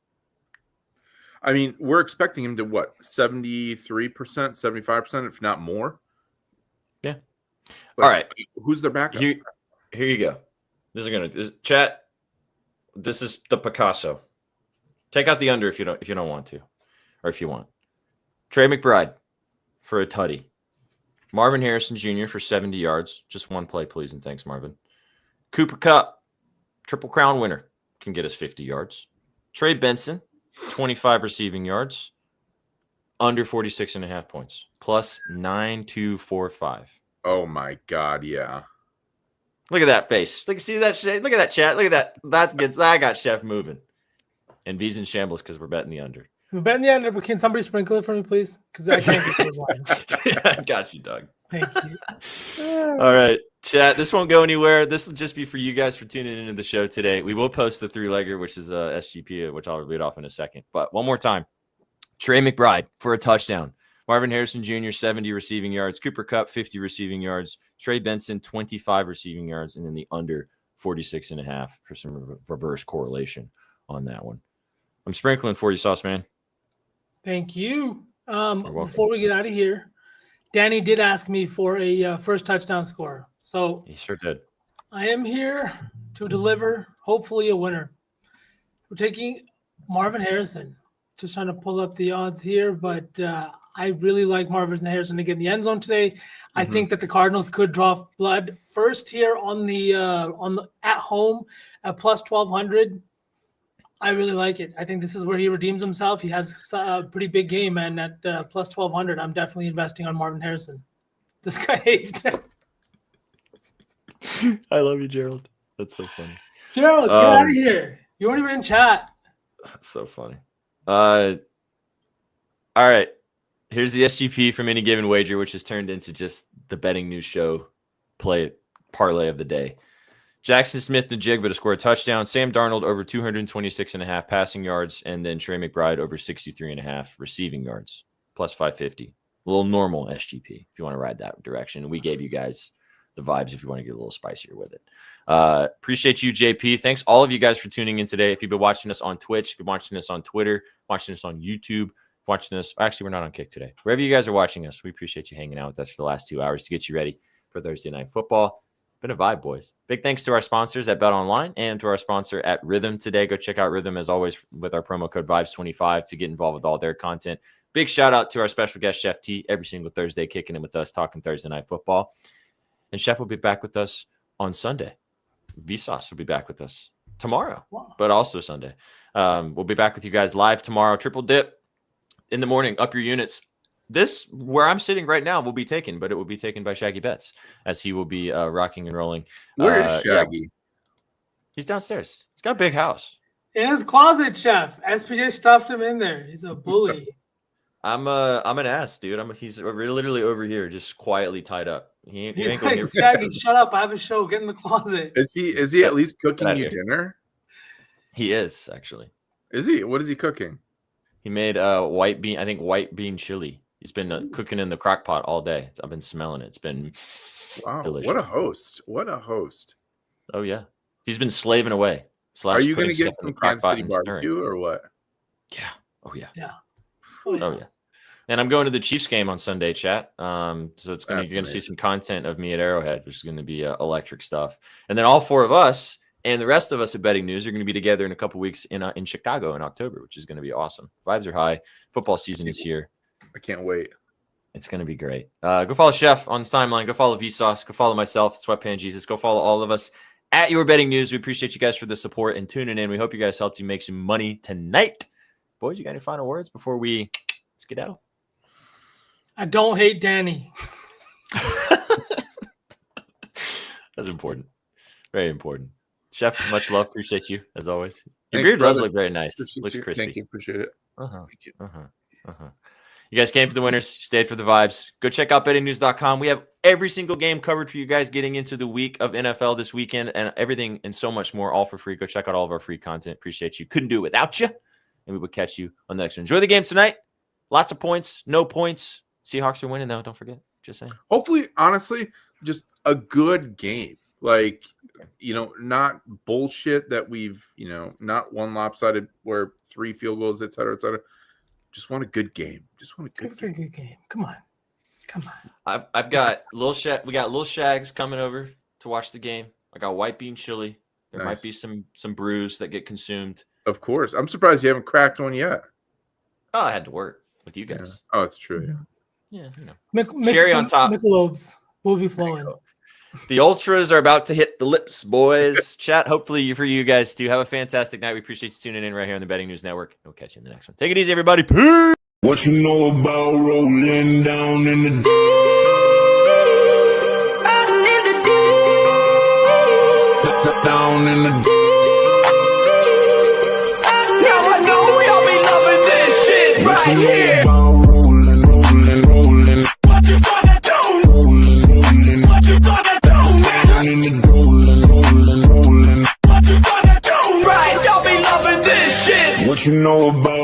I mean, we're expecting him to 73%, 75%, if not more. Yeah. All right. Who's their backup? Here you go. Chat. This is the Picasso. Take out the under if you don't want to, or if you want. Trey McBride for a tutty. Marvin Harrison Jr. for 70 yards. Just one play, please, and thanks, Marvin. Cooper Kupp, Triple Crown winner, can get us 50 yards. Trey Benson, 25 receiving yards, under 46.5 points, plus 9,245. Oh my God, yeah. Look at that face. See that shit? Look at that chat. Look at that. That got Chef moving. And V's in shambles because we're betting the under. We're betting the under, but can somebody sprinkle it for me, please? Because I can't get those lines. Yeah, I got you, Doug. Thank you. All right, chat. This won't go anywhere. This will just be for you guys for tuning into the show today. We will post the 3-legger, which is SGP, which I'll read off in a second. But one more time. Trey McBride for a touchdown. Marvin Harrison Jr., 70 receiving yards. Cooper Kupp, 50 receiving yards. Trey Benson, 25 receiving yards. And then the under 46.5 for some reverse correlation on that one. I'm sprinkling for you, Sauce Man. Thank you. Before we get out of here, Danny did ask me for a first touchdown score. So he sure did. I am here to deliver, hopefully, a winner. We're taking Marvin Harrison. Just trying to pull up the odds here, but I really like Marvin Harrison to get in the end zone today. I think that the Cardinals could draw blood first here on the at home at plus 1,200. I really like it. I think this is where he redeems himself. He has a pretty big game, and at plus 1,200, I'm definitely investing on Marvin Harrison. This guy hates him. I love you, Gerald. That's so funny. Gerald, get out of here. You weren't even in chat. That's so funny. All right. Here's the SGP from Any Given Wager, which has turned into just the betting news show parlay of the day. Jackson Smith and Jigba to score a touchdown. Sam Darnold over 226.5 passing yards, and then Trey McBride over 63.5 receiving yards, plus 550. A little normal SGP if you want to ride that direction. We gave you guys the vibes if you want to get a little spicier with it. Appreciate you, JP. Thanks all of you guys for tuning in today. If you've been watching us on Twitch, if you're watching us on Twitter, watching us on YouTube, watching us. Actually, we're not on Kick today. Wherever you guys are watching us, we appreciate you hanging out with us for the last 2 hours to get you ready for Thursday Night Football. Been a vibe, boys. Big thanks to our sponsors at Bet Online and to our sponsor at RITHMM today. Go check out RITHMM as always with our promo code VIBES25 to get involved with all their content. Big shout out to our special guest, Chef T, every single Thursday, kicking in with us, talking Thursday Night Football. And Chef will be back with us on Sunday. Vsauce will be back with us tomorrow, but also Sunday. We'll be back with you guys live tomorrow. Triple dip in the morning. Up your units. This, where I'm sitting right now, will be taken, but it will be taken by Shaggy Betts as he will be rocking and rolling. Where is Shaggy? Yeah. He's downstairs. He's got a big house. In his closet, Chef. SPJ stuffed him in there. He's a bully. I'm an ass, dude. He's literally over here, just quietly tied up. He ain't going like, here. Shaggy, shut up! I have a show. Get in the closet. Is he at least cooking you dinner? He is actually. Is he? What is he cooking? He made white bean chili. He's been cooking in the crock pot all day. I've been smelling it. It's been wow. delicious. What a host! What a host! Oh yeah, he's been slaving away Are you going to putting get stuff in the some crock Kansas pot City and stirring. barbecue or what? Yeah. Oh yeah. Yeah. Oh yeah. And I'm going to the Chiefs game on Sunday, chat. So it's you're going to see amazing. some content of me at Arrowhead, which is going to be electric stuff. And then all four of us and the rest of us at Betting News are going to be together in a couple weeks in Chicago in October, which is going to be awesome. Vibes are high. Football season is here. I can't wait. It's going to be great. Go follow Chef on his timeline. Go follow Vsauce. Go follow myself, Sweatpan Jesus. Go follow all of us at Your Betting News. We appreciate you guys for the support and tuning in. We hope you guys helped you make some money tonight. Boys, you got any final words before we skedaddle? I don't hate Danny. That's important. Very important. Chef, much love. Appreciate you, as always. Your Thanks, beard does brother. look very nice. Appreciate Looks you. crispy. Thank you. Appreciate it. Thank you. You guys came for the winners. You stayed for the vibes. Go check out bettingnews.com. We have every single game covered for you guys getting into the week of NFL this weekend and everything and so much more, all for free. Go check out all of our free content. Appreciate you. Couldn't do it without you. And we will catch you on the next one. Enjoy the game tonight. Lots of points. No points. Seahawks are winning, though. Don't forget. Just saying. Hopefully, honestly, just a good game. Like, not bullshit that we've, not one lopsided where 3 field goals, et cetera, et cetera. Just want a good game. Just want a good game. Come on. I've got we got Lil Shags coming over to watch the game. I got white bean chili. There might be some brews that get consumed. Of course. I'm surprised you haven't cracked one yet. Oh, I had to work with you guys. Yeah. Oh, it's true. Yeah. Yeah, Cherry on top. Michelobes will be flowing. The ultras are about to hit the lips, boys. Chat, hopefully for you guys too. Have a fantastic night. We appreciate you tuning in right here on the Betting News Network. We'll catch you in the next one. Take it easy, everybody. Peace. What you know about rolling down in the deep? Down in the deep. Now I know y'all be loving this shit right here. Rolling. What you gonna do? What you gonna do now? In the rolling. What you gonna do? Right, y'all be loving this shit. What you know about